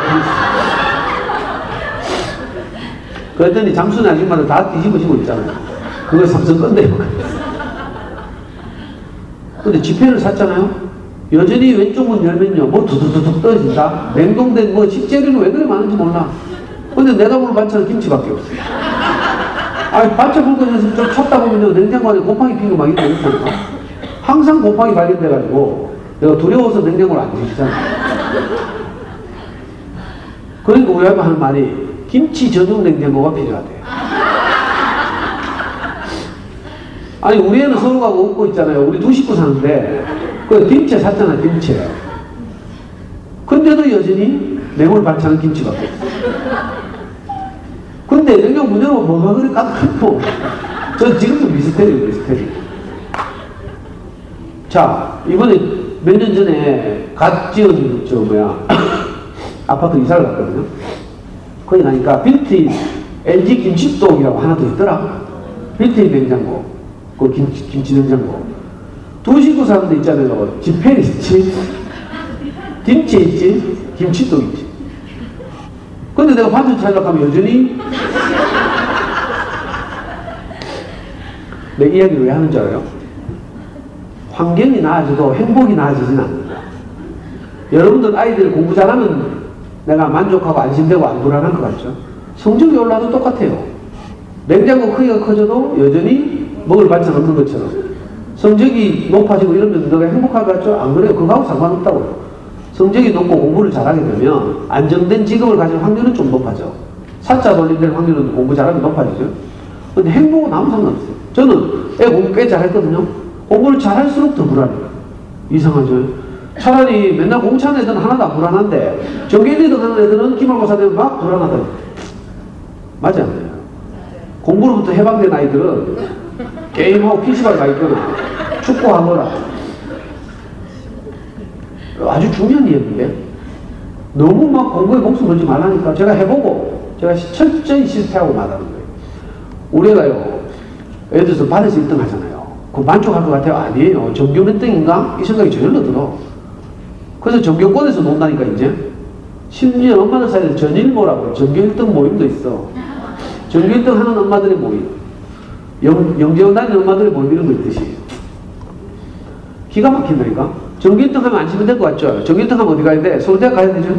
그랬더니 잠수는 아줌마들 다 뒤집어지고 있잖아요. 그걸 삼성 건데요. 근데 지폐를 샀잖아요. 여전히 왼쪽 문 열면요 뭐 두두두둑 떨어진다. 냉동된 뭐 식재료는 왜 그래 많은지 몰라. 근데 내가 먹는 반찬은 김치밖에 없어요. 아니 반찬 굵어져서 좀 찾다 보면요 냉장고 안에 곰팡이 핀 거 막 있고 있다니까. 항상 곰팡이 발견돼가지고 내가 두려워서 냉장고를 안 뒤지잖아. 그러니까 우리 아이가 하는 말이 김치 전용 냉장고가 필요하대. 아니 우리 애는 서로 가고 웃고 있잖아요. 우리 두 식구 사는데 그 김치 샀잖아. 김치. 근데도 여전히 내물 반찬은 김치밖에 없어. 근데 냉장고 문 열어보면 뭐가 그래 까맣고. 저 지금도 미스테리. 자 이번에 몇 년 전에 갓 지은 아파트 이사를 갔거든요. 거기 가니까 빌트인 LG 김치동이라고 하나 더 있더라. 빌트인 냉장고, 그 김치 냉장고. 두 식구 사는 데 있잖아요. 지펠 있지, 김치 있지, 김치동 있지. 근데 내가 반찬 찾으려고 하면 여전히 내 이야기를 왜 하는 줄 알아요? 환경이 나아져도 행복이 나아지진 않는다. 여러분들 아이들 공부 잘하면 내가 만족하고 안심되고 안 불안할 것 같죠? 성적이 올라도 똑같아요. 냉장고 크기가 커져도 여전히 먹을 반찬 없는 것처럼 성적이 높아지고 이러면 너가 행복할 것 같죠? 안 그래요. 그거하고 상관없다고요. 성적이 높고 공부를 잘하게 되면 안정된 직업을 가질 확률은 좀 높아져. 사자 돌림될 확률은 공부 잘하면 높아지죠. 근데 행복은 아무 상관없어요. 저는 애 공부 꽤 잘했거든요. 공부를 잘할수록 더 불안해요. 이상하죠? 차라리 맨날 공차는 애들은 하나도 안 불안한데 전교 1, 2등 하는 애들은 기말고사 되면 막 불안하다. 맞지 않나요? 공부로부터 해방된 아이들은 게임하고 PC방에 가 있거나 축구하거나 아주 중요한 이야기인데 너무 막 공부에 목숨 걸지 말라니까 제가 해보고 제가 철저히 실패하고 말하는 거예요. 우리 애가요 예를 들어서 반에서 1등 하잖아요. 그 만족할 것 같아요? 아니에요. 전교 몇 등인가? 이 생각이 저절로 들어. 그래서 전교권에서 논다니까, 이제. 심지어 엄마들 사이에 전일모라고 전교 1등 모임도 있어. 전교 1등 하는 엄마들의 모임. 영재원 다니는 엄마들의 모임 이런 거 있듯이. 기가 막힌다니까? 전교 1등 하면 안 치면 될 것 같죠? 전교 1등 하면 어디 가야 돼? 서울대학 가야 되죠?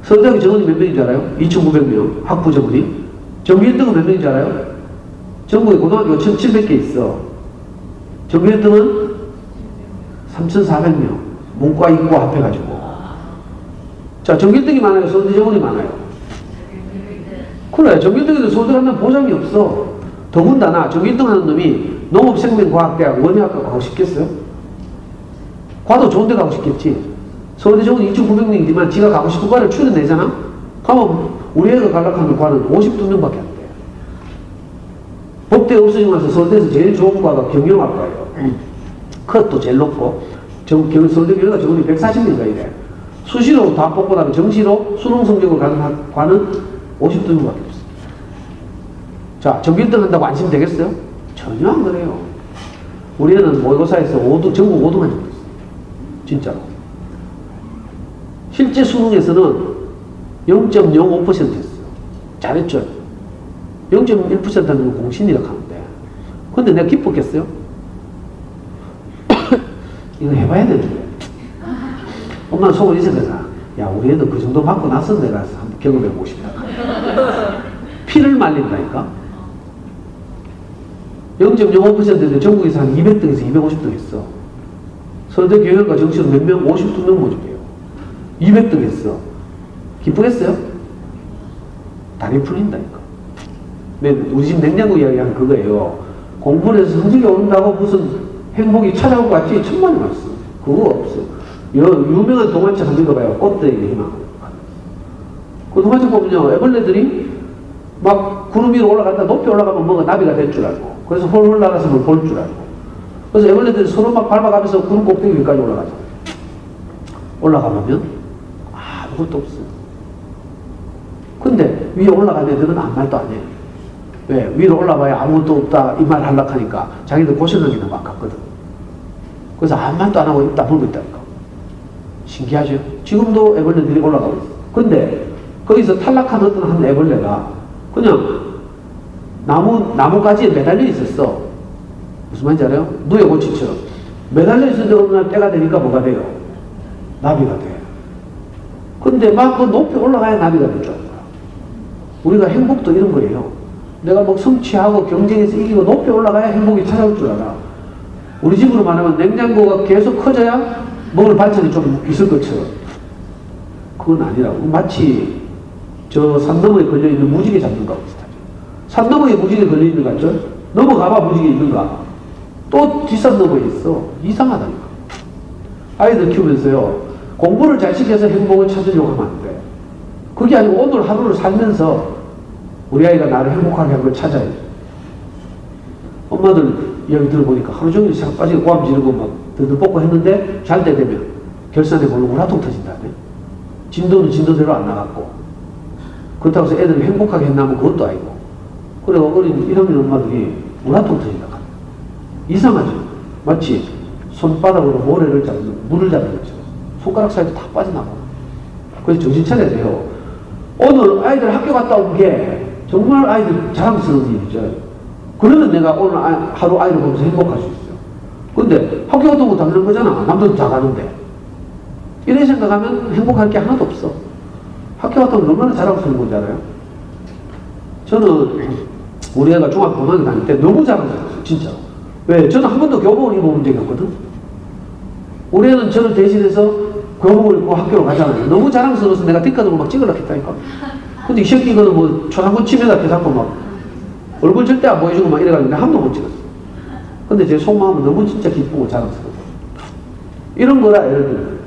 서울대학이 정원이 몇 명인 줄 알아요? 2,900명. 학부 정원이. 전교 1등은 몇 명인 줄 알아요? 전국에 고등학교 1,700개 있어. 전교 1등은 3,400명. 문과, 이과 합해가지고. 자, 전교 1등이 많아요? 서울대 정원이 많아요? 그래, 전교 1등에도 서울대 가면 보장이 없어. 더군다나 전교 1등 하는 놈이 농업생명과학대학 원예학과 가고 싶겠어요? 과도 좋은 데 가고 싶겠지. 서울대 정원이 2,900명이지만 지가 가고 싶은 과를 추려내잖아? 그러면 우리 애가 가려고 하는 과는 52명밖에 안 돼. 법대 없어지고 나서 서울대에서 제일 좋은 과가 경영학과예요. 그것도 제일 높고, 서울대 경영학 정원이 140명인가 이래. 수시로 다 뽑고 나면 정시로 수능 성적으로 가는 과는 52명밖에 없어. 자, 전교 1등 한다고 안심 되겠어요? 전혀 안 그래요. 우리 애는 모의고사에서 5등, 전국 5등 한 적도 있어. 진짜로. 실제 수능에서는 0.05% 했어요. 잘했죠? 0.1%는 공신이라고 하는데. 근데 내가 기뻤겠어요? 이거 해봐야 되는데. 엄마는 속을 잊어내잖아. 야, 우리 애도 그 정도 받고 나서 내가 한번 경험해보고 싶다. 피를 말린다니까? 0.05%인데 전국에서 한 200등에서 250등 했어. 서울대 경영과 정시로 몇 명? 52명 모집해요. 200등 했어. 기쁘겠어요? 다리 풀린다니까. 우리 집 냉장고 이야기하는 그거예요. 공부를 해서 성적이 오른다고 무슨 행복이 찾아올 것 같지? 천만이 왔어. 그거 없어. 유명한 동화책 한번 읽어봐요. 꽃들에게 희망. 그 동화책 보면요, 애벌레들이 막 구름 위로 올라갔다 높이 올라가면 뭔가 나비가 될 줄 알고, 그래서 홀홀 날아서 뭘 볼 줄 알고, 그래서 애벌레들이 서로 막 밟아가면서 구름 꼭대기 위까지 올라가죠. 올라가면 아무것도 없어요. 근데 위에 올라간 애들은 아무 말도 안 해요. 왜? 위로 올라가야 아무것도 없다 이 말 하려고 하니까 자기들 고생하기 너무 아깝거든. 그래서 아무 말도 안 하고 입 다물고 있다니까. 신기하죠? 지금도 애벌레들이 올라가고 있어. 근데 거기서 탈락한 어떤 한 애벌레가 그냥 나무가지에 매달려 있었어. 무슨 말인지 알아요? 누에 고치처럼. 매달려 있었는데 어느 날 때가 되니까 뭐가 돼요? 나비가 돼. 근데 막 그 높이 올라가야 나비가 될 줄 알아. 우리가 행복도 이런 거예요. 내가 뭐 성취하고 경쟁에서 이기고 높이 올라가야 행복이 찾아올 줄 알아. 우리 집으로 말하면 냉장고가 계속 커져야 먹을 반찬이 좀 있을 것처럼. 그건 아니라고. 마치 저 산 너머에 걸려있는 무지개 잡는 거하고 비슷하죠. 산 너머에 무지개 걸려있는 거 같죠? 넘어가봐 무지개 있는가? 또 뒷산 너머에 있어. 이상하다니까. 아이들 키우면서요, 공부를 잘 시켜서 행복을 찾으려고 하면 안 돼. 그게 아니고 오늘 하루를 살면서 우리 아이가 나를 행복하게 하는 걸 찾아야지. 엄마들 이야기 들어보니까 하루 종일 싹 빠지게 고함 지르고 막 들들볶고 했는데 잘 때 되면 결산에 걸로 우라통 터진다네. 진도는 진도대로 안 나갔고. 그렇다고 해서 애들이 행복하게 했나면 그것도 아니고. 그리고 어린 1학년 엄마들이 우라통 터진다. 이상하죠? 마치 손바닥으로 모래를 잡는, 물을 잡는 거죠. 손가락 사이도 다 빠져나가고. 그래서 정신 차려야 돼요. 오늘 아이들 학교 갔다 온 게 정말 아이들 자랑스러운 일이죠. 그러면 내가 오늘 하루 아이를 보면서 행복할 수 있어요. 근데 학교 갔다 오고 당연한 거잖아. 남들도 다 가는데. 이렇게 생각하면 행복할 게 하나도 없어. 학교 갔다 오면 얼마나 자랑스러운 건지 알아요? 저는 우리 애가 중학교 고등학교 다닐 때 너무 자랑스러웠어요. 진짜. 왜? 저는 한 번도 교복을 입어본 적이 없거든. 우리 애는 저를 대신해서 교복을 입고 학교로 가잖아요. 너무 자랑스러워서 내가 뒷가족을 막 찍으려고 했다니까. 근데 이 새끼 이거는 뭐 초상권 침해다 해갖고 막 얼굴 절대 안 보여주고 막 이래가지고 내가 한 번도 못 찍었어. 근데 제 속마음은 너무 진짜 기쁘고 자랑스러워. 이런 거라 예를 들면.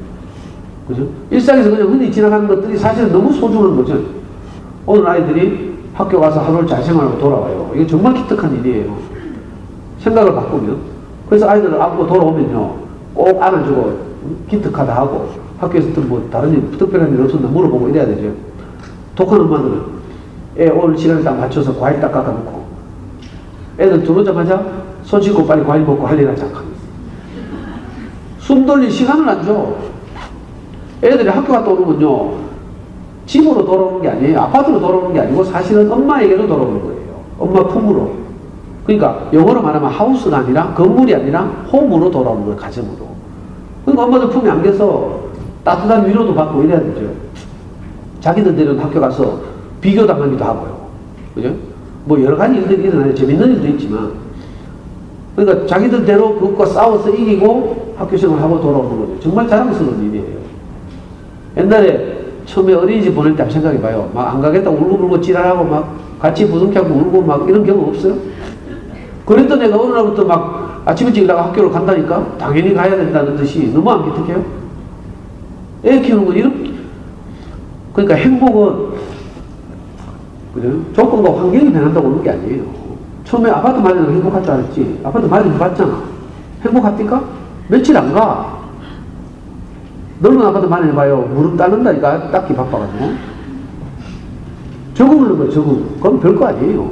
그죠? 일상에서 그냥 흔히 지나가는 것들이 사실은 너무 소중한 거죠. 오늘 아이들이 학교 가서 하루를 잘 생활하고 돌아와요. 이게 정말 기특한 일이에요. 생각을 바꾸면. 그래서 아이들을 안고 돌아오면요, 꼭 안아주고 기특하다 하고 학교에서 뭐 다른 일, 특별한 일 없었나 물어보고 이래야 되죠. 독한 엄마들은 애 오늘 시간에 딱 맞춰서 과일 딱 깎아놓고 애들 들어오자마자 손 씻고 빨리 과일 먹고 할 일 하자. 숨 돌릴 시간을 안 줘. 애들이 학교 갔다 오는군요. 집으로 돌아오는 게 아니에요. 아파트로 돌아오는 게 아니고 사실은 엄마에게로 돌아오는 거예요. 엄마 품으로. 그러니까 영어로 말하면 하우스가 아니라 건물이 아니라 홈으로 돌아오는 거예요. 가정으로. 그러니까 엄마들 품에 안겨서 따뜻한 위로도 받고 이래야 되죠. 자기들끼리는 학교 가서 비교당하기도 하고요. 그죠? 뭐 여러 가지 일들이 일어나요. 재밌는 일도 있지만. 그러니까 자기들대로 그것과 싸워서 이기고 학교 생활을 하고 돌아오는 거죠. 정말 자랑스러운 일이에요. 옛날에 처음에 어린이집 보낼 때 한번 생각해봐요. 막 안 가겠다고 울고 지랄하고 막 같이 부둥켜고 울고 막 이런 경험 없어요? 그랬던 애가 어느 날부터 막 아침 일찍 일어나가 학교를 간다니까? 당연히 가야 된다는 듯이 너무 안 기특해요? 애 키우는 건 이런, 그러니까 행복은, 그죠? 조건과 환경이 변한다고 오는 게 아니에요. 처음에 아파트 마련은 행복할 줄 알았지. 아파트 마련 해봤잖아. 행복합니까? 며칠 안 가. 넓은 아파트 마련해봐요. 무릎 따른다니까. 닦기 바빠가지고. 적응하는 거예요, 적응. 그건 별거 아니에요.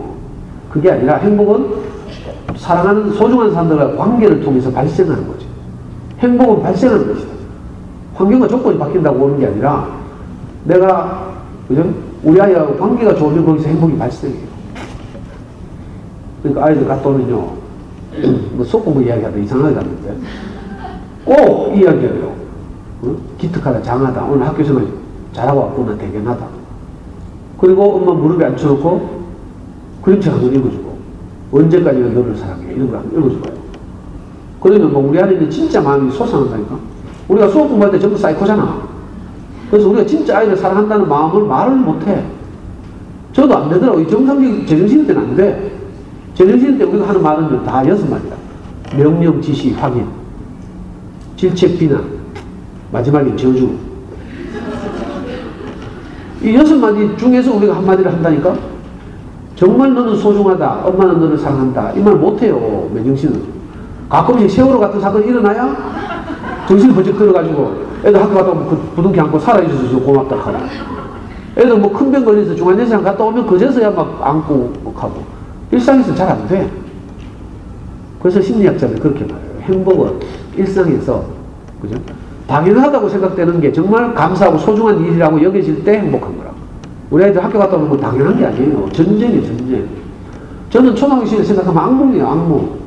그게 아니라 행복은 사랑하는 소중한 사람들과 관계를 통해서 발생하는 거죠. 행복은 발생하는 것이다. 환경과 조건이 바뀐다고 오는 게 아니라 내가, 그죠? 우리 아이하고 관계가 좋으면 거기서 행복이 발생해요. 그러니까 아이들 갔다 오면요, 뭐 수업공부 이야기하다 이상하게 갔는데 꼭 이야기해요. 어? 기특하다, 장하다, 오늘 학교 생활 잘하고 왔구나, 대견하다. 그리고 엄마 무릎에 앉혀놓고 그림책 한 권 읽어주고, 언제까지나 너를 사랑해, 이런 걸 한번 읽어줘봐요. 그러면 뭐 우리 아이는 진짜 마음이 솟아난다니까. 우리가 수업 공부할 때 전부 사이코잖아. 그래서 우리가 진짜 아이를 사랑한다는 마음을 말을 못해. 저도 안 되더라고. 이 정상적인 제정신일 때는 안 돼. 제정신일 때 우리가 하는 말은 다 6마디다. 명령, 지시, 확인, 질책, 비난, 마지막엔 저주. 이 6마디 중에서 우리가 한마디를 한다니까? 정말 너는 소중하다, 엄마는 너를 사랑한다, 이 말 못해요, 맨정신은. 가끔씩 세월호 같은 사건이 일어나야 정신이 번쩍 들어가지고 애들 학교 갔다 오면 그 부둥켜 안고 살아있어서 고맙다 하고, 애들 뭐 큰 병 걸려서 중환자실에 갔다 오면 그제서야 막 안고 하고. 일상에서는 잘 안 돼. 그래서 심리학자들이 그렇게 말해요. 행복은 일상에서, 그죠? 당연하다고 생각되는 게 정말 감사하고 소중한 일이라고 여겨질 때 행복한 거라고. 우리 아이들 학교 갔다 오면 뭐 당연한 게 아니에요. 전쟁이에요, 전쟁. 저는 초등학교 시절 생각하면 악몽이에요, 악몽.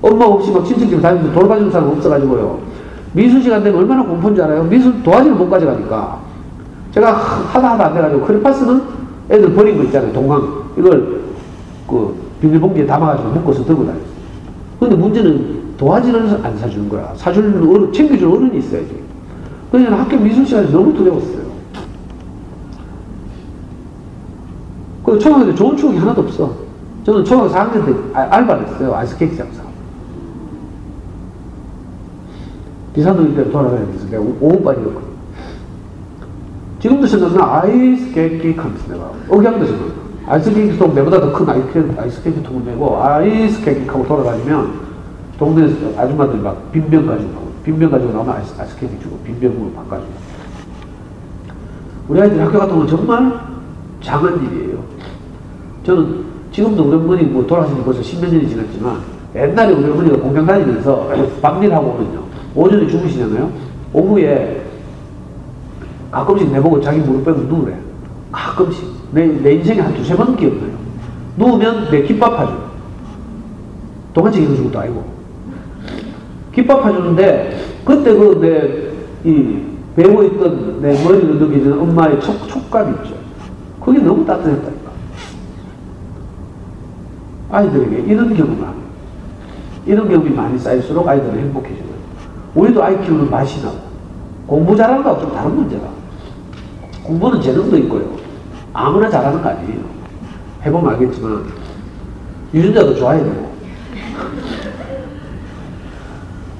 엄마 없이 막 친척집 다니면서 돌봐주는 사람 없어가지고요. 미술 시간 되면 얼마나 공포인 줄 알아요? 미술 도화지를 못 가져가니까. 제가 하다 안 돼가지고 크레파스는 애들 버린 거 있잖아요, 동강. 이걸 그 비닐봉지에 담아가지고 묶어서 들고 다녔어요. 근데 문제는 도화지를 안 사주는 거야. 사주는 어른, 챙겨주는 어른이 있어야지. 그래서 학교 미술 시간이 너무 두려웠어요. 그리고 초등학교 때 좋은 추억이 하나도 없어. 저는 초등학교 4학년 때 알바를 했어요. 아이스케이크 장사. 비산동일 때 돌아가야 돼서 내가 오후반이었거든. 지금도 생각나. 아이스케이크 하면서 내가 억양도 생각나. 아이스케이크 통 내보다 더 큰 아이스케이크 통을 메고 아이스케이크 하고 돌아다니면 동네 아줌마들이 막 빈병 가지고 나오면 아이스케이크 주고 빈병으로 바꿔주고. 우리 아이들이 학교 갔다 오면 정말 장한 일이에요. 저는 지금도 우리 어머니 뭐 돌아가신 지 벌써 10몇 년이 지났지만 옛날에 우리 어머니가 공장 다니면서 밤일하고 오면요, 오전에 주무시잖아요. 오후에 가끔씩 내보고 자기 무릎 빼고 누우래. 가끔씩. 내 인생에 한 두세 번 기억나요. 누우면 내 김밥 파줘. 동안책 읽어준 것도 아니고. 김밥 파주는데, 그때 배고 있던 내 머리를 느끼는 엄마의 촉감 있죠. 그게 너무 따뜻했다니까. 아이들에게 이런 경험을 하면, 이런 경험이 많이 쌓일수록 아이들은 행복해져요. 우리도 아이 키우는 맛이 나고, 공부 잘하는 거하고 좀 다른 문제가. 공부는 재능도 있고요. 아무나 잘하는 거 아니에요. 해보면 알겠지만, 유전자도 좋아야 되고.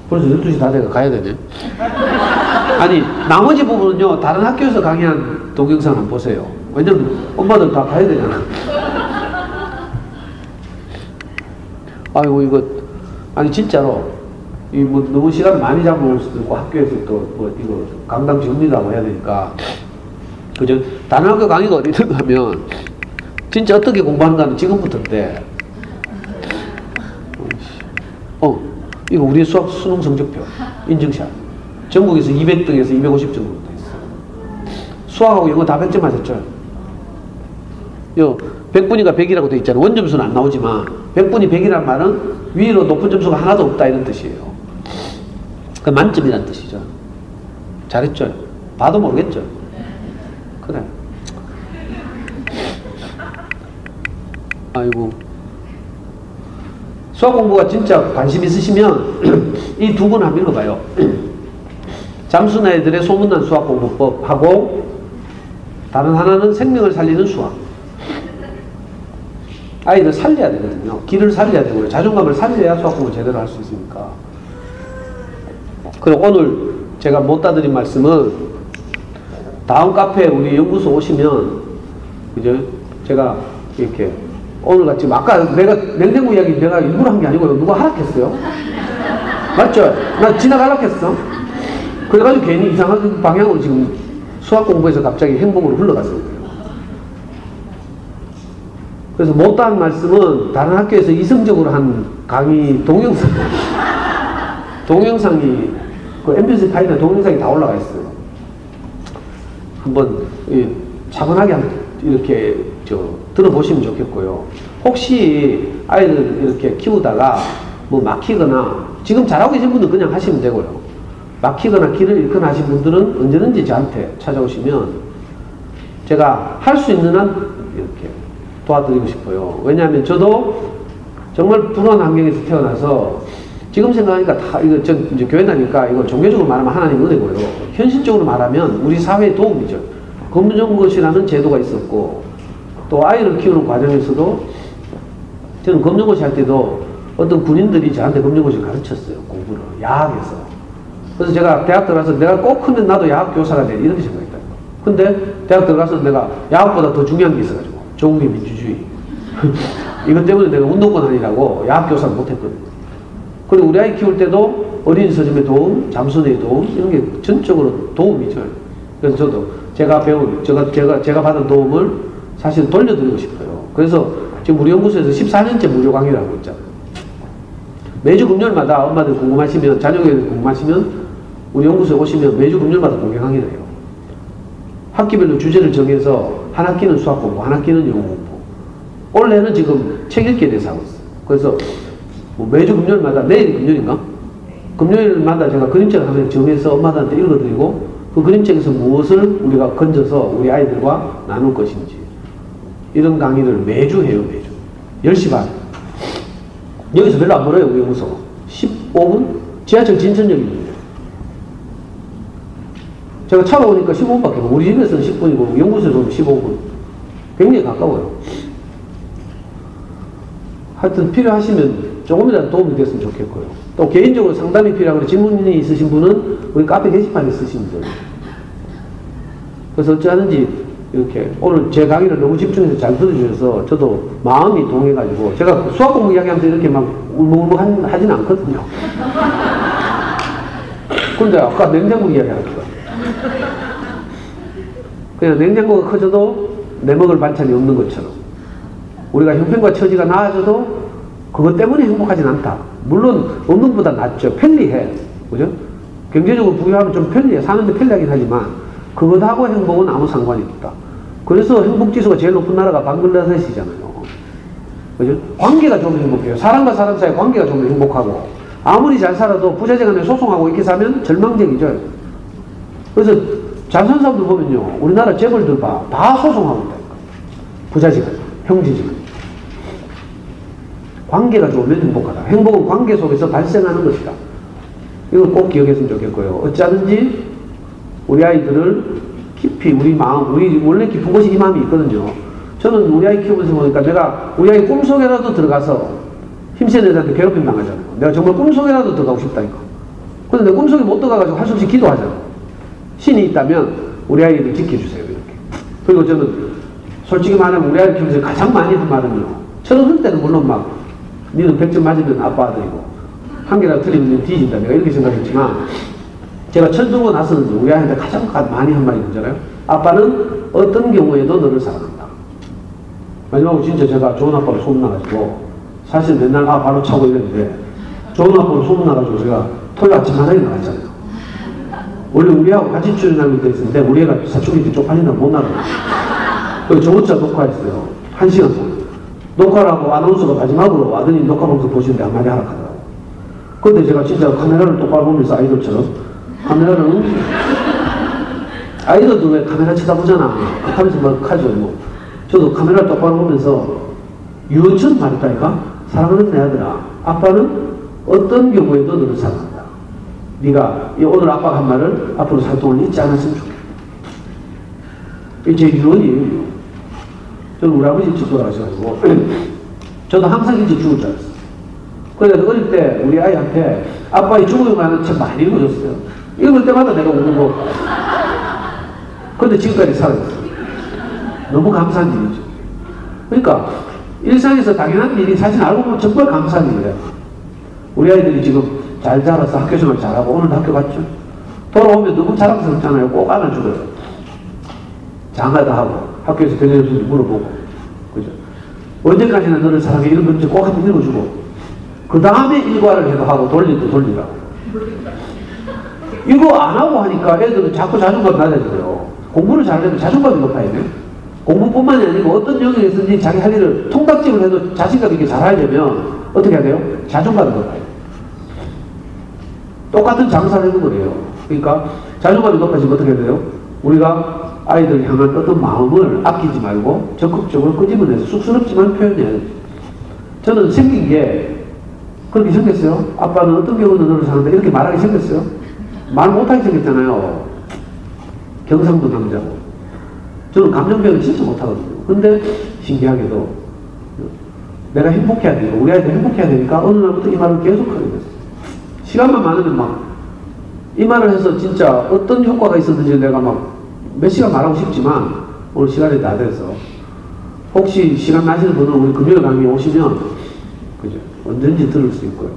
벌써 12시 다 돼가 가야 되네. 아니, 나머지 부분은요, 다른 학교에서 강의한 동영상 한번 보세요. 왜냐면 엄마들 다 가야 되잖아. 아이고, 이거, 아니, 진짜로, 뭐, 너무 시간 많이 잡아올 수도 있고, 학교에서 또, 뭐, 이거, 강당 정리라고 해야 되니까. 그죠? 다른 학교 강의가 어디든 하면, 진짜 어떻게 공부하는가는 지금부터인데, 이거 우리 수학 수능 성적표 인증샷. 전국에서 200등에서 250점 정도 있어요. 수학하고 영어 다 100점 맞았죠. 요 100분위가 100이라고 되어 있잖아요. 원점수는 안 나오지만 100분이 100이란 말은 위로 높은 점수가 하나도 없다 이런 뜻이에요. 그 만점이란 뜻이죠. 잘했죠. 봐도 모르겠죠. 그래. 아이고. 수학 공부가 진짜 관심 있으시면 이 두 권 한번 읽어봐요. 잠수나 애들의 소문난 수학 공부법하고 다른 하나는 생명을 살리는 수학. 아이들 살려야 되거든요. 기를 살려야 되고요. 자존감을 살려야 수학 공부 제대로 할 수 있으니까. 그리고 오늘 제가 못 따드린 말씀은 다음 카페 우리 연구소 오시면 그죠? 제가 이렇게 오늘 같이 아까 내가 냉장고 이야기 내가 일부러 한 게 아니고요. 누가 하락했어요? 맞죠? 나 지나가려고 했어. 그래가지고 괜히 이상한 방향으로 지금 수학 공부에서 갑자기 행복으로 흘러갔어요. 그래서 못다한 말씀은 다른 학교에서 이성적으로 한 강의 동영상이 그 MP3 파일에 동영상이 다 올라가 있어요. 한번 차분하게 이렇게 들어보시면 좋겠고요. 혹시 아이들 이렇게 키우다가 뭐 막히거나 지금 잘하고 계신 분은 그냥 하시면 되고요. 막히거나 길을 잃거나 하신 분들은 언제든지 저한테 찾아오시면 제가 할 수 있는 한 이렇게 도와드리고 싶어요. 왜냐하면 저도 정말 불우한 환경에서 태어나서 지금 생각하니까 다 이거 전 이제 교회 다니까 이거 종교적으로 말하면 하나님 은혜고요. 현실적으로 말하면 우리 사회의 도움이죠. 검정고시라는 제도가 있었고 또 아이를 키우는 과정에서도 저는 검정고시 할 때도 어떤 군인들이 저한테 검정고시를 가르쳤어요. 공부를 야학에서. 그래서 제가 대학 들어가서 내가 꼭 크면 나도 야학 교사가 돼 이렇게 생각했다. 근데 대학 들어가서 내가 야학보다 더 중요한 게 있어가지고 좋은 게 민주주의. 이것 때문에 내가 운동권 아니라고 야학 교사를 못했거든요. 그리고 우리 아이 키울 때도 어린이 서점의 도움, 잠수내의 도움 이런 게 전적으로 도움이죠. 그래서 저도 제가 배운 제가 받은 도움을 사실 돌려드리고 싶어요. 그래서 지금 우리 연구소에서 14년째 무료 강의를 하고 있잖아요. 매주 금요일마다 엄마들 궁금하시면 자녀에게 궁금하시면 우리 연구소에 오시면 매주 금요일마다 공개 강의를 해요. 학기별로 주제를 정해서 한 학기는 수학 공부, 한 학기는 영어 공부. 올해는 지금 책 읽기에 대해서 하고 있어요. 그래서 뭐 매주 금요일마다, 내일이 금요일인가? 금요일마다 제가 그림책을 하나 정해서 엄마들한테 읽어드리고 그 그림책에서 무엇을 우리가 건져서 우리 아이들과 나눌 것인지 이런 강의를 매주 해요. 매주 10시 반 여기서 별로 안 멀어요. 우리 연구소 15분? 지하철 진천역입니다. 제가 차로 오니까 15분밖에 안 우리 집에서는 10분이고 연구소에서 15분 굉장히 가까워요. 하여튼 필요하시면 조금이라도 도움이 됐으면 좋겠고요. 또 개인적으로 상담이 필요하거나 질문이 있으신 분은 우리 카페 게시판에 쓰시면 돼요. 그래서 어찌하든지 이렇게 오늘 제 강의를 너무 집중해서 잘 들어주셔서 저도 마음이 동해가지고 제가 수학 공부 이야기하면서 이렇게 막 울먹울먹 하진 않거든요. 근데 아까 냉장고 이야기하니까 그냥 냉장고가 커져도 내 먹을 반찬이 없는 것처럼 우리가 형편과 처지가 나아져도 그것 때문에 행복하진 않다. 물론 없는 것보다 낫죠. 편리해. 그죠? 경제적으로 부유하면 좀 편리해. 사는데 편리하긴 하지만 그것하고 행복은 아무 상관이 없다. 그래서 행복지수가 제일 높은 나라가 방글라데시잖아요. 그죠? 관계가 좀 행복해요. 사람과 사람 사이 관계가 좀 행복하고 아무리 잘 살아도 부자재간에 소송하고 이렇게 사면 절망적이죠. 그래서 잘 사는 사람들 보면요. 우리나라 재벌들 다 소송하고 있다니까. 부자재간, 형제재간. 관계가 좋으면 행복하다. 행복은 관계 속에서 발생하는 것이다. 이걸 꼭 기억했으면 좋겠고요. 어찌하든지 우리 아이들을 깊이 우리 마음, 우리 원래 깊은 곳이 이 마음이 있거든요. 저는 우리 아이 키우면서 보니까 내가 우리 아이 꿈속에라도 들어가서 힘센 애들한테 괴롭힘 당하잖아요. 내가 정말 꿈속에라도 들어가고 싶다니까. 근데 내 꿈속에 못 들어가가지고 할 수 없이 기도하잖아. 신이 있다면 우리 아이를 지켜주세요. 이렇게. 그리고 저는 솔직히 말하면 우리 아이 키우면서 가장 많이 한 말은요. 저는 그럴 때는 물론 막 니는 100점 맞으면 아빠 아들이고 한 개라도 틀리면 뒤진다. 내가 이렇게 생각했지만 제가 천수고 나서는 우리 아이한테 가장 많이 한 말이 있잖아요. 아빠는 어떤 경우에도 너를 사랑한다. 마지막으로 진짜 제가 좋은 아빠로 소문나가지고 사실 맨날 바로 차고 이랬는데 좋은 아빠로 소문나가지고 제가 토요일 아침 만나게 나갔잖아요. 원래 우리하고 같이 출연하기로 돼 있었는데 우리 애가 사춘기 때 쪽팔린다고 못 나가요. 그래서 저 혼자 녹화했어요. 1시간 동안. 녹화를 하고 아나운서가 마지막으로 와더니 녹화 방송 보시는데 한마디 하라 하더라고요. 근데 제가 진짜 카메라를 똑바로 보면서 아이돌처럼 카메라를 아이돌도 왜 카메라 쳐다보잖아 하면서 막 하죠. 뭐. 저도 카메라를 똑바로 보면서 유언처럼 말했다니까. 사랑하는 내 아들아, 아빠는 어떤 경우에도 너를 사랑한다. 네가 오늘 아빠가 한 말을 앞으로 살 동안 잊지 않았으면 좋겠다. 이게 제 유언이에요. 저는 우리 아버지 일찍 돌아가셔가지고 저도 항상 일찍 죽을 줄 알았어요. 그래서 어릴 때 우리 아이한테 아빠의 죽음에 관한 책 많이 읽어줬어요. 읽을 때마다 내가 우는 거. 근데 지금까지 살아있어요. 너무 감사한 일이죠. 그러니까 일상에서 당연한 일이 사실 알고 보면 정말 감사한 일이에요. 우리 아이들이 지금 잘 자라서 학교 생활 잘하고 오늘도 학교 갔죠. 돌아오면 너무 자랑스럽잖아요. 꼭 안아주고요. 장가도 하고 학교에서 교장선생님도 물어보고 그죠? 언제까지나 너를 사랑해 이런 문제 꼭 한번 읽어주고 그 다음에 일과를 해도 하고 돌리도 돌리라고. 이거 안 하고 하니까 애들은 자꾸 자존감 낮아져요. 공부를 잘하려면 자존감이 높아야 돼요. 공부뿐만이 아니고 어떤 영역에서든지 자기 할 일을 통닭집을 해도 자신감 있게 잘하려면 어떻게 해야 돼요? 자존감이 높아야 돼요. 똑같은 장사를 해는 거예요. 그러니까 자존감이 높아지면 어떻게 해야 돼요? 우리가 아이들 향한 어떤 마음을 아끼지 말고 적극적으로 끄집어내서 쑥스럽지만 표현해야 돼요. 저는 생긴 게 그렇게 생겼어요. 아빠는 어떤 경우는 너를 사는데 이렇게 말하게 생겼어요. 말 못하게 생겼잖아요. 경상도 남자고. 저는 감정 표현을 진짜 못하거든요. 근데 신기하게도 내가 행복해야 돼요. 우리 아이들 행복해야 되니까 어느 날부터 이 말을 계속 하게 됐어요. 시간만 많으면 막 이 말을 해서 진짜 어떤 효과가 있었는지 내가 막 몇 시간 말하고 싶지만 오늘 시간이 다 돼서 혹시 시간 나시는 분은 우리 금요일 강의에 오시면 그죠? 언제든지 들을 수 있고요.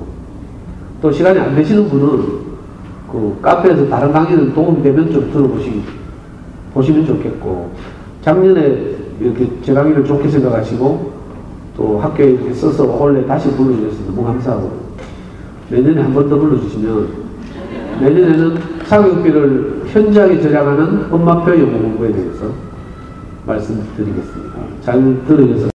또 시간이 안 되시는 분은 그 카페에서 다른 강의는 도움이 되면 좀 보시면 좋겠고 작년에 이렇게 제 강의를 좋게 생각하시고 또 학교에 이렇게 써서 원래 다시 불러주셔서 너무 감사하고 내년에 한 번 더 불러주시면 내년에는 사교육비를 현저하게 절약하는 엄마표 영어 공부에 대해서 말씀드리겠습니다. 잘 들으셔서